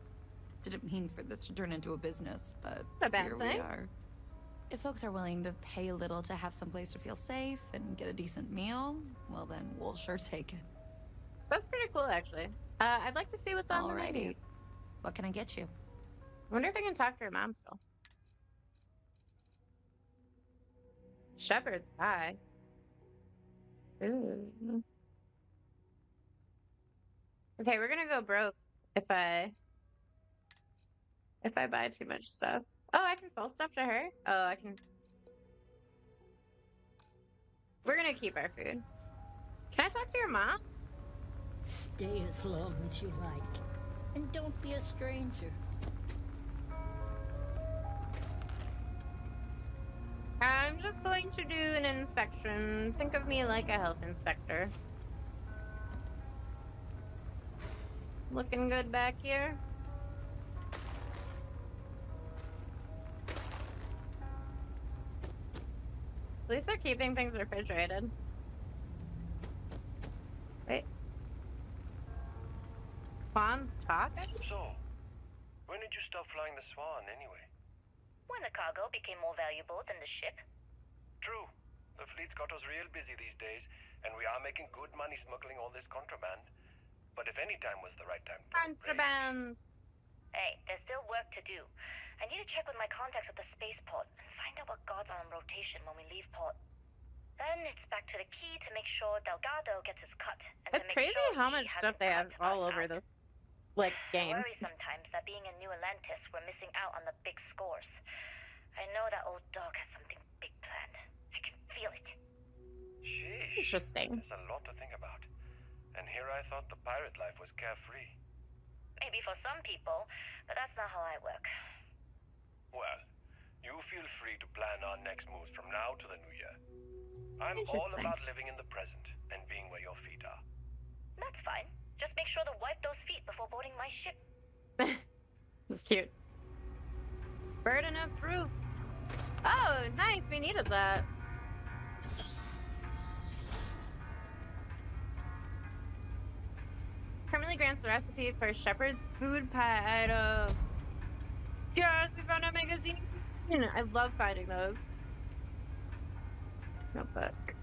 [SPEAKER 6] Didn't mean for this to turn into a business, but
[SPEAKER 1] a bad
[SPEAKER 6] here
[SPEAKER 1] thing.
[SPEAKER 6] we are. If folks are willing to pay a little to have some place to feel safe and get a decent meal, well then we'll sure take it.
[SPEAKER 1] That's pretty cool, actually. I'd like to see what's on the menu.
[SPEAKER 6] What can I get you?
[SPEAKER 1] I wonder if I can talk to her mom still. Shepherd's pie. Ooh. Okay, we're gonna go broke if I buy too much stuff. Oh, I can sell stuff to her? Oh, I can. We're gonna keep our food. Can I talk to your mom?
[SPEAKER 17] Stay as long as you like, and don't be a stranger.
[SPEAKER 1] I'm just going to do an inspection. Think of me like a health inspector. Looking good back here? At least they're keeping things refrigerated. Wait. Swan's talking?
[SPEAKER 22] So, when did you stop flying the Swan, anyway?
[SPEAKER 7] When the cargo became more valuable than the ship.
[SPEAKER 22] True. The fleet's got us real busy these days, and we are making good money smuggling all this contraband. But if any time was the right time to
[SPEAKER 1] contraband.
[SPEAKER 7] Hey, there's still work to do. I need to check with my contacts at the spaceport and find out what guards are on rotation when we leave port. Then it's back to the key to make sure Delgado gets his cut. And
[SPEAKER 1] It's
[SPEAKER 7] to make
[SPEAKER 1] crazy
[SPEAKER 7] sure
[SPEAKER 1] how
[SPEAKER 7] he
[SPEAKER 1] much
[SPEAKER 7] hasn't
[SPEAKER 1] stuff they have
[SPEAKER 7] cut
[SPEAKER 1] all
[SPEAKER 7] us
[SPEAKER 1] over
[SPEAKER 7] out.
[SPEAKER 1] this, like, game.
[SPEAKER 7] I worry sometimes that being in New Atlantis, we're missing out on the big scores. I know that old dog has something big planned. I can feel it.
[SPEAKER 22] Sheesh.
[SPEAKER 1] Interesting.
[SPEAKER 22] There's a lot to think about. And here I thought the pirate life was carefree.
[SPEAKER 7] Maybe for some people, but that's not how I work.
[SPEAKER 22] Well, you feel free to plan our next moves from now to the new year. I'm all about living in the present and being where your feet are.
[SPEAKER 7] That's fine. Just make sure to wipe those feet before boarding my ship.
[SPEAKER 1] That's cute. Burden of proof. Oh, nice. We needed that. Permanently grants the recipe for shepherd's food pie item. Yes, we found a magazine. I love finding those. Notebook.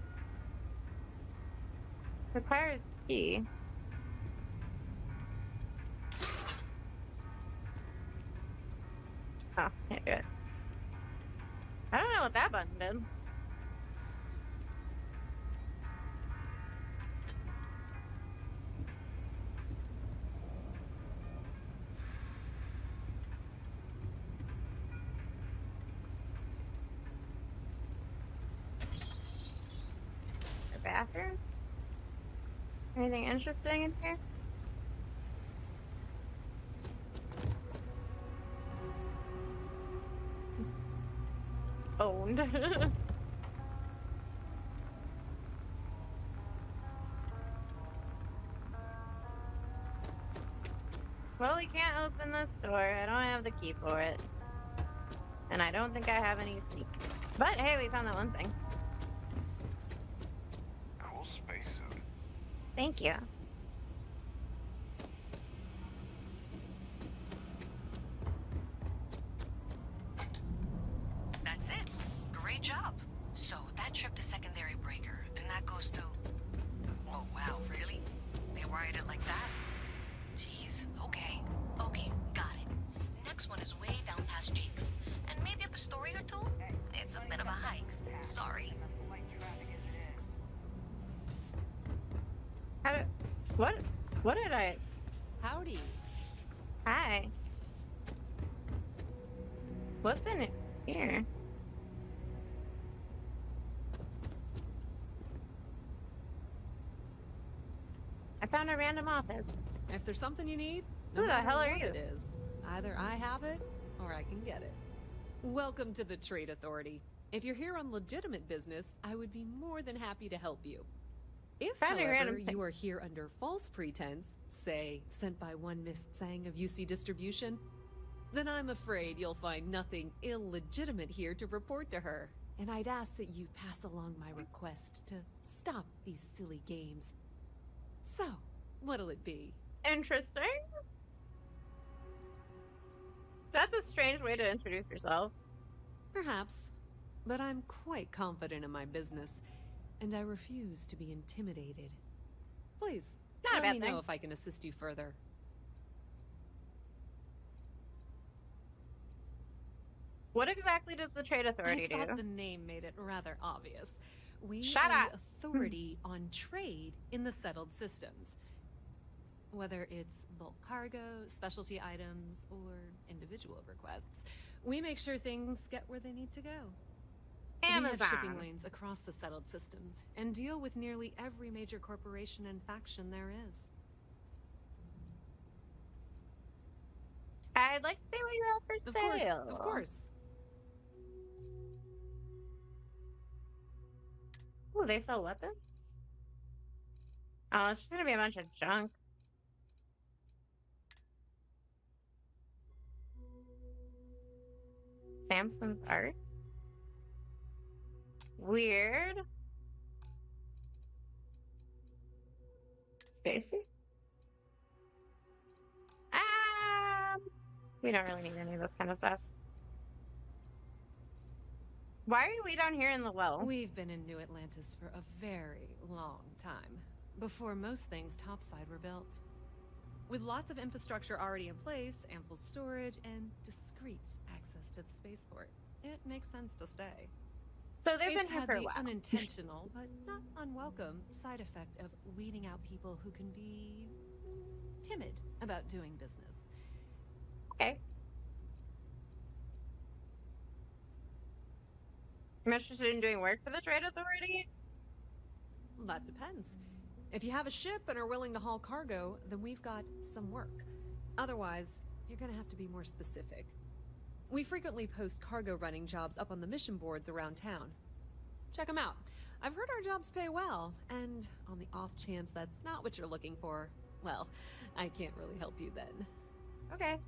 [SPEAKER 1] Requires key. Oh, can't do it. I don't know what that button did. A bathroom? Anything interesting in here? Owned. Well, we can't open this door. I don't have the key for it. And I don't think I have any sneak. But hey, we found that one thing.
[SPEAKER 22] Cool spacesuit.
[SPEAKER 1] Thank you.
[SPEAKER 6] That's it. Great job. So that trip to secondary breaker, and that goes to... Oh, wow, really? They wired it like that? Jeez, okay. Okay, got it. Next one is way down past Jake's. And maybe up a story or two? It's a bit of a hike. Sorry.
[SPEAKER 1] What did I...
[SPEAKER 20] Howdy.
[SPEAKER 1] Hi. What's in here? I found a random office.
[SPEAKER 19] If there's something you need,
[SPEAKER 1] Who the hell are you?
[SPEAKER 19] It is. Either I have it, or I can get it. Welcome to the Trade Authority. If you're here on legitimate business, I would be more than happy to help you. If, however, you are here under false pretense, say, sent by one Miss Tsang of UC Distribution, then I'm afraid you'll find nothing illegitimate here to report to her. And I'd ask that you pass along my request to stop these silly games. So, what'll it be?
[SPEAKER 1] Interesting. That's a strange way to introduce yourself.
[SPEAKER 19] Perhaps, but I'm quite confident in my business, and I refuse to be intimidated. Please,
[SPEAKER 1] Not a
[SPEAKER 19] let
[SPEAKER 1] bad
[SPEAKER 19] me
[SPEAKER 1] thing.
[SPEAKER 19] know if I can assist you further.
[SPEAKER 1] What exactly does the Trade Authority
[SPEAKER 19] I thought
[SPEAKER 1] do?
[SPEAKER 19] the name made it rather obvious. We
[SPEAKER 1] Shut
[SPEAKER 19] are
[SPEAKER 1] up.
[SPEAKER 19] the authority on trade in the settled systems. Whether it's bulk cargo, specialty items, or individual requests, we make sure things get where they need to go. We have shipping
[SPEAKER 1] Amazon.
[SPEAKER 19] lanes across the settled systems and deal with nearly every major corporation and faction there is.
[SPEAKER 1] I'd like to see what you have for sale.
[SPEAKER 19] Of course.
[SPEAKER 1] Ooh, they sell weapons? Oh, it's just gonna be a bunch of junk. Samson's art? Weird. Spacey? We don't really need any of this kind of stuff. Why are we down here in the well?
[SPEAKER 19] We've been in New Atlantis for a very long time, before most things topside were built. With lots of infrastructure already in place, ample storage, and discreet access to the spaceport, it makes sense to stay.
[SPEAKER 1] So they've been here for a while.
[SPEAKER 19] It's had the unintentional, but not unwelcome, side effect of weeding out people who can be timid about doing business.
[SPEAKER 1] Okay. I'm interested in doing work for the Trade Authority.
[SPEAKER 19] That depends. If you have a ship and are willing to haul cargo, then we've got some work. Otherwise, you're gonna have to be more specific. We frequently post cargo running jobs up on the mission boards around town. Check them out. I've heard our jobs pay well, and on the off chance that's not what you're looking for, well, I can't really help you then.
[SPEAKER 1] Okay.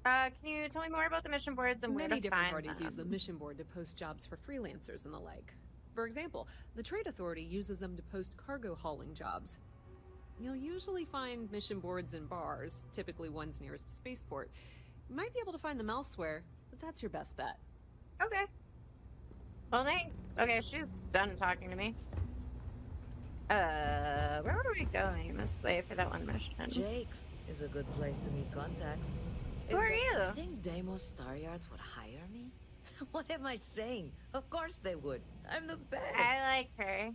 [SPEAKER 1] Can you tell me more about the mission boards and where to
[SPEAKER 19] Many different
[SPEAKER 1] find
[SPEAKER 19] parties use the mission board to post jobs for freelancers and the like. For example, the Trade Authority uses them to post cargo hauling jobs. You'll usually find mission boards in bars, typically ones nearest a spaceport. You might be able to find them elsewhere, but that's your best bet.
[SPEAKER 1] Okay. Well, thanks. Okay, she's done talking to me. Where are we going? This way for that one mission.
[SPEAKER 15] Jake's is a good place to meet contacts.
[SPEAKER 1] Who are you?
[SPEAKER 15] You think Deimos Staryards would hire me? What am I saying? Of course they would. I'm the best.
[SPEAKER 1] I like her.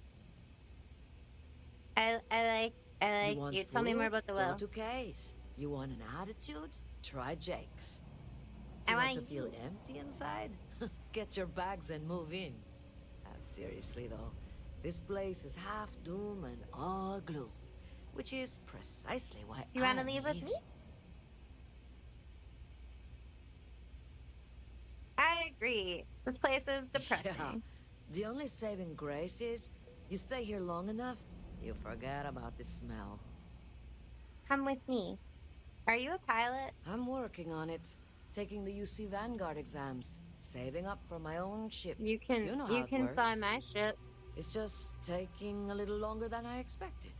[SPEAKER 1] I like you. Tell me more about the will.
[SPEAKER 15] Go to Case. You want an attitude? Try Jake's.
[SPEAKER 1] I
[SPEAKER 15] You want
[SPEAKER 1] want
[SPEAKER 15] to feel empty inside? Get your bags and move in. Seriously though, this place is half doom and all gloom, which is precisely why
[SPEAKER 1] You want to leave with me? I agree. This place is depressing.
[SPEAKER 15] Yeah. The only saving grace is you stay here long enough, you forget about the smell.
[SPEAKER 1] Come with me. Are you a pilot?
[SPEAKER 15] I'm working on it. Taking the UC Vanguard exams. Saving up for my own ship.
[SPEAKER 1] You can fly my ship.
[SPEAKER 15] It's just taking a little longer than I expected.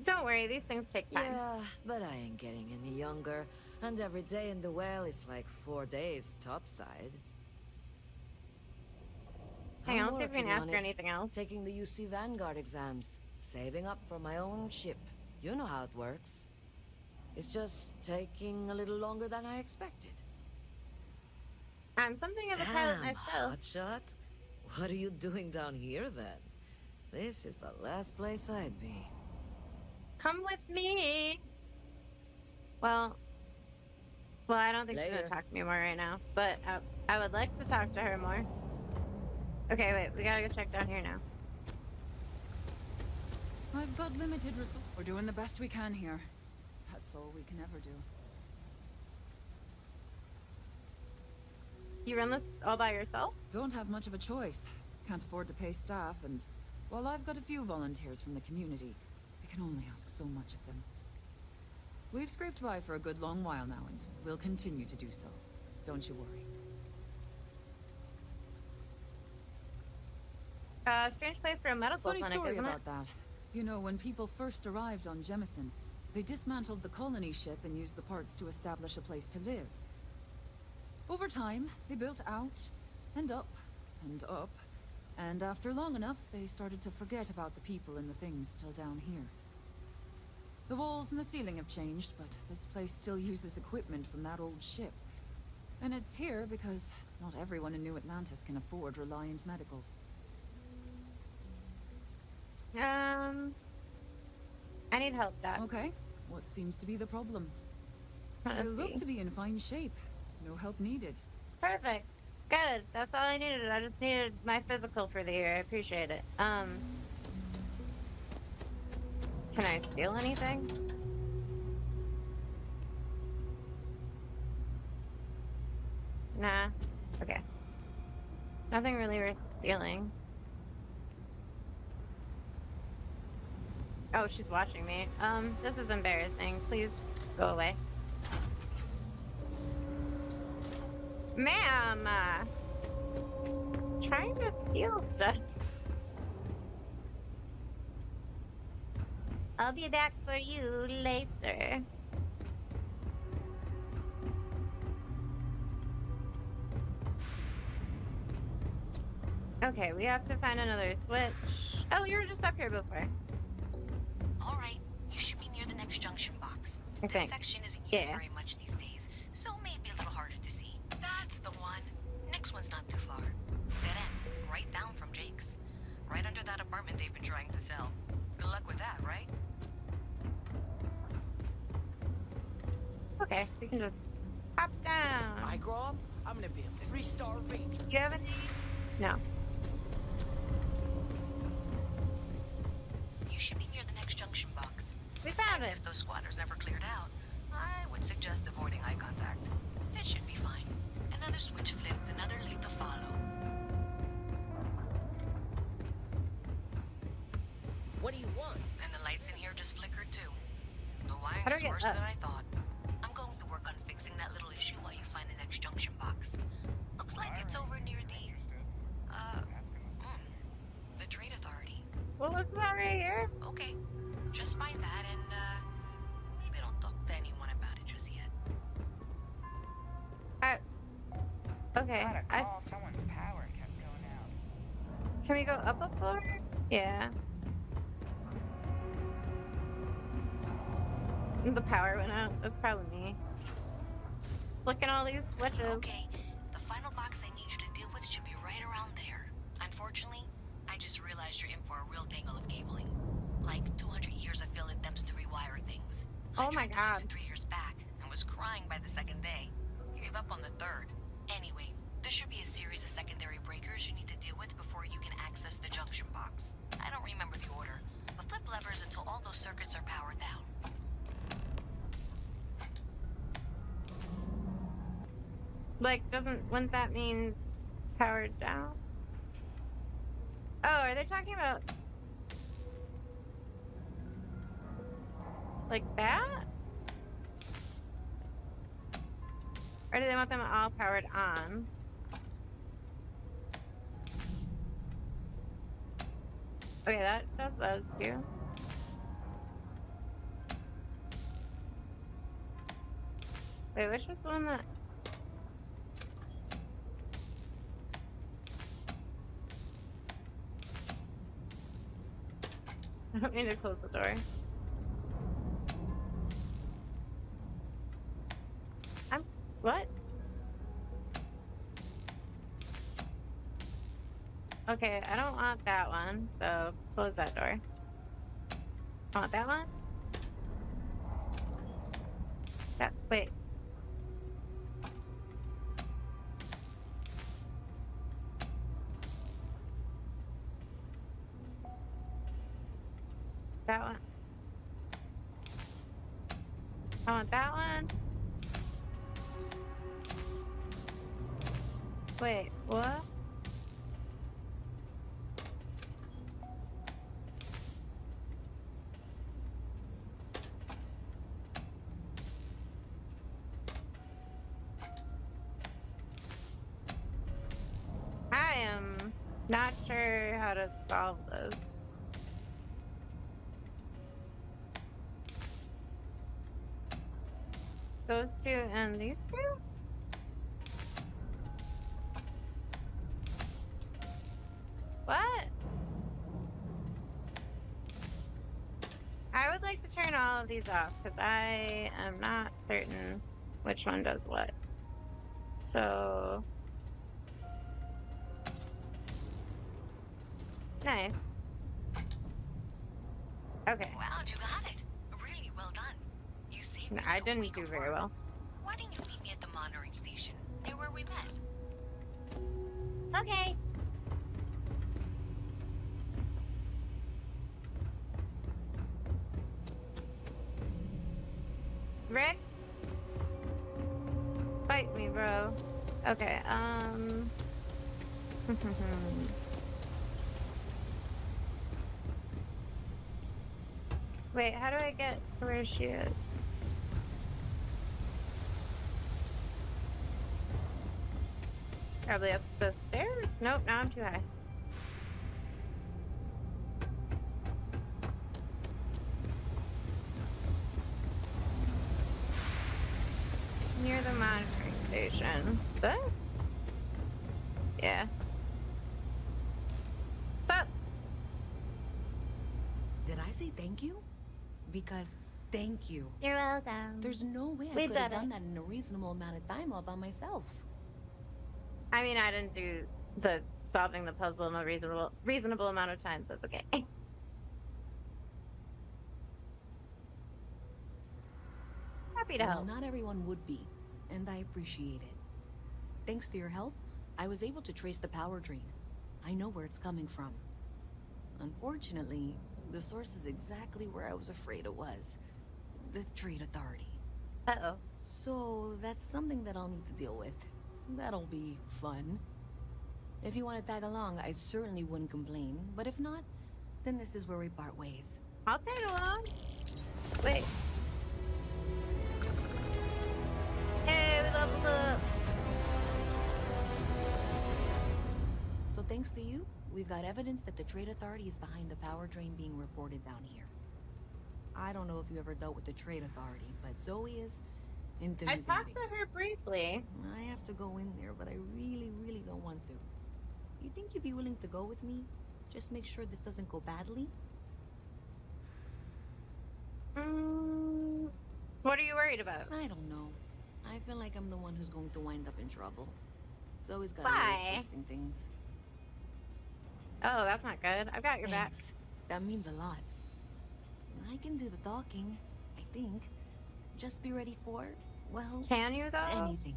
[SPEAKER 1] Don't worry, these things take time.
[SPEAKER 15] Yeah, but I ain't getting any younger. And every day in the well is like 4 days topside.
[SPEAKER 1] Hang on, let's see if we can ask her anything else.
[SPEAKER 15] Taking the UC Vanguard exams. Saving up for my own ship. You know how it works. It's just taking a little longer than I expected.
[SPEAKER 1] I'm something of a pilot myself.
[SPEAKER 15] Hotshot. What are you doing down here then? This is the last place I'd be.
[SPEAKER 1] Come with me. Well, I don't think she's gonna talk to me more right now, but I would like to talk to her more. Okay, wait, we gotta go check down here now.
[SPEAKER 18] I've got limited resources. We're doing the best we can here. That's all we can ever do.
[SPEAKER 1] You run this all by yourself?
[SPEAKER 18] Don't have much of a choice. Can't afford to pay staff, and while I've got a few volunteers from the community, I can only ask so much of them. We've scraped by for a good long while now, and we'll continue to do so. Don't you worry.
[SPEAKER 1] Strange place for a medical
[SPEAKER 18] Funny
[SPEAKER 1] clinic,
[SPEAKER 18] story
[SPEAKER 1] isn't
[SPEAKER 18] about
[SPEAKER 1] it?
[SPEAKER 18] that. You know, when people first arrived on Jemison, they dismantled the colony ship and used the parts to establish a place to live. Over time, they built out, and up, and up, and after long enough, they started to forget about the people and the things still down here. The walls and the ceiling have changed, but this place still uses equipment from that old ship. And it's here because not everyone in New Atlantis can afford Reliant Medical.
[SPEAKER 1] I need help, Doc.
[SPEAKER 18] Okay. What seems to be the problem?
[SPEAKER 1] Let's
[SPEAKER 18] You look
[SPEAKER 1] see.
[SPEAKER 18] to be in fine shape. No help needed.
[SPEAKER 1] Perfect. Good. That's all I needed. I just needed my physical for the year. I appreciate it. Can I steal anything? Nah. Okay. Nothing really worth stealing. Oh, she's watching me. This is embarrassing. Please go away. Ma'am! Trying to steal stuff. I'll be back for you later. Okay, we have to find another switch. Oh, you were just up here before.
[SPEAKER 6] All right, you should be near the next junction box.
[SPEAKER 1] Okay.
[SPEAKER 6] This section isn't used very much these days, so maybe a little harder to see. That's the one. Next one's not too far. Dead end, right down from Jake's. Right under that apartment they've been trying to sell. Good luck with that, right?
[SPEAKER 1] Okay, we can just hop down.
[SPEAKER 20] I grow up, I'm gonna be a 3-star ranger.
[SPEAKER 1] Do you have any? No.
[SPEAKER 6] You should be near the next junction box.
[SPEAKER 1] We found it.
[SPEAKER 6] If those squatters never cleared out, I would suggest avoiding eye contact. It should be fine. Another switch flipped, another lead to follow.
[SPEAKER 13] What do you want?
[SPEAKER 6] And the lights in here just flickered too. The wiring is worse than I thought. I'm going to work on fixing that little issue while you find the next junction box. Looks like it's over near the Trade Authority.
[SPEAKER 1] Well, isn't that right here?
[SPEAKER 6] Okay, just find that and maybe don't talk to anyone about it just yet.
[SPEAKER 1] Okay.
[SPEAKER 4] Someone's power kept going out.
[SPEAKER 1] Can we go up a floor? Yeah. The power went out. That's probably me. Look at all these switches.
[SPEAKER 6] Okay, the final box I need you to deal with should be right around there. Unfortunately, I just realized you're in for a real tangle of cabling. Like 200 years of field attempts to rewire things.
[SPEAKER 1] Oh
[SPEAKER 6] I
[SPEAKER 1] my
[SPEAKER 6] tried to
[SPEAKER 1] god.
[SPEAKER 6] fix it 3 years back and was crying by the second day. Gave up on the third. Anyway, there should be a series of secondary breakers you need to deal with before you can access the junction box. I don't remember the order, but flip levers until all those circuits are powered down.
[SPEAKER 1] Like, wouldn't that mean powered down? Oh, are they talking about like that? Or do they want them all powered on? Okay, that does those too. Wait, which was the one that... I don't mean to close the door. What? Okay, I don't want that one, so close that door. I want that one? Wait. That one. I want that one. Wait, what? I am not sure how to solve this. Those two and these two? What? I would like to turn all of these off because I am not certain which one does what. So... Nice. Okay.
[SPEAKER 6] Wow, you got it. Really well done. You saved me.
[SPEAKER 1] I didn't do very well.
[SPEAKER 6] Why don't you meet me at the monitoring station, near where we met?
[SPEAKER 1] Okay. Rick? Fight me, bro. Okay, Wait, how do I get to where she is? Probably up the stairs? Nope, now I'm too high. Near the monitoring station. This? Yeah. What's up?
[SPEAKER 6] Did I say thank you? Because thank you.
[SPEAKER 1] You're welcome.
[SPEAKER 6] There's no way I could have done that in a reasonable amount of time all by myself.
[SPEAKER 1] I mean, I didn't do the solving the puzzle in a reasonable amount of time, so it's okay. Happy to help.
[SPEAKER 6] Not everyone would be, and I appreciate it. Thanks to your help, I was able to trace the power drain. I know where it's coming from. Unfortunately, the source is exactly where I was afraid it was. The Trade Authority.
[SPEAKER 1] Uh-oh.
[SPEAKER 6] So that's something that I'll need to deal with. That'll be fun. If you want to tag along, I certainly wouldn't complain. But if not, then this is where we part ways.
[SPEAKER 1] I'll tag along. Wait. Hey, we leveled up.
[SPEAKER 6] So thanks to you, we've got evidence that the Trade Authority is behind the power drain being reported down here. I don't know if you ever dealt with the Trade Authority, but Zoe is intimidating.
[SPEAKER 1] I talked to her briefly.
[SPEAKER 6] I have to go in there, but I really don't want to. You think you'd be willing to go with me? Just make sure this doesn't go badly?
[SPEAKER 1] What are you worried about?
[SPEAKER 6] I don't know. I feel like I'm the one who's going to wind up in trouble. Zoe's got
[SPEAKER 1] Why?
[SPEAKER 6] a way of twisting things.
[SPEAKER 1] Oh, that's not good. I've got your back.
[SPEAKER 6] That means a lot. I can do the talking, I think. Just be ready for, well...
[SPEAKER 1] Can you, though?
[SPEAKER 6] Anything.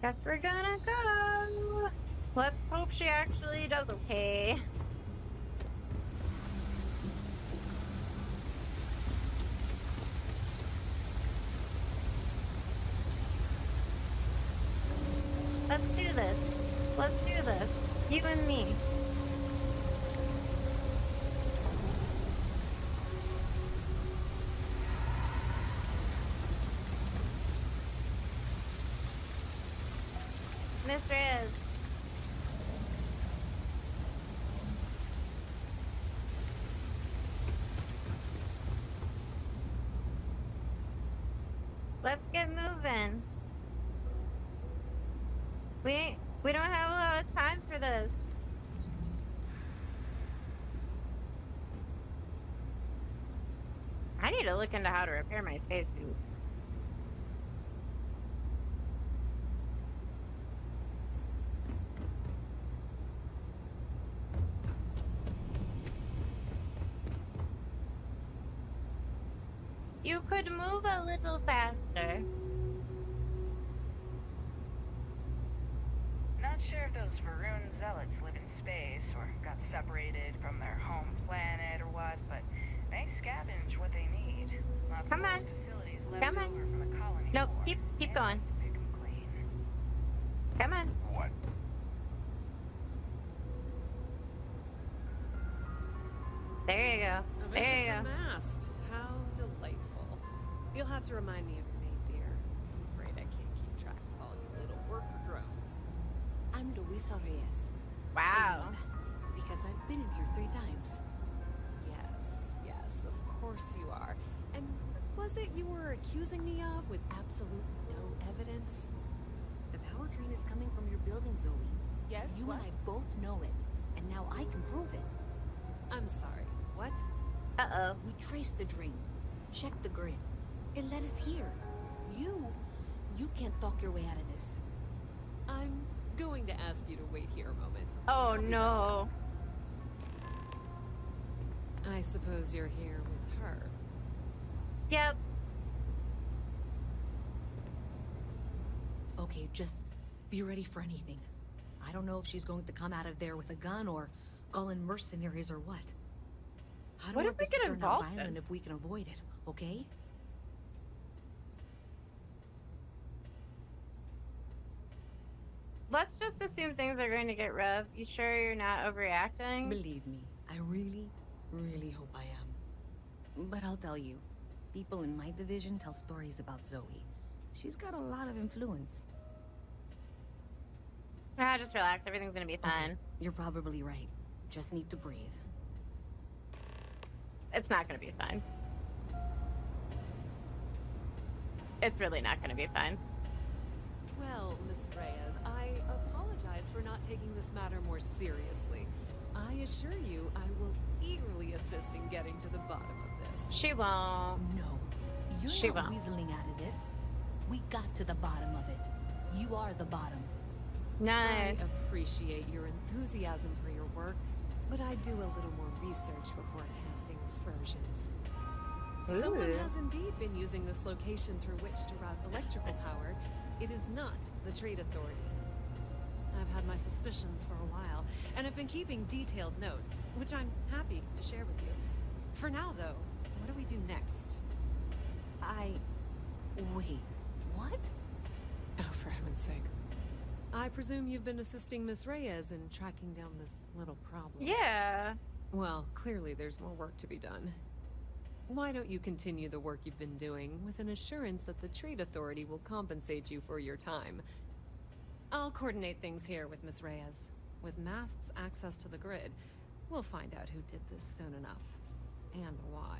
[SPEAKER 1] Guess we're gonna go. Let's hope she actually does okay. Let's do this. Let's do this. You and me. Miss Rez. Let's get moving. We don't have a lot of time for this. I need to look into how to repair my spacesuit. You could move a little faster.
[SPEAKER 4] Not sure if those Varun zealots live in space or got separated from their home planet or what, but they scavenge what they need. Lots of old facilities left over from the colony.
[SPEAKER 1] Nope, keep going. Come on.
[SPEAKER 11] What?
[SPEAKER 1] There you go.
[SPEAKER 19] A
[SPEAKER 1] There you
[SPEAKER 19] visit
[SPEAKER 1] go.
[SPEAKER 19] from Mast. How delightful. You'll have to remind me of your name, dear. I'm afraid I can't keep track of all you little worker drones.
[SPEAKER 6] I'm Luisa Reyes.
[SPEAKER 1] Wow.
[SPEAKER 6] Because I've been in here 3 times.
[SPEAKER 19] Yes, of course you are. And what was it you were accusing me of with absolutely no evidence?
[SPEAKER 6] The power drain is coming from your building, Zoe.
[SPEAKER 19] Yes,
[SPEAKER 6] You
[SPEAKER 19] what?
[SPEAKER 6] and I both know it, and now I can prove it.
[SPEAKER 19] I'm sorry, what?
[SPEAKER 1] Uh-oh.
[SPEAKER 6] We traced the drain. Checked the grid. It led us here. You can't talk your way out of this.
[SPEAKER 19] I'm going to ask you to wait here a moment.
[SPEAKER 1] Oh, no.
[SPEAKER 19] I suppose you're here with her.
[SPEAKER 1] Yep.
[SPEAKER 6] Okay, just be ready for anything. I don't know if she's going to come out of there with a gun or call in mercenaries or what. I don't
[SPEAKER 1] What
[SPEAKER 6] want
[SPEAKER 1] if we
[SPEAKER 6] this to
[SPEAKER 1] get
[SPEAKER 6] turn out
[SPEAKER 1] involved
[SPEAKER 6] violent
[SPEAKER 1] in?
[SPEAKER 6] if we can avoid it, okay?
[SPEAKER 1] Let's just assume things are going to get rough. You sure you're not overreacting?
[SPEAKER 6] Believe me, I really, really hope I am. But I'll tell you, people in my division tell stories about Zoe. She's got a lot of influence.
[SPEAKER 1] Ah, just relax. Everything's gonna be fine.
[SPEAKER 6] Okay, you're probably right. Just need to breathe.
[SPEAKER 1] It's not gonna be fine. It's really not gonna be fine.
[SPEAKER 19] Well, Miss Reyes, I apologize for not taking this matter more seriously. I assure you I will eagerly assist in getting to the bottom of this.
[SPEAKER 1] She won't.
[SPEAKER 6] No, you're not weaseling out of this. We got to the bottom of it. You are the bottom.
[SPEAKER 1] Nice.
[SPEAKER 19] I appreciate your enthusiasm for your work, but I do a little more research before casting aspersions.
[SPEAKER 1] Ooh.
[SPEAKER 19] Someone has indeed been using this location through which to route electrical power. It is not the Trade Authority. I've had my suspicions for a while, and have been keeping detailed notes, which I'm happy to share with you. For now, though, what do we do next?
[SPEAKER 6] Wait, what?
[SPEAKER 19] Oh, for heaven's sake. I presume you've been assisting Miss Reyes in tracking down this little problem.
[SPEAKER 1] Yeah.
[SPEAKER 19] Well, clearly there's more work to be done. Why don't you continue the work you've been doing with an assurance that the Trade Authority will compensate you for your time? I'll coordinate things here with Miss Reyes. With Mast's access to the grid, we'll find out who did this soon enough. And why.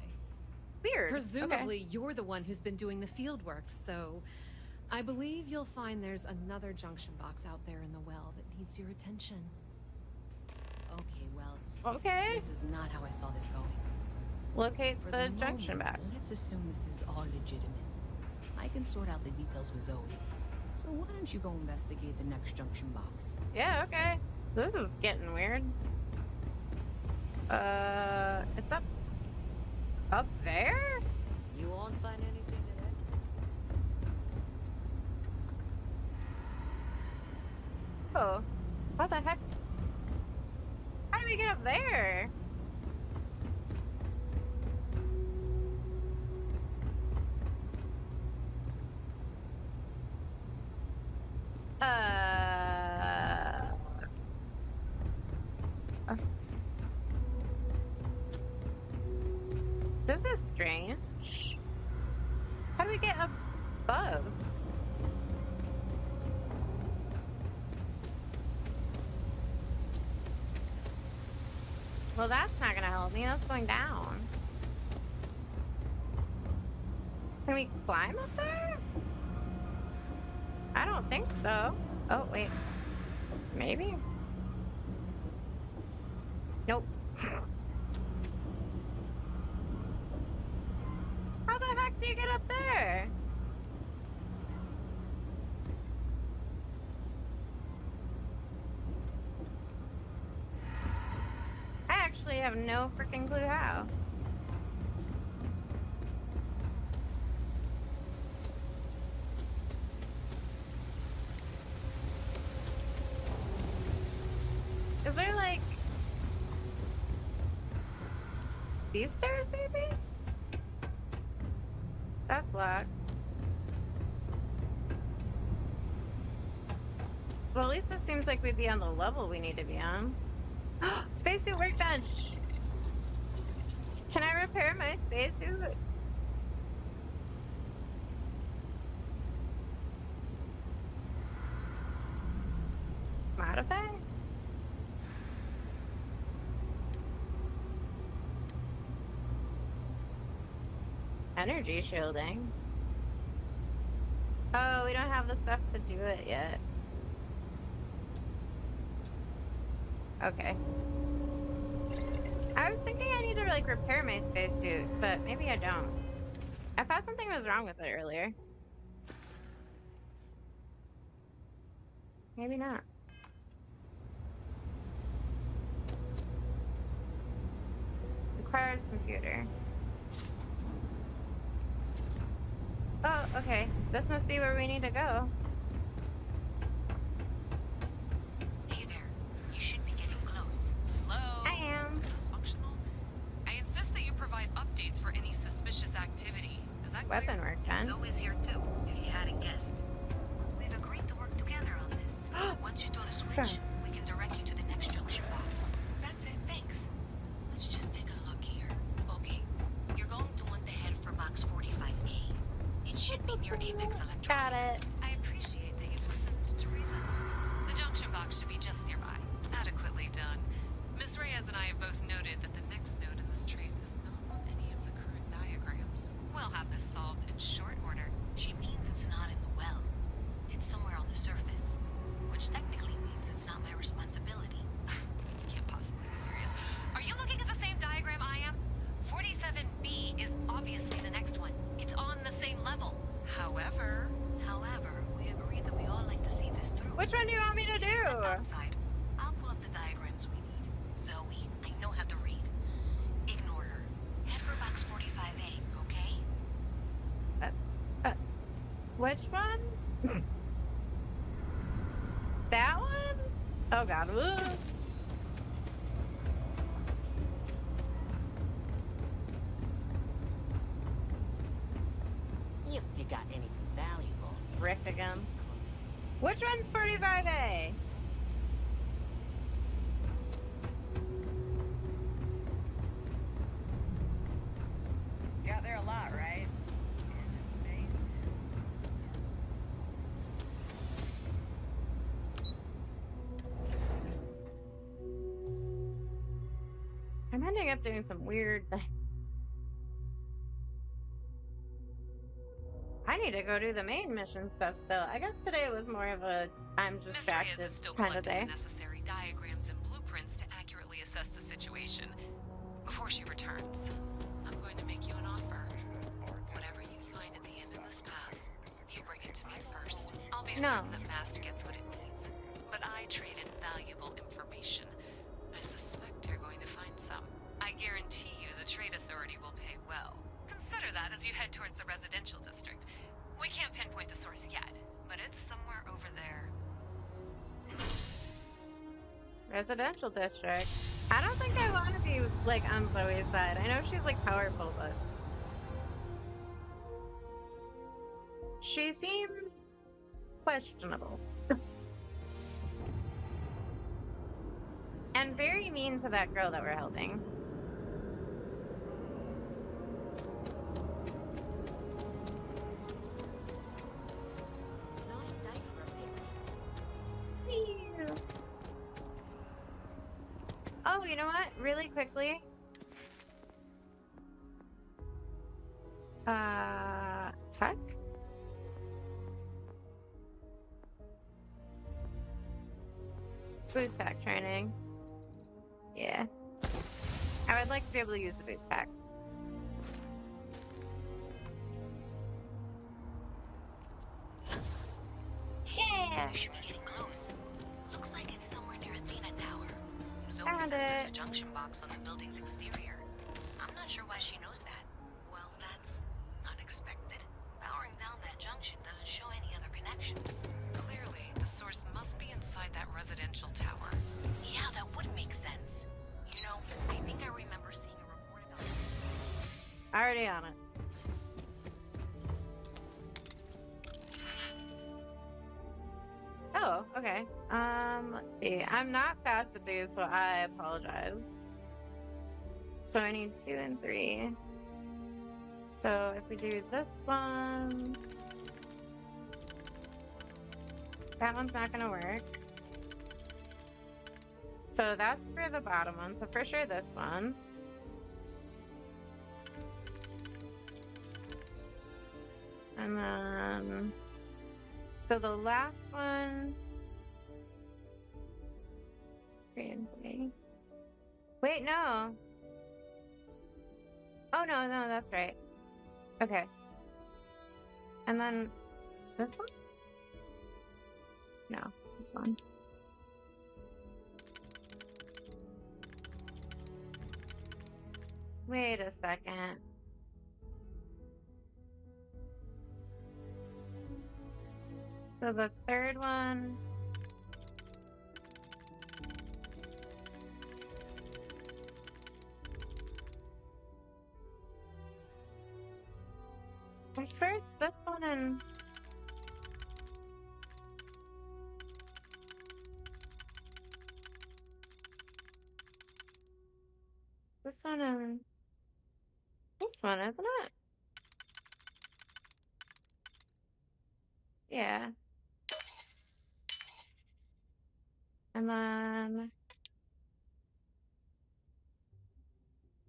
[SPEAKER 1] Weird.
[SPEAKER 19] Presumably, you're the one who's been doing the field work, so I believe you'll find there's another junction box out there in the well that needs your attention.
[SPEAKER 6] Okay, well,
[SPEAKER 1] this
[SPEAKER 6] is not how I saw this going.
[SPEAKER 1] Locate
[SPEAKER 6] For
[SPEAKER 1] the
[SPEAKER 6] moment,
[SPEAKER 1] junction box.
[SPEAKER 6] Let's assume this is all legitimate. I can sort out the details with Zoe. So why don't you go investigate the next junction box?
[SPEAKER 1] Yeah, okay. This is getting weird. It's up there?
[SPEAKER 15] You won't find anything at entrance.
[SPEAKER 1] Oh, what the heck? How do we get up there? This is strange. How do we get above? Well, that's not gonna help me. That's going down. Can we climb up there? I don't think so. Oh, wait. Maybe? Nope. How the heck do you get up there? I actually have no freaking clue how. Is there like these stairs maybe? That's locked. Well, at least this seems like we'd be on the level we need to be on. Spacesuit workbench! Can I repair my spacesuit? Modify? Energy shielding. Oh, we don't have the stuff to do it yet. Okay. I was thinking I need to like repair my spacesuit, but maybe I don't. I thought something was wrong with it earlier. Maybe not. Requires computer. Oh, okay. This must be where we need to go.
[SPEAKER 6] Hey there. You should be getting close.
[SPEAKER 8] Hello?
[SPEAKER 1] I am.
[SPEAKER 8] Is this functional? I insist that you provide updates for any suspicious activity. Is that clear?
[SPEAKER 1] Weapon work done.
[SPEAKER 6] Zoe's here too, if you hadn't guessed. We've agreed to work together on this. Once you throw the switch, we can direct you to the next junction box.
[SPEAKER 8] That's it, thanks.
[SPEAKER 6] Let's just take a look
[SPEAKER 8] Apex Electronics.
[SPEAKER 1] Got it.
[SPEAKER 8] I appreciate that you've listened to reason. The junction box should be just nearby. Adequately done. Miss Reyes and I have both noted that the next node in this trace is not on any of the current diagrams. We'll have this solved in short order.
[SPEAKER 6] She means it's not in the well. It's somewhere on the surface. Which technically means it's not my responsibility.
[SPEAKER 8] You can't possibly be serious. Are you looking at the same diagram I am? 47B is obviously the next one. It's on the same level. However,
[SPEAKER 6] we agreed that we all like to see this through.
[SPEAKER 1] Which one do you want me to do?
[SPEAKER 6] Outside. I'll pull up the diagrams we need. Zoe, I know how to read. Ignore her. Head for box 45A, okay?
[SPEAKER 1] Which one? That one? Oh god. Ugh.
[SPEAKER 13] If you got anything valuable.
[SPEAKER 1] Rick again. Which one's 45A?
[SPEAKER 4] Got there a lot, right?
[SPEAKER 1] I'm ending up doing some weird things. I need to go do the main mission stuff still. I guess today was more of a I'm distracted
[SPEAKER 8] Miss Reyes is still
[SPEAKER 1] kind of
[SPEAKER 8] collecting
[SPEAKER 1] day.
[SPEAKER 8] the necessary diagrams and blueprints to accurately assess the situation. Before she returns, I'm going to make you an offer. Whatever you find at the end of this path, you bring it to me first. I'll be certain that Mast gets what it needs. But I trade in valuable information. I suspect you're going to find some. I guarantee you the Trade Authority will pay well. Consider that as you head towards the residential district. We can't pinpoint the source yet, but it's somewhere over there.
[SPEAKER 1] Residential district. I don't think I want to be like on Zoe's side. I know she's like powerful, but she seems questionable. And very mean to that girl that we're helping. Oh, you know what? Really quickly. Tech? Boost pack training. Yeah. I would like to be able to use the boost pack.
[SPEAKER 6] Yeah! We should be getting close. Looks like it's somewhere near Athena Tower. Zoe says there's a junction box on the building's exterior. I'm not sure why she knows that. Well, that's unexpected. Powering down that junction doesn't show any other connections.
[SPEAKER 8] Clearly, the source must be inside that residential tower.
[SPEAKER 6] Yeah, that would make sense. You know, I think I remember seeing a report about it.
[SPEAKER 1] Already on it. Oh, okay. Let's see. I'm not fast at these, so I apologize. So I need 2 and 3. So if we do this one, that one's not gonna work. So that's for the bottom one. So for sure this one. And then, so the last one. 3 and 3. Wait, no. Oh, no, that's right. Okay. And then this one? No, this one. Wait a second. So the third one. I swear it's this one and this one and this one, isn't it? Yeah. And then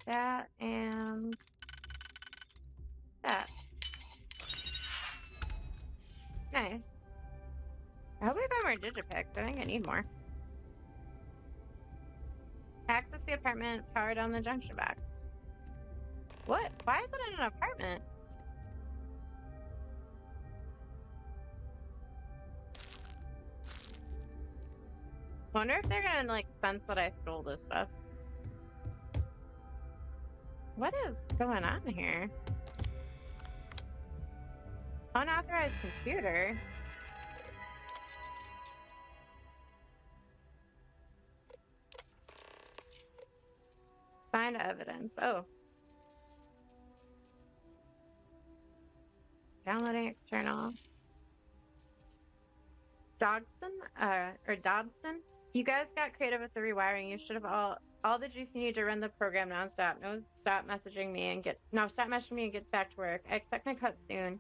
[SPEAKER 1] that and that. Nice. I hope we find more digipicks. I think I need more. Access the apartment, power down the junction box. What? Why is it in an apartment? Wonder if they're gonna like sense that I stole this stuff. What is going on here? Unauthorized computer. Find evidence. Oh. Downloading external. Dodson? Or Dodson? You guys got creative with the rewiring. You should have all the juice you need to run the program nonstop. Stop messaging me and get back to work. I expect my cut soon.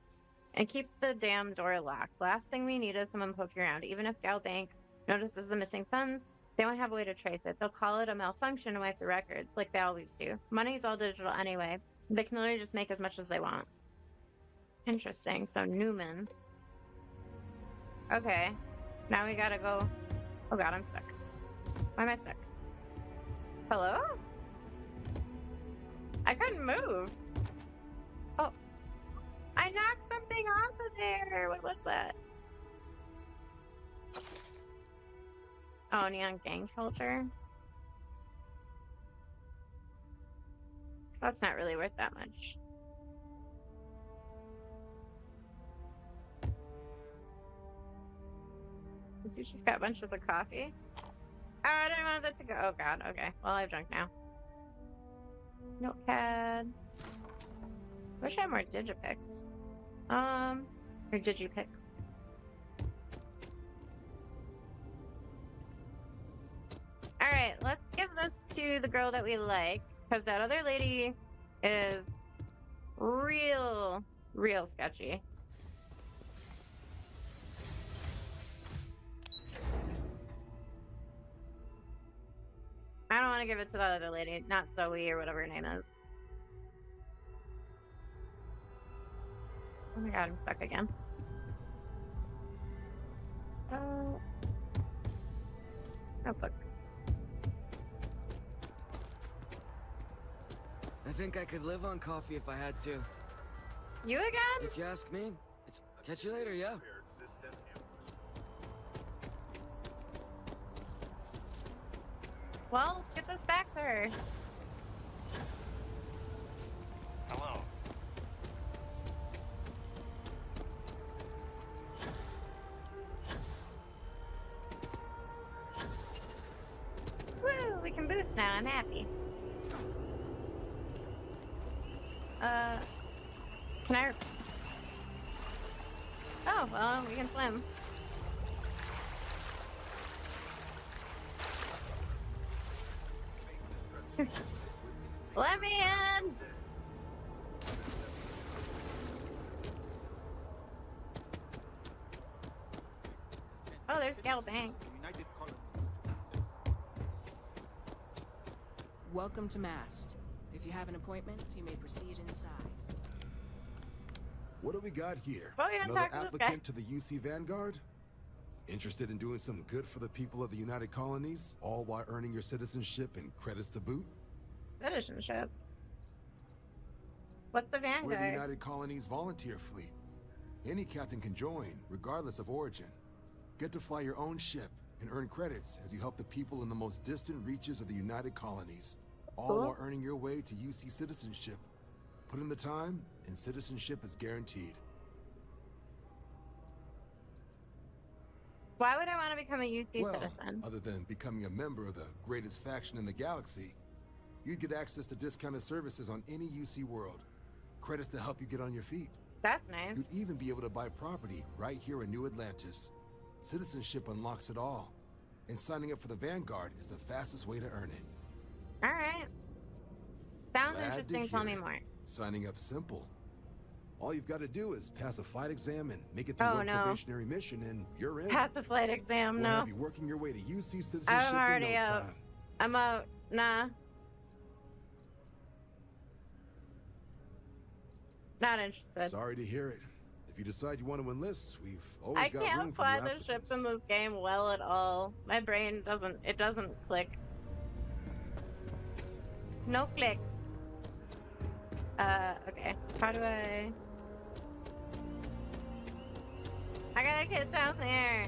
[SPEAKER 1] And keep the damn door locked. Last thing we need is someone poking around. Even if Gal Bank notices the missing funds, they won't have a way to trace it. They'll call it a malfunction and wipe the records, like they always do. Money's all digital anyway. They can literally just make as much as they want. Interesting. So Newman. Okay. Now we gotta go. Oh god, I'm stuck. Why am I stuck? Hello? I couldn't move. Oh. I knocked something off of there. What was that? Oh, neon gang culture. That's not really worth that much. Sushi's got bunches of coffee. Oh, I didn't want that to go. Oh god, okay. Well, I've drunk now. Notepad. Wish I had more digipicks. Or digipicks. Alright, let's give this to the girl that we like. Because that other lady is real sketchy. I don't want to give it to the other lady. Not Zoe or whatever her name is. Oh my god, I'm stuck again. Notebook.
[SPEAKER 5] I think I could live on coffee if I had to.
[SPEAKER 1] You again?
[SPEAKER 5] If you ask me. It's catch you later, yeah.
[SPEAKER 1] Well, let's get this back to her.
[SPEAKER 12] Hello.
[SPEAKER 1] Woo! We can boost now. I'm happy. Can I? Oh, well, we can swim. Let me in! Oh, there's Gal Bank.
[SPEAKER 20] Welcome to Mast. If you have an appointment, you may proceed inside.
[SPEAKER 2] What do we got here?
[SPEAKER 1] Oh, yeah,
[SPEAKER 2] another applicant to the UC Vanguard? Interested in doing some good for the people of the United Colonies, all while earning your citizenship and credits to boot?
[SPEAKER 1] Citizenship? What's the Vanguard?
[SPEAKER 2] We're the United Colonies volunteer fleet. Any captain can join, regardless of origin. Get to fly your own ship and earn credits as you help the people in the most distant reaches of the United Colonies, all while earning your way to UC citizenship. Put in the time, and citizenship is guaranteed.
[SPEAKER 1] Why would I want to become a UC citizen?
[SPEAKER 2] Other than becoming a member of the greatest faction in the galaxy, you'd get access to discounted services on any UC world. Credits to help you get on your feet.
[SPEAKER 1] That's nice.
[SPEAKER 2] You'd even be able to buy property right here in New Atlantis. Citizenship unlocks it all, and signing up for the Vanguard is the fastest way to earn it.
[SPEAKER 1] Alright. Sounds interesting. Tell me more.
[SPEAKER 2] Signing up simple. All you've got to do is pass a flight exam and make it through one probationary mission, and you're in.
[SPEAKER 1] Pass a flight exam,
[SPEAKER 2] we'll
[SPEAKER 1] no.
[SPEAKER 2] have you working your way to UC citizenship
[SPEAKER 1] I'm already
[SPEAKER 2] in no
[SPEAKER 1] out.
[SPEAKER 2] time.
[SPEAKER 1] I'm out. Nah. Not interested.
[SPEAKER 2] Sorry to hear it. If you decide you want to enlist, we've always got room for
[SPEAKER 1] I
[SPEAKER 2] new
[SPEAKER 1] can't fly
[SPEAKER 2] applicants.
[SPEAKER 1] the ships in this game well at all. My brain doesn't click. No click. Okay. How do I gotta get down there.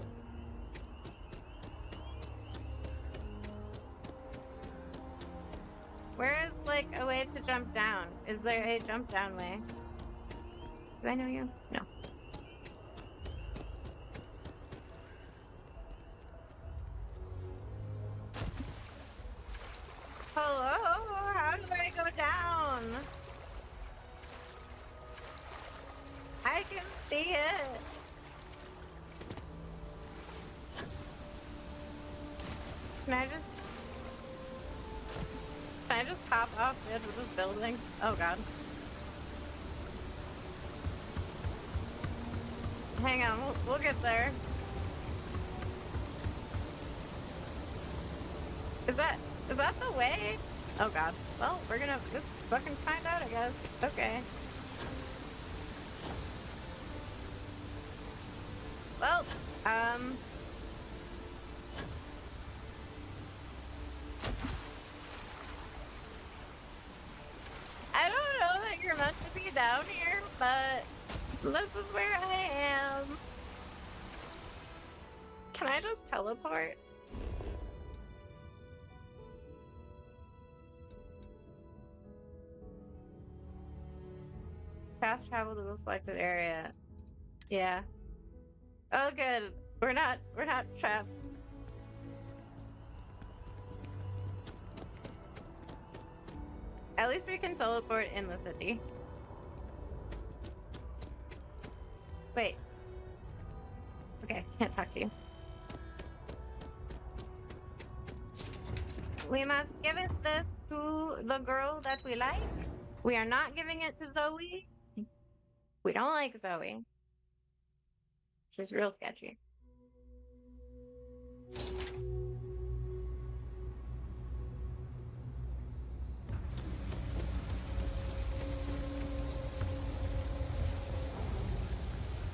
[SPEAKER 1] Where is, like, a way to jump down? Is there a jump down way? Do I know you? No. Hello? How do I go down? I can see it. Can I just hop off the edge of this building? Oh god. Hang on, we'll get there. Is that the way? Oh god. Well, we're gonna just fucking find out, I guess. Okay. Well, I don't know that you're meant to be down here, but this is where I am. Can I just teleport? Fast travel to the selected area. Yeah. Oh good. We're not trapped. At least we can teleport in the city. Wait. Okay, can't talk to you. We must give this to the girl that we like. We are not giving it to Zoe. We don't like Zoe. She's real sketchy.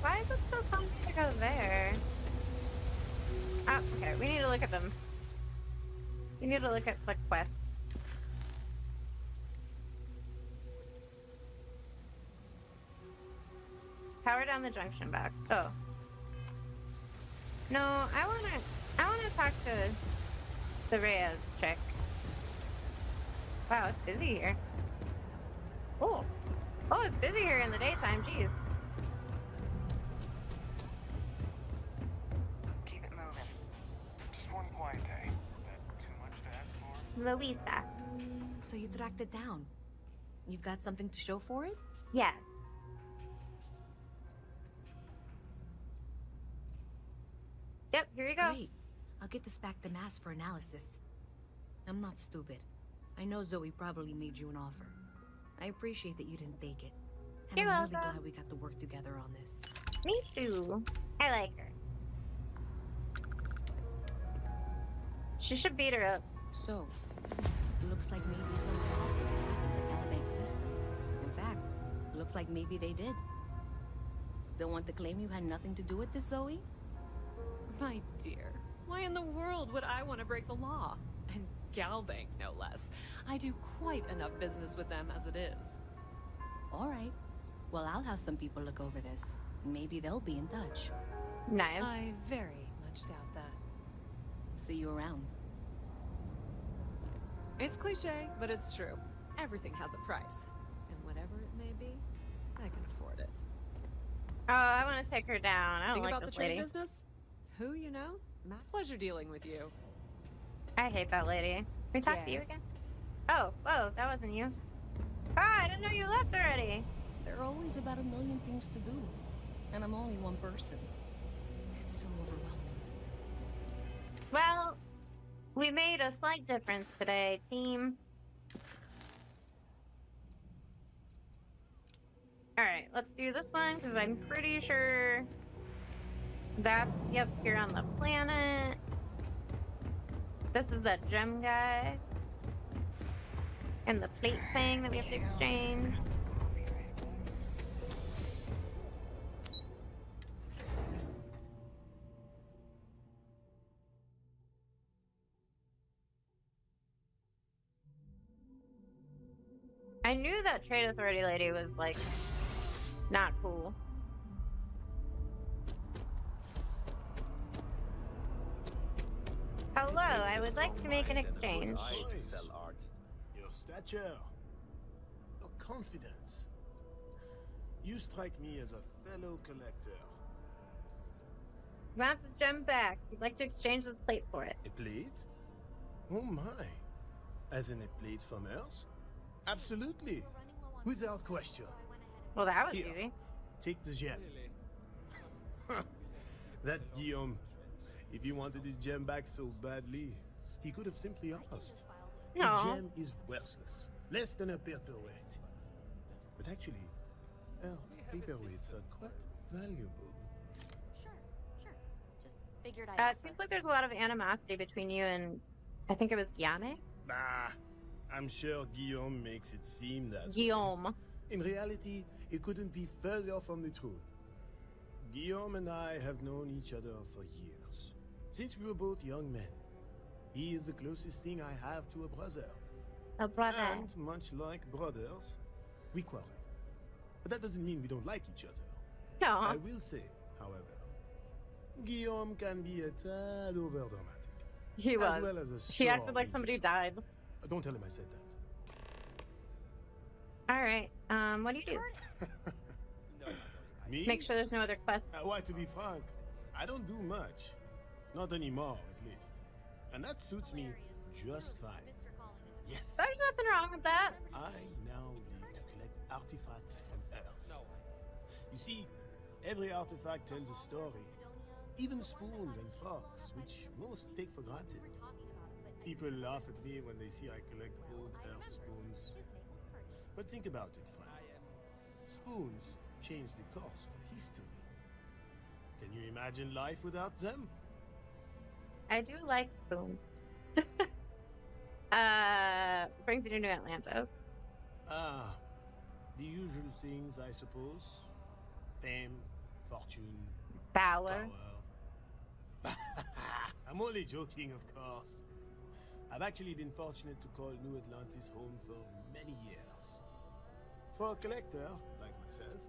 [SPEAKER 1] Why is it still telling me to go there? Oh, okay, we need to look at them. We need to look at the quest. Power down the junction box. Oh. No, I wanna talk to the Reyes chick. Wow, it's busy here. Oh. Oh, it's busy here in the daytime, jeez.
[SPEAKER 12] Keep it moving. Just one quiet day. That too much to ask for?
[SPEAKER 1] Louisa.
[SPEAKER 6] So you tracked it down. You've got something to show for it?
[SPEAKER 1] Yes. Yep, here you go.
[SPEAKER 6] Great. I'll get this back to Mass for analysis. I'm not stupid. I know Zoe probably made you an offer. I appreciate that you didn't take it. And
[SPEAKER 1] You're
[SPEAKER 6] I'm really
[SPEAKER 1] welcome.
[SPEAKER 6] glad we got to work together on this.
[SPEAKER 1] Me too. I like her. She should beat her up.
[SPEAKER 6] So, looks like maybe something happened to Albank's system. In fact, looks like maybe they did. Still want to claim you had nothing to do with this, Zoe?
[SPEAKER 19] My dear, why in the world would I want to break the law? And Galbank, no less. I do quite enough business with them as it is.
[SPEAKER 6] All right. Well, I'll have some people look over this. Maybe they'll be in touch.
[SPEAKER 1] Nice.
[SPEAKER 19] I very much doubt that.
[SPEAKER 6] See you around.
[SPEAKER 19] It's cliche, but it's true. Everything has a price. And whatever it may be, I can afford it.
[SPEAKER 1] Oh, I want to take her down. I don't
[SPEAKER 19] Think
[SPEAKER 1] like
[SPEAKER 19] about the
[SPEAKER 1] this
[SPEAKER 19] trade
[SPEAKER 1] lady.
[SPEAKER 19] business? Who you know? My pleasure dealing with you.
[SPEAKER 1] I hate that lady. Can we talk to you
[SPEAKER 6] Yes.
[SPEAKER 1] again? Oh, whoa, that wasn't you. Ah, I didn't know you left already.
[SPEAKER 6] There are always about a million things to do. And I'm only one person. It's so overwhelming.
[SPEAKER 1] Well, we made a slight difference today, team. Alright, let's do this one, because I'm pretty sure that's, yep, here on the planet. This is the gem guy. And the plate thing that we have to exchange. I knew that trade authority lady was, like, not cool. Hello, I would like to make an exchange.
[SPEAKER 10] Your stature, your confidence. You strike me as a fellow collector.
[SPEAKER 1] He wants his gem back. He'd like to exchange this plate for it.
[SPEAKER 10] A plate? Oh my. As in a plate from Earth? Absolutely. Without question.
[SPEAKER 1] Well, that was
[SPEAKER 10] Here,
[SPEAKER 1] easy.
[SPEAKER 10] take the gem. That Guillaume. If he wanted his gem back so badly, he could have simply asked. The gem is worthless. Less than a paperweight. But actually, Earth paperweights are quite valuable.
[SPEAKER 21] Sure. Just figured
[SPEAKER 1] It seems like there's a lot of animosity between you and, I think it was Guillaume?
[SPEAKER 10] Bah, I'm sure Guillaume makes it seem that
[SPEAKER 1] Guillaume.
[SPEAKER 10] way. In reality, it couldn't be further from the truth. Guillaume and I have known each other for years. Since we were both young men. He is the closest thing I have to a brother.
[SPEAKER 1] A brother.
[SPEAKER 10] And, much like brothers, we quarrel. But that doesn't mean we don't like each other.
[SPEAKER 1] No.
[SPEAKER 10] I will say, however, Guillaume can be a tad overdramatic.
[SPEAKER 1] He was.
[SPEAKER 10] As well as a
[SPEAKER 1] she acted like somebody died.
[SPEAKER 10] Don't tell him I said that.
[SPEAKER 1] Alright, what do you do?
[SPEAKER 10] Me?
[SPEAKER 1] Make sure there's no other quests.
[SPEAKER 10] Why, to be frank, I don't do much. Not anymore, at least. And that suits me just fine. Yes.
[SPEAKER 1] There's nothing wrong with that.
[SPEAKER 10] I now live to collect artifacts from Earth. You see, every artifact tells a story. Even spoons and forks, which most take for granted. People laugh at me when they see I collect old Earth spoons. But think about it, friend. Spoons change the course of history. Can you imagine life without them?
[SPEAKER 1] I do like spoons. Brings you to New Atlantis.
[SPEAKER 10] Ah, the usual things, I suppose. Fame, fortune,
[SPEAKER 1] power.
[SPEAKER 10] I'm only joking, of course. I've actually been fortunate to call New Atlantis home for many years. For a collector, like myself,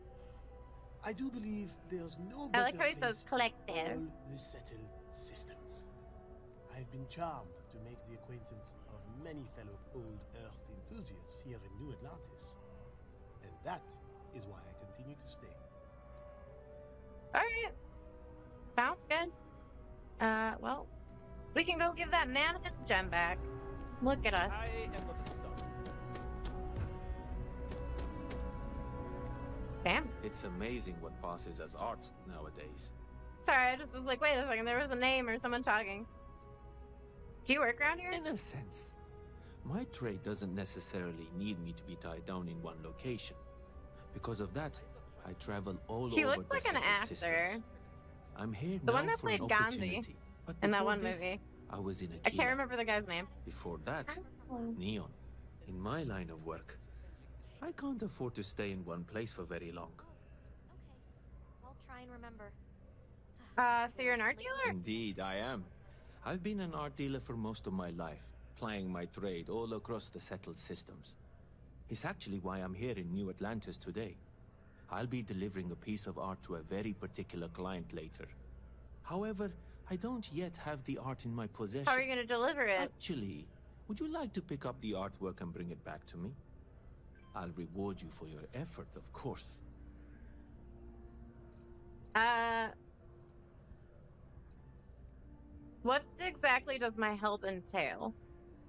[SPEAKER 10] I do believe there's no better
[SPEAKER 1] I like how he
[SPEAKER 10] place
[SPEAKER 1] says collector.
[SPEAKER 10] all the settled systems. I've been charmed to make the acquaintance of many fellow old Earth enthusiasts here in New Atlantis. And that is why I continue to stay.
[SPEAKER 1] Alright. Sounds good. Well, we can go give that man his gem back. Look at us.
[SPEAKER 3] I am not a star.
[SPEAKER 1] Sam?
[SPEAKER 23] It's amazing what passes as art nowadays.
[SPEAKER 1] Sorry, I just was like, wait a second, there was a name or someone talking. Do you work around here?
[SPEAKER 23] In a sense. My trade doesn't necessarily need me to be tied down in one location. Because of that, I travel all over
[SPEAKER 1] He looks like an
[SPEAKER 23] settled
[SPEAKER 1] actor.
[SPEAKER 23] systems. I'm here
[SPEAKER 1] The
[SPEAKER 23] now
[SPEAKER 1] one that
[SPEAKER 23] for an
[SPEAKER 1] played Gandhi
[SPEAKER 23] opportunity. But
[SPEAKER 1] in that
[SPEAKER 23] before
[SPEAKER 1] one
[SPEAKER 23] this,
[SPEAKER 1] movie.
[SPEAKER 23] I was in
[SPEAKER 1] I
[SPEAKER 23] Aquila.
[SPEAKER 1] can't remember the guy's name.
[SPEAKER 23] Before that, Neon. In my line of work, I can't afford to stay in one place for very long.
[SPEAKER 21] I'll try and remember.
[SPEAKER 1] So you're an art dealer?
[SPEAKER 23] Indeed, I am. I've been an art dealer for most of my life, plying my trade all across the settled systems. It's actually why I'm here in New Atlantis today. I'll be delivering a piece of art to a very particular client later. However, I don't yet have the art in my possession.
[SPEAKER 1] How are you going to deliver it?
[SPEAKER 23] Actually, would you like to pick up the artwork and bring it back to me? I'll reward you for your effort, of course.
[SPEAKER 1] What exactly does my help entail?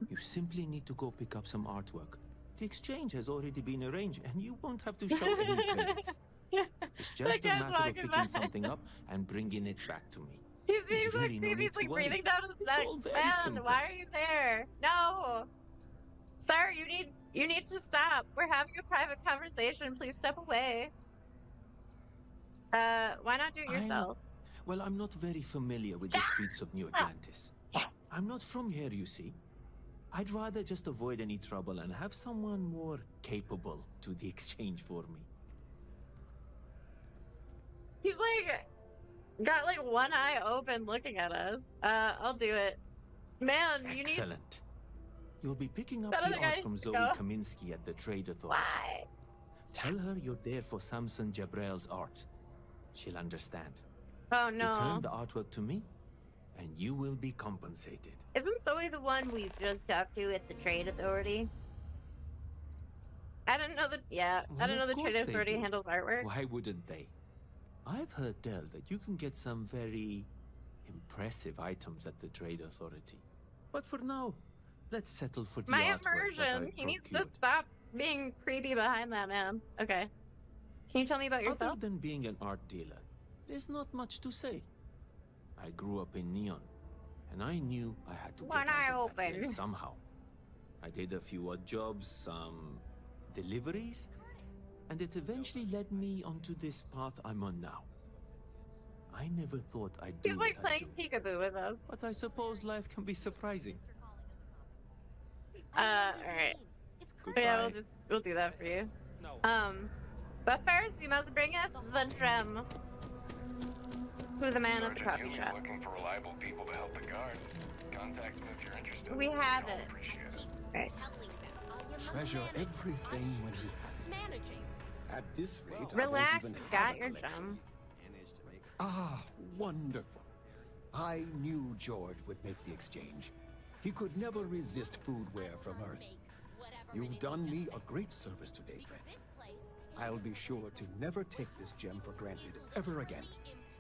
[SPEAKER 23] You simply need to go pick up some artwork. The exchange has already been arranged, and you won't have to show any credits. It's just a matter of picking something up and bringing it back to me.
[SPEAKER 1] He's being
[SPEAKER 23] There's
[SPEAKER 1] so
[SPEAKER 23] really no
[SPEAKER 1] creepy,
[SPEAKER 23] need
[SPEAKER 1] he's
[SPEAKER 23] to
[SPEAKER 1] like
[SPEAKER 23] worry.
[SPEAKER 1] breathing down his
[SPEAKER 23] It's
[SPEAKER 1] neck.
[SPEAKER 23] all very
[SPEAKER 1] Man,
[SPEAKER 23] simple.
[SPEAKER 1] why are you there? No! Sir, you need to stop. We're having a private conversation. Please step away. Why not do it yourself?
[SPEAKER 23] Well, I'm not very familiar with the streets of New Atlantis. I'm not from here, you see. I'd rather just avoid any trouble and have someone more capable do the exchange for me.
[SPEAKER 1] He's like, got like one eye open looking at us. I'll do it. Man, you need...
[SPEAKER 23] Excellent. You'll be picking up
[SPEAKER 1] That other
[SPEAKER 23] the
[SPEAKER 1] guy
[SPEAKER 23] art from Zoe
[SPEAKER 1] go.
[SPEAKER 23] Kaminsky at the Trade Authority.
[SPEAKER 1] Why?
[SPEAKER 23] Tell her you're there for Samson Jabrel's art. She'll understand.
[SPEAKER 1] Oh no.
[SPEAKER 23] Return the artwork to me, and you will be compensated.
[SPEAKER 1] Isn't Zoe the one we just talked to at the Trade Authority? I didn't know that. Yeah,
[SPEAKER 23] Well,
[SPEAKER 1] I didn't know
[SPEAKER 23] of
[SPEAKER 1] the
[SPEAKER 23] course
[SPEAKER 1] Trade
[SPEAKER 23] they
[SPEAKER 1] Authority
[SPEAKER 23] do.
[SPEAKER 1] handles artwork.
[SPEAKER 23] Why wouldn't they? I've heard tell that you can get some very impressive items at the Trade Authority. But for now, let's settle for the
[SPEAKER 1] My
[SPEAKER 23] artwork that
[SPEAKER 1] immersion.
[SPEAKER 23] I
[SPEAKER 1] He needs to
[SPEAKER 23] procured.
[SPEAKER 1] stop being creepy behind that man. Okay. Can you tell me about yourself?
[SPEAKER 23] Other than being an art dealer, there's not much to say. I grew up in Neon, and I knew I had to
[SPEAKER 1] One
[SPEAKER 23] get
[SPEAKER 1] eye
[SPEAKER 23] out of that
[SPEAKER 1] open.
[SPEAKER 23] place somehow. I did a few odd jobs, some deliveries, and it eventually led me onto this path I'm on now. I never thought I'd do
[SPEAKER 1] He's like
[SPEAKER 23] what I
[SPEAKER 1] playing
[SPEAKER 23] do,
[SPEAKER 1] peekaboo with us.
[SPEAKER 23] but I suppose life can be surprising.
[SPEAKER 1] Alright.
[SPEAKER 23] Goodbye.
[SPEAKER 1] Yeah, we'll do that for you. But first we must bringeth the gem to the man at the
[SPEAKER 12] Sergeant
[SPEAKER 1] coffee
[SPEAKER 12] Yumi's
[SPEAKER 1] shop.
[SPEAKER 12] looking for reliable people to help the guard. Contact him if you're interested.
[SPEAKER 1] We have it.
[SPEAKER 12] Appreciate it.
[SPEAKER 1] Right.
[SPEAKER 10] Treasure everything when you have it. At this rate,
[SPEAKER 1] Relax,
[SPEAKER 10] I won't
[SPEAKER 1] you
[SPEAKER 10] even
[SPEAKER 1] got
[SPEAKER 10] have a
[SPEAKER 1] your
[SPEAKER 10] collection.
[SPEAKER 1] gem.
[SPEAKER 10] Ah, wonderful. I knew George would make the exchange. He could never resist foodware from Earth. You've done me a great service today, friend. I'll be sure to never take this gem for granted ever again.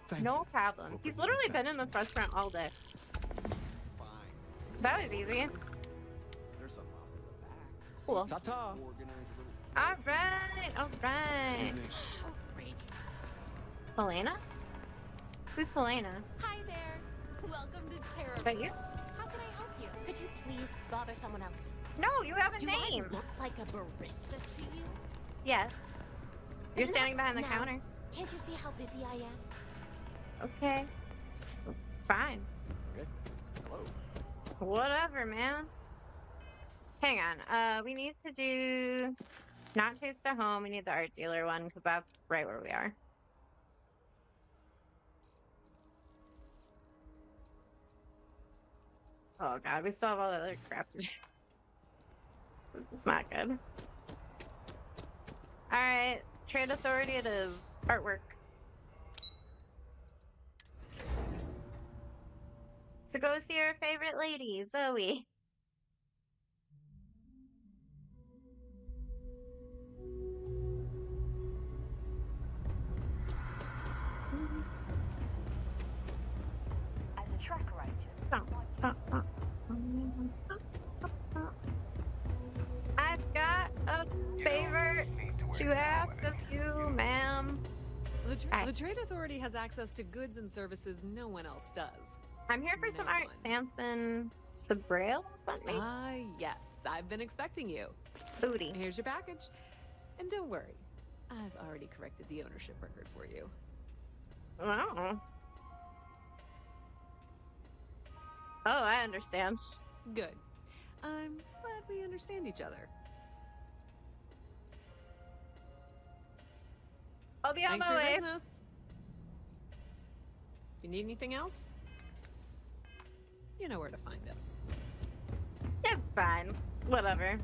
[SPEAKER 10] Thank
[SPEAKER 1] No
[SPEAKER 10] you.
[SPEAKER 1] problem. He's literally been in this restaurant all day. That was easy. Cool.
[SPEAKER 23] Ta-ta!
[SPEAKER 1] Alright, alright. Helena? Who's Helena?
[SPEAKER 21] Hi there. Welcome to Terra.
[SPEAKER 1] Is that you?
[SPEAKER 21] How can I help you? Could you please bother someone else?
[SPEAKER 1] No, you have a
[SPEAKER 21] Do
[SPEAKER 1] name.
[SPEAKER 21] I look like a barista to you?
[SPEAKER 1] Yes. You're
[SPEAKER 21] Isn't
[SPEAKER 1] standing
[SPEAKER 21] that-
[SPEAKER 1] behind the
[SPEAKER 21] now,
[SPEAKER 1] counter.
[SPEAKER 21] Can't you see how busy I am?
[SPEAKER 1] Okay. Fine.
[SPEAKER 10] Hello.
[SPEAKER 1] Whatever, man. Hang on. We need to do not chase to home. We need the art dealer one because that's right where we are. Oh god, we still have all that other crap to do. It's not good. Alright, Trade Authority it is. Artwork. So go see your favorite lady, Zoe.
[SPEAKER 7] As a tracker agent,
[SPEAKER 1] I've got a favor to ask of you, ma'am.
[SPEAKER 19] The Trade Authority has access to goods and services no one else does.
[SPEAKER 1] I'm here for some art. Samson Sabrail sent me.
[SPEAKER 19] Ah, yes. I've been expecting you.
[SPEAKER 1] Booty.
[SPEAKER 19] Here's your package. And don't worry, I've already corrected the ownership record for you.
[SPEAKER 1] Wow. Oh, I understand.
[SPEAKER 19] Good. I'm glad we understand each other.
[SPEAKER 1] I'll be on
[SPEAKER 19] Thanks
[SPEAKER 1] my
[SPEAKER 19] for your
[SPEAKER 1] way.
[SPEAKER 19] business. If you need anything else, you know where to find us.
[SPEAKER 1] It's fine. Whatever.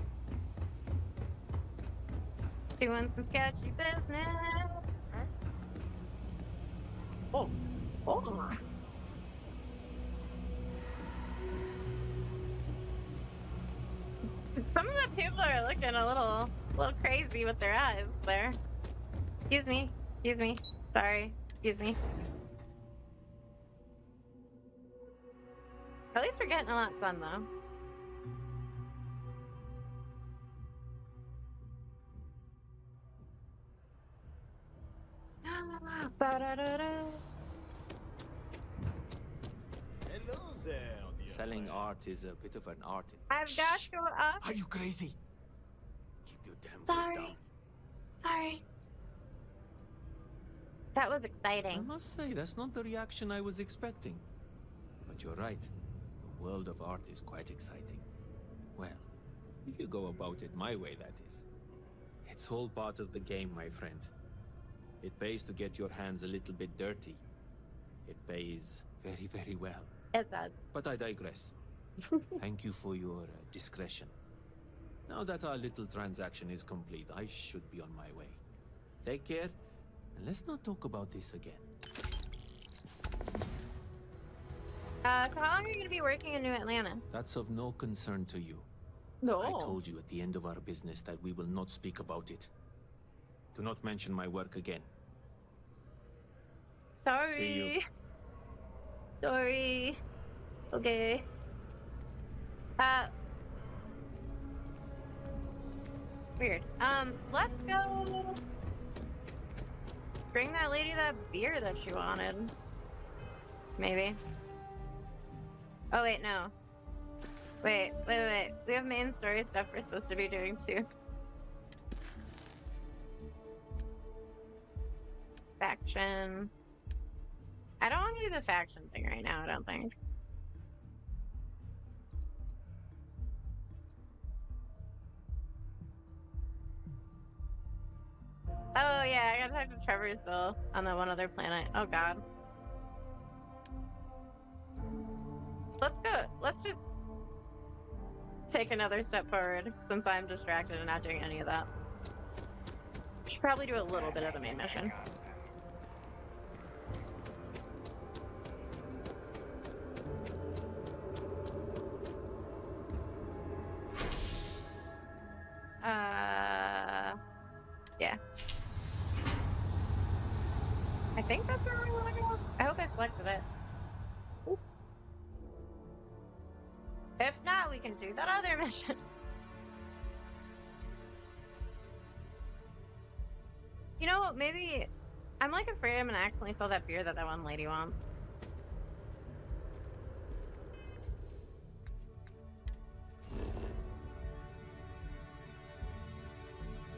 [SPEAKER 1] Doing some sketchy business. Oh. Oh. Some of the people are looking a little crazy with their eyes there. Excuse me. Excuse me. Sorry. Excuse me. At least we're getting a lot done, though.
[SPEAKER 10] Hello there, dear
[SPEAKER 23] Selling
[SPEAKER 10] friend.
[SPEAKER 23] art is a bit of an art.
[SPEAKER 1] I've got you up.
[SPEAKER 23] Are you crazy? Keep your damn voice
[SPEAKER 1] Sorry.
[SPEAKER 23] down.
[SPEAKER 1] Sorry. That was exciting.
[SPEAKER 23] I must say, that's not the reaction I was expecting. But you're right. The world of art is quite exciting. Well, if you go about it my way, that is. It's all part of the game, my friend. It pays to get your hands a little bit dirty. It pays very, very well.
[SPEAKER 1] It does.
[SPEAKER 23] But I digress. Thank you for your discretion. Now that our little transaction is complete, I should be on my way. Take care, and let's not talk about this again.
[SPEAKER 1] So how long are you going to be working in New Atlantis?
[SPEAKER 23] That's of no concern to you.
[SPEAKER 1] No.
[SPEAKER 23] I told you at the end of our business that we will not speak about it. Do not mention my work again.
[SPEAKER 1] Sorry.
[SPEAKER 23] See you.
[SPEAKER 1] Sorry. Okay. Weird. Let's go bring that lady that beer that she wanted. Maybe. Oh, wait, no. Wait. We have main story stuff we're supposed to be doing, too. Faction. I don't want to do the faction thing right now, I don't think. Oh, yeah, I gotta talk to Trevor still on that one other planet. Oh, God. Let's go. Let's just take another step forward since I'm distracted and not doing any of that. Should probably do a little bit of the main mission. Yeah. I think that's where we want to go. I hope I selected it. Oops. If not, we can do that other mission. You know what? Maybe I'm like afraid I'm gonna accidentally sell that beer that one lady wants.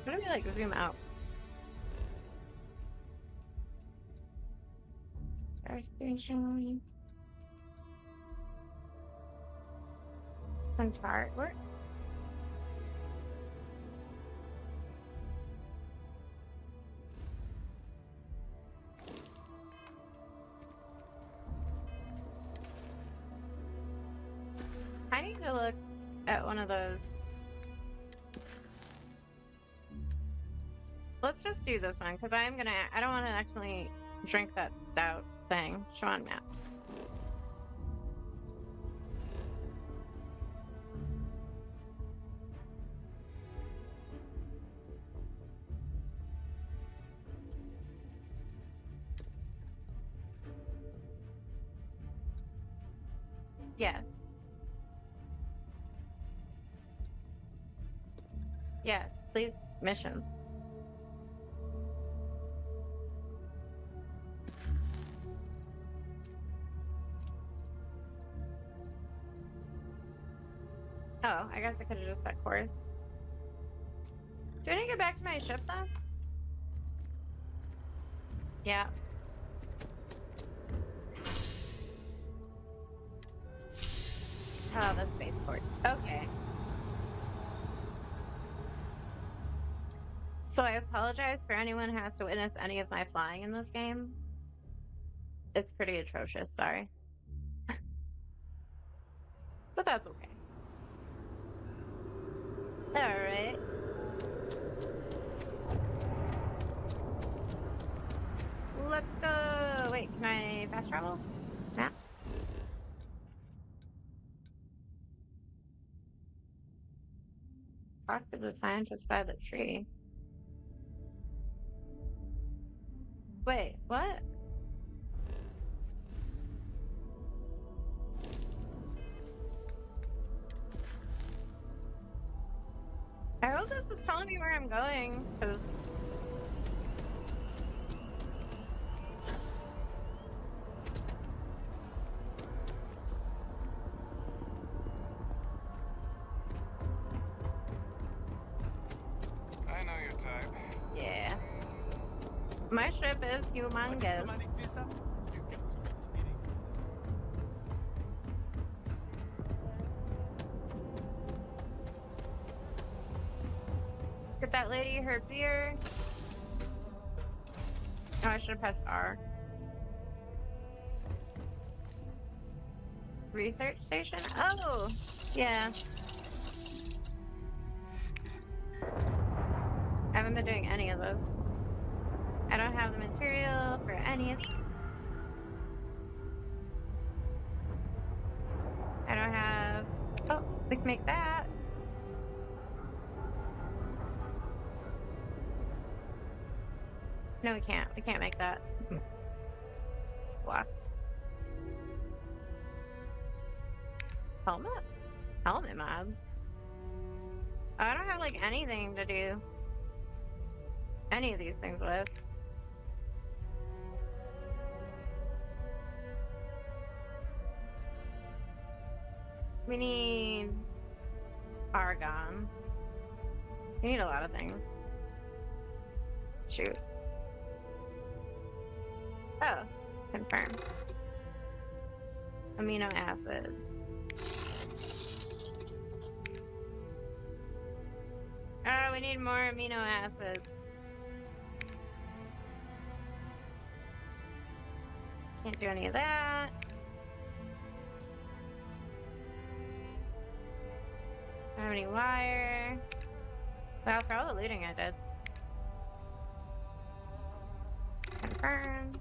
[SPEAKER 1] What do we like zoom out? Gas station. Some chart work. I need to look at one of those. Let's just do this one, because I don't want to actually drink that stout thing. Show on map. Yes. Yes, please, mission. Oh, I guess I could have just set course. Do I need to get back to my ship then? Yeah. Oh, the spaceport. Okay. So I apologize for anyone who has to witness any of my flying in this game. It's pretty atrocious, sorry. But that's okay. Alright. Let's go. Wait, can I fast travel? Map? Talk to the scientist by the tree. Wait, what? I hope this is telling me where I'm going, because...
[SPEAKER 12] I know your type.
[SPEAKER 1] Yeah. My ship is humongous. Get that lady her beer. Oh, I should have pressed R. Research station? Oh, yeah. I haven't been doing any of those. I don't have the material for any of these. I don't have... Oh, we can make that. No, we can't. We can't make that. Blocked. Helmet? Helmet mods? I don't have, like, anything to do any of these things with. We need argon. We need a lot of things. Shoot. Oh, confirm. Amino acid. Oh, we need more amino acids. Can't do any of that. Don't have any wire. Wow, for all the looting I did. Confirm.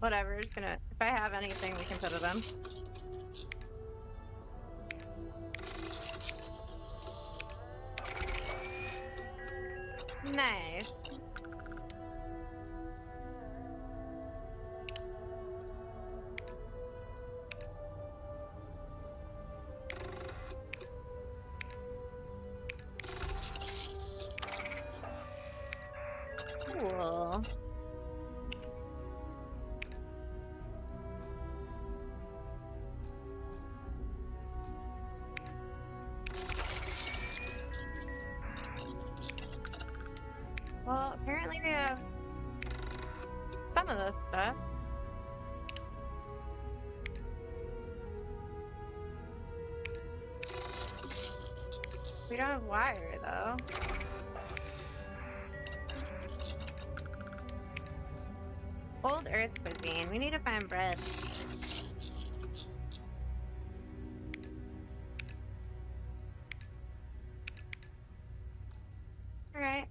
[SPEAKER 1] Whatever, just gonna... If I have anything, we can put it in. Nice. Cool. Well, apparently we have some of this stuff. We don't have wire, though. Old Earth cuisine. We need to find bread. Alright.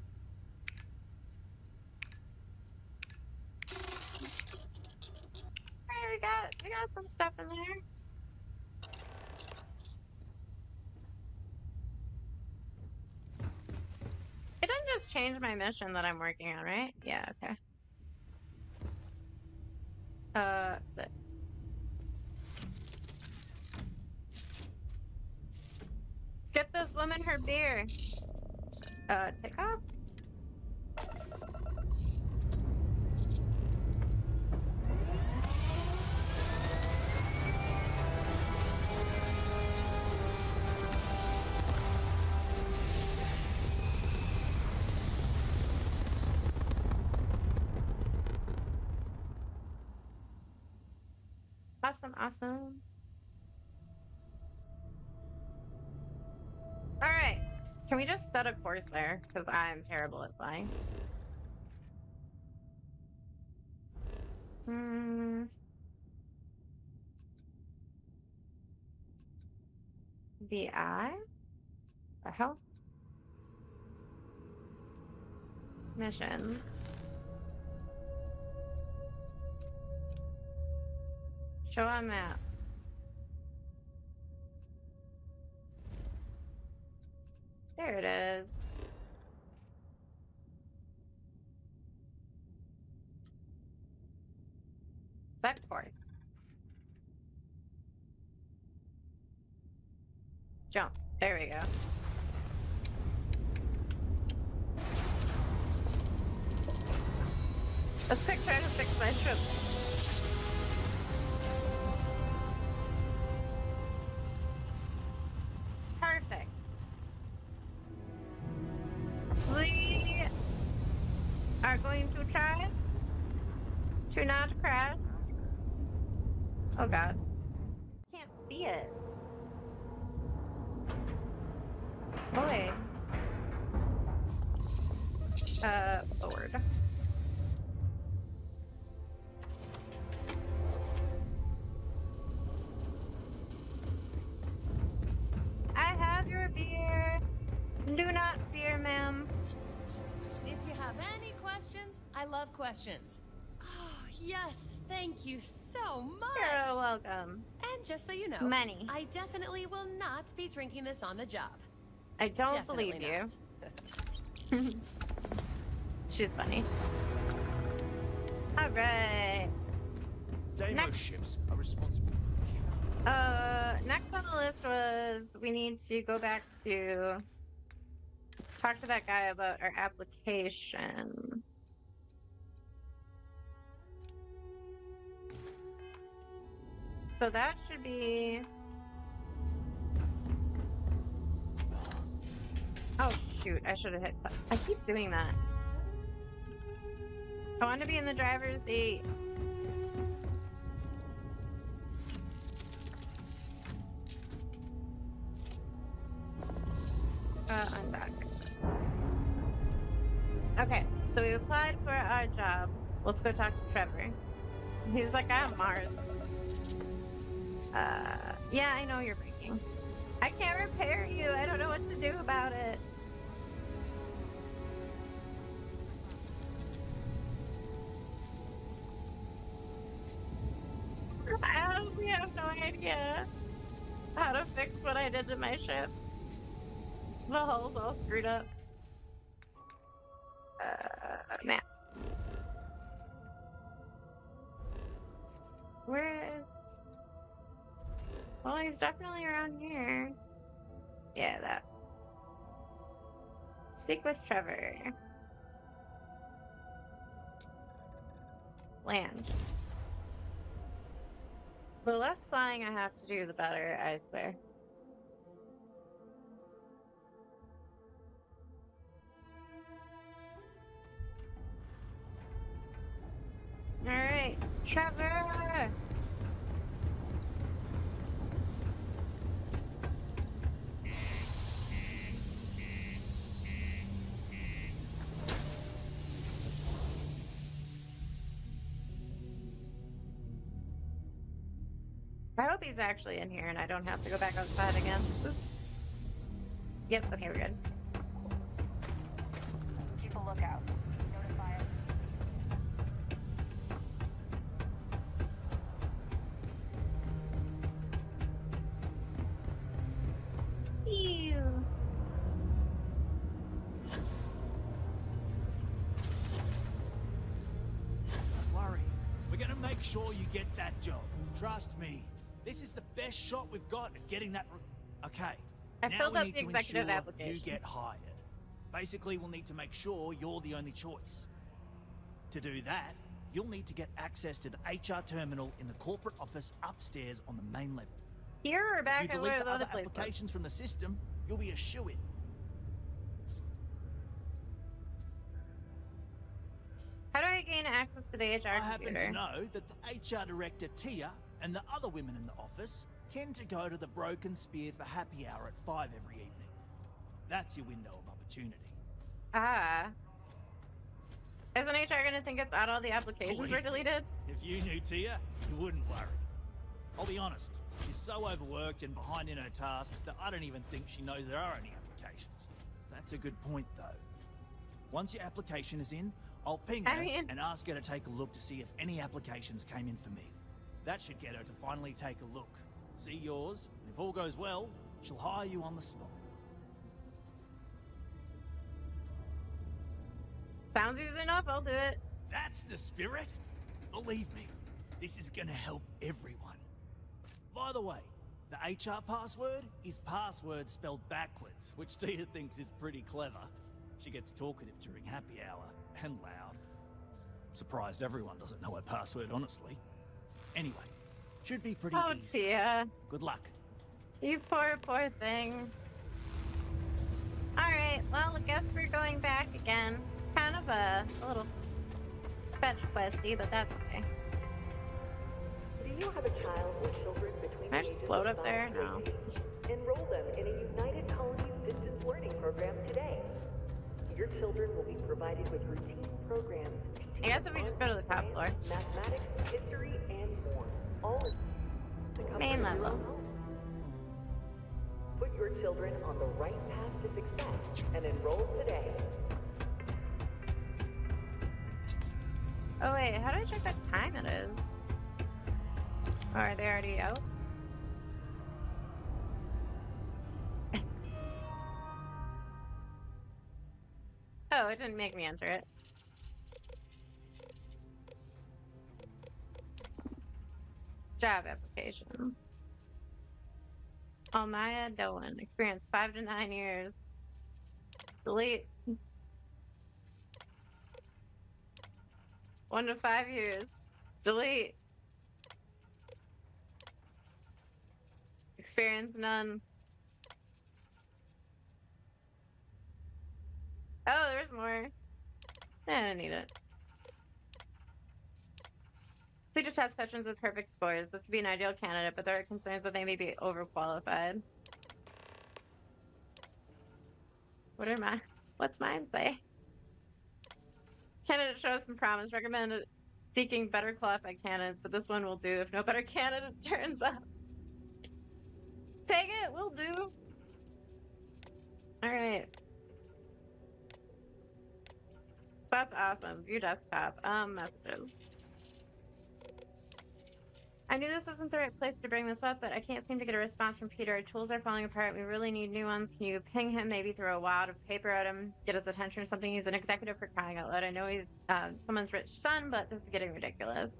[SPEAKER 1] Alright, we got some stuff in there. It didn't just change my mission that I'm working on, right? Yeah, okay. Let's get this woman her beer. Take off. Awesome, awesome. All right. Can we just set a course there? Because I'm terrible at flying. VI? The hell? Mission. Show a map. There it is. Set course. Jump. There we go. Let's quick try to fix my ship. Perfect. We going to try to not crash. Oh god. Can't see it. Oh wait. Forward. I have your beer. Do not fear, ma'am.
[SPEAKER 9] If you have any questions, I love questions. Oh, yes, thank you so much.
[SPEAKER 1] You're welcome.
[SPEAKER 9] And just so you know,
[SPEAKER 1] Money.
[SPEAKER 9] I definitely will not be drinking this on the job.
[SPEAKER 1] I don't
[SPEAKER 9] Definitely
[SPEAKER 1] believe you.
[SPEAKER 9] not.
[SPEAKER 1] She's funny. All right.
[SPEAKER 14] Demo ships are responsible.
[SPEAKER 1] Next on the list was we need to go back to talk to that guy about our application. So that should be... Oh shoot, I should have hit... I keep doing that. I want to be in the driver's seat. I'm back. Okay, so we applied for our job. Let's go talk to Trevor. He's like, I'm Mars. Yeah, I know you're breaking. I can't repair you. I don't know what to do about it. I honestly have no idea how to fix what I did to my ship. The hull's all screwed up. Map. Where is... Well, he's definitely around here. Yeah, that. Speak with Trevor. Land. The less flying I have to do, the better, I swear. Alright, Trevor! I hope he's actually in here and I don't have to go back outside again. Oops. Yep, okay, we're good.
[SPEAKER 4] Keep a lookout. Notify us.
[SPEAKER 1] Ew.
[SPEAKER 16] Don't worry. We're gonna make sure you get that job. Trust me. This is the best shot we've got at getting that... Okay.
[SPEAKER 1] I filled
[SPEAKER 16] now
[SPEAKER 1] out
[SPEAKER 16] we need
[SPEAKER 1] the
[SPEAKER 16] to
[SPEAKER 1] executive
[SPEAKER 16] ensure
[SPEAKER 1] application.
[SPEAKER 16] you get hired. Basically, we'll need to make sure you're the only choice. To do that, you'll need to get access to the HR terminal in the corporate office upstairs on the main level.
[SPEAKER 1] Here or back
[SPEAKER 16] If you
[SPEAKER 1] at where
[SPEAKER 16] delete
[SPEAKER 1] the
[SPEAKER 16] the
[SPEAKER 1] other
[SPEAKER 16] other
[SPEAKER 1] place was?
[SPEAKER 16] applications from the system, you'll be a shoo-in.
[SPEAKER 1] How do I gain access to the HR
[SPEAKER 16] I happen
[SPEAKER 1] computer?
[SPEAKER 16] to know that the HR director, Tia, and the other women in the office tend to go to the Broken Spear for happy hour at 5 every evening. That's your window of opportunity.
[SPEAKER 1] Ah. Isn't HR gonna think it's out all the applications
[SPEAKER 16] Believe
[SPEAKER 1] were
[SPEAKER 16] me,
[SPEAKER 1] deleted?
[SPEAKER 16] If you knew Tia, you wouldn't worry. I'll be honest, she's so overworked and behind in her tasks that I don't even think she knows there are any applications. That's a good point, though. Once your application is in, I'll ping her and ask her to take a look to see if any applications came in for me. That should get her to finally take a look. See yours, and if all goes well, she'll hire you on the spot.
[SPEAKER 1] Sounds easy enough, I'll do it.
[SPEAKER 16] That's the spirit. Believe me, this is gonna help everyone. By the way, the HR password is password spelled backwards, which Tia thinks is pretty clever. She gets talkative during happy hour, and loud. Surprised everyone doesn't know her password, honestly. Anyway, should be pretty easy.
[SPEAKER 1] Tia.
[SPEAKER 16] Good luck.
[SPEAKER 1] You poor, poor thing. Alright, well, I guess we're going back again. Kind of a little fetch questy, but that's okay.
[SPEAKER 17] Do you have a child or children between
[SPEAKER 1] Can I
[SPEAKER 17] the
[SPEAKER 1] just
[SPEAKER 17] ages
[SPEAKER 1] float
[SPEAKER 17] of
[SPEAKER 1] up
[SPEAKER 17] 5
[SPEAKER 1] there?
[SPEAKER 17] to
[SPEAKER 1] No.
[SPEAKER 17] 18? Enroll them in a United Colonies distance learning program today. Your children will be provided with routine programs
[SPEAKER 1] I guess if we just go to the top floor.
[SPEAKER 17] mathematics, history, and more. All in the comfort
[SPEAKER 1] Main
[SPEAKER 17] of your
[SPEAKER 1] level.
[SPEAKER 17] own home. Put your children on the right path to success and enroll today.
[SPEAKER 1] Oh wait, how do I check what time it is? Or are they already out? Oh, it didn't make me enter it. Job application. Almaya Doan. Experience 5 to 9 years. Delete. 1 to 5 years. Delete. Experience none. Oh, there's more. I don't need it. Please just test veterans with perfect scores. This would be an ideal candidate, but there are concerns that they may be overqualified. What's mine say? Candidate shows some promise. Recommend seeking better qualified candidates, but this one will do if no better candidate turns up. Take it, will do. All right. That's awesome. View desktop. Messages. I knew this isn't the right place to bring this up, but I can't seem to get a response from Peter. Our tools are falling apart. We really need new ones. Can you ping him, maybe throw a wad of paper at him, get his attention or something? He's an executive for crying out loud. I know he's someone's rich son, but this is getting ridiculous.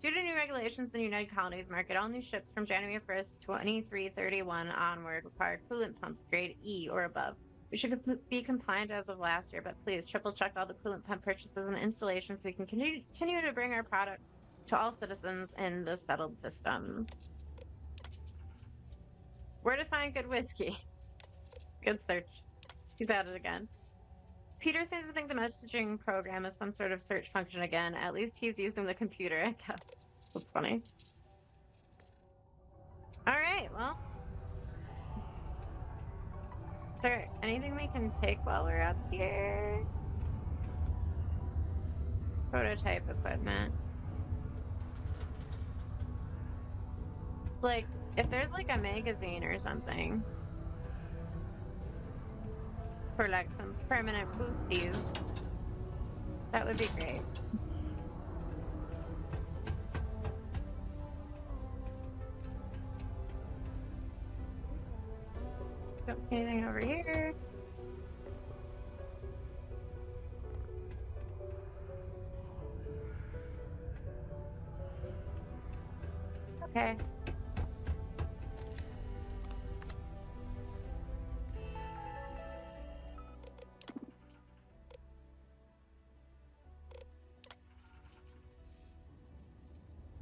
[SPEAKER 1] Due to new regulations in the United Colonies market, all new ships from January 1st, 2331 onward require coolant pumps grade E or above. We should be compliant as of last year, but please triple check all the coolant pump purchases and installations so we can continue to bring our products to all citizens in the settled systems. Where to find good whiskey? Good search. He's at it again. Peter seems to think the messaging program is some sort of search function again. At least he's using the computer. That's funny. All right, well. Is there anything we can take while we're up here? Prototype equipment. Like, if there's like a magazine or something for like some permanent boosties, that would be great. Don't see anything over here. Okay.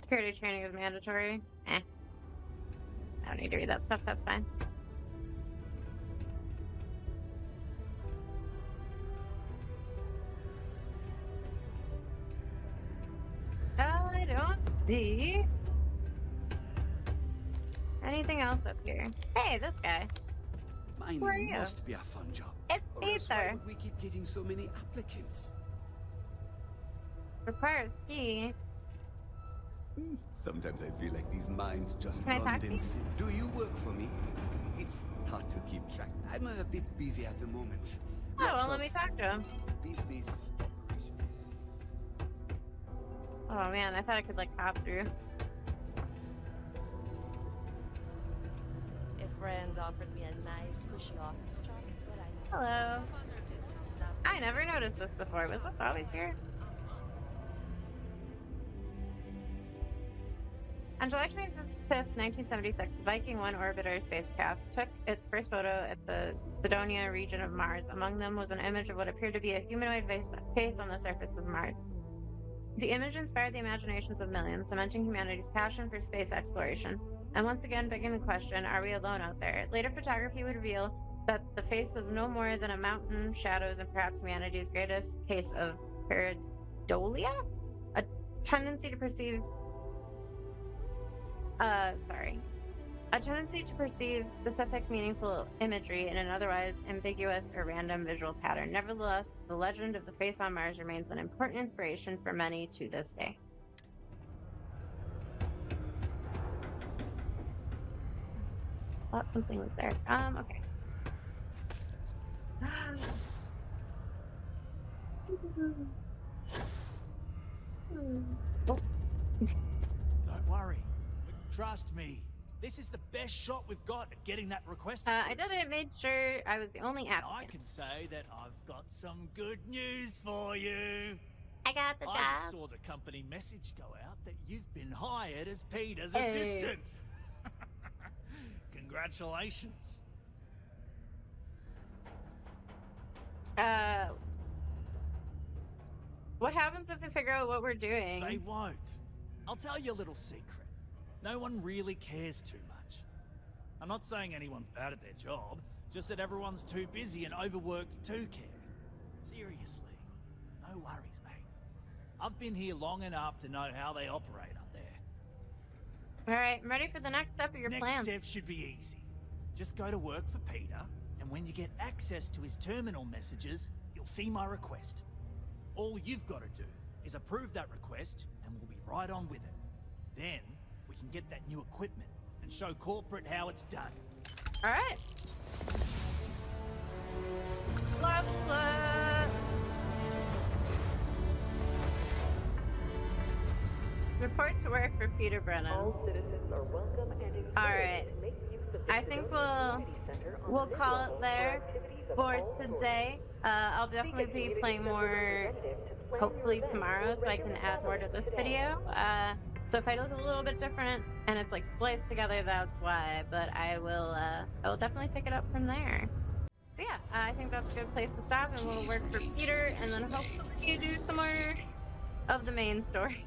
[SPEAKER 1] Security training is mandatory. I don't need to read that stuff, that's fine. I don't see anything else up here. Hey, this guy. Who are you?
[SPEAKER 18] Must be a fun job.
[SPEAKER 1] It's
[SPEAKER 18] Or else why
[SPEAKER 1] Ether.
[SPEAKER 18] would we keep getting so many applicants?
[SPEAKER 1] Requires key.
[SPEAKER 18] Sometimes I feel like these minds just
[SPEAKER 1] Can I
[SPEAKER 18] run
[SPEAKER 1] talk to you?
[SPEAKER 18] themselves. Do you work for me? It's hard to keep track. I'm a bit busy at the moment.
[SPEAKER 1] Oh,
[SPEAKER 18] Lots
[SPEAKER 1] well, let
[SPEAKER 18] of
[SPEAKER 1] me talk to him.
[SPEAKER 18] business operations.
[SPEAKER 1] Oh man, I thought I could like hop through.
[SPEAKER 15] A friend offered me a nice, cushy office job, but I
[SPEAKER 1] Hello. I never noticed this before. Was this always here? On July 25th, 1976, the Viking 1 orbiter spacecraft took its first photo at the Cydonia region of Mars. Among them was an image of what appeared to be a humanoid face on the surface of Mars. The image inspired the imaginations of millions, cementing humanity's passion for space exploration, and once again begging the question, are we alone out there? Later photography would reveal that the face was no more than a mountain, shadows, and perhaps humanity's greatest case of pareidolia? A tendency to perceive... A tendency to perceive specific, meaningful imagery in an otherwise ambiguous or random visual pattern. Nevertheless, the legend of the face on Mars remains an important inspiration for many to this day. Thought something was there. Okay.
[SPEAKER 16] Don't worry. Trust me. This is the best shot we've got at getting that request.
[SPEAKER 1] I did it, made sure I was the only applicant.
[SPEAKER 16] I can say that I've got some good news for you.
[SPEAKER 1] I got the job.
[SPEAKER 16] I just saw the company message go out that you've been hired as Peter's assistant. Congratulations.
[SPEAKER 1] What happens if we figure out what we're doing?
[SPEAKER 16] They won't. I'll tell you a little secret. No one really cares too much. I'm not saying anyone's bad at their job, just that everyone's too busy and overworked to care. Seriously, no worries, mate. I've been here long enough to know how they operate up there.
[SPEAKER 1] Alright, I'm ready for the next step of your plan.
[SPEAKER 16] Next step should be easy. Just go to work for Peter, and when you get access to his terminal messages, you'll see my request. All you've got to do is approve that request, and we'll be right on with it. Then, we can get that new equipment and show corporate how it's done.
[SPEAKER 1] Alright. Level up. Report to work for Peter Brennan.
[SPEAKER 17] All citizens are welcome and encouraged
[SPEAKER 1] Alright.
[SPEAKER 17] to make use of the
[SPEAKER 1] I think
[SPEAKER 17] Community Center on
[SPEAKER 1] we'll
[SPEAKER 17] the
[SPEAKER 1] call
[SPEAKER 17] mid-level
[SPEAKER 1] it there
[SPEAKER 17] activities of
[SPEAKER 1] for
[SPEAKER 17] all sorts.
[SPEAKER 1] today. I'll definitely be playing more hopefully tomorrow so I can add more to this video. So if I look a little bit different and it's like spliced together, that's why, but I will definitely pick it up from there. But yeah, I think that's a good place to stop, and we'll work for Peter and then hopefully do some more of the main story.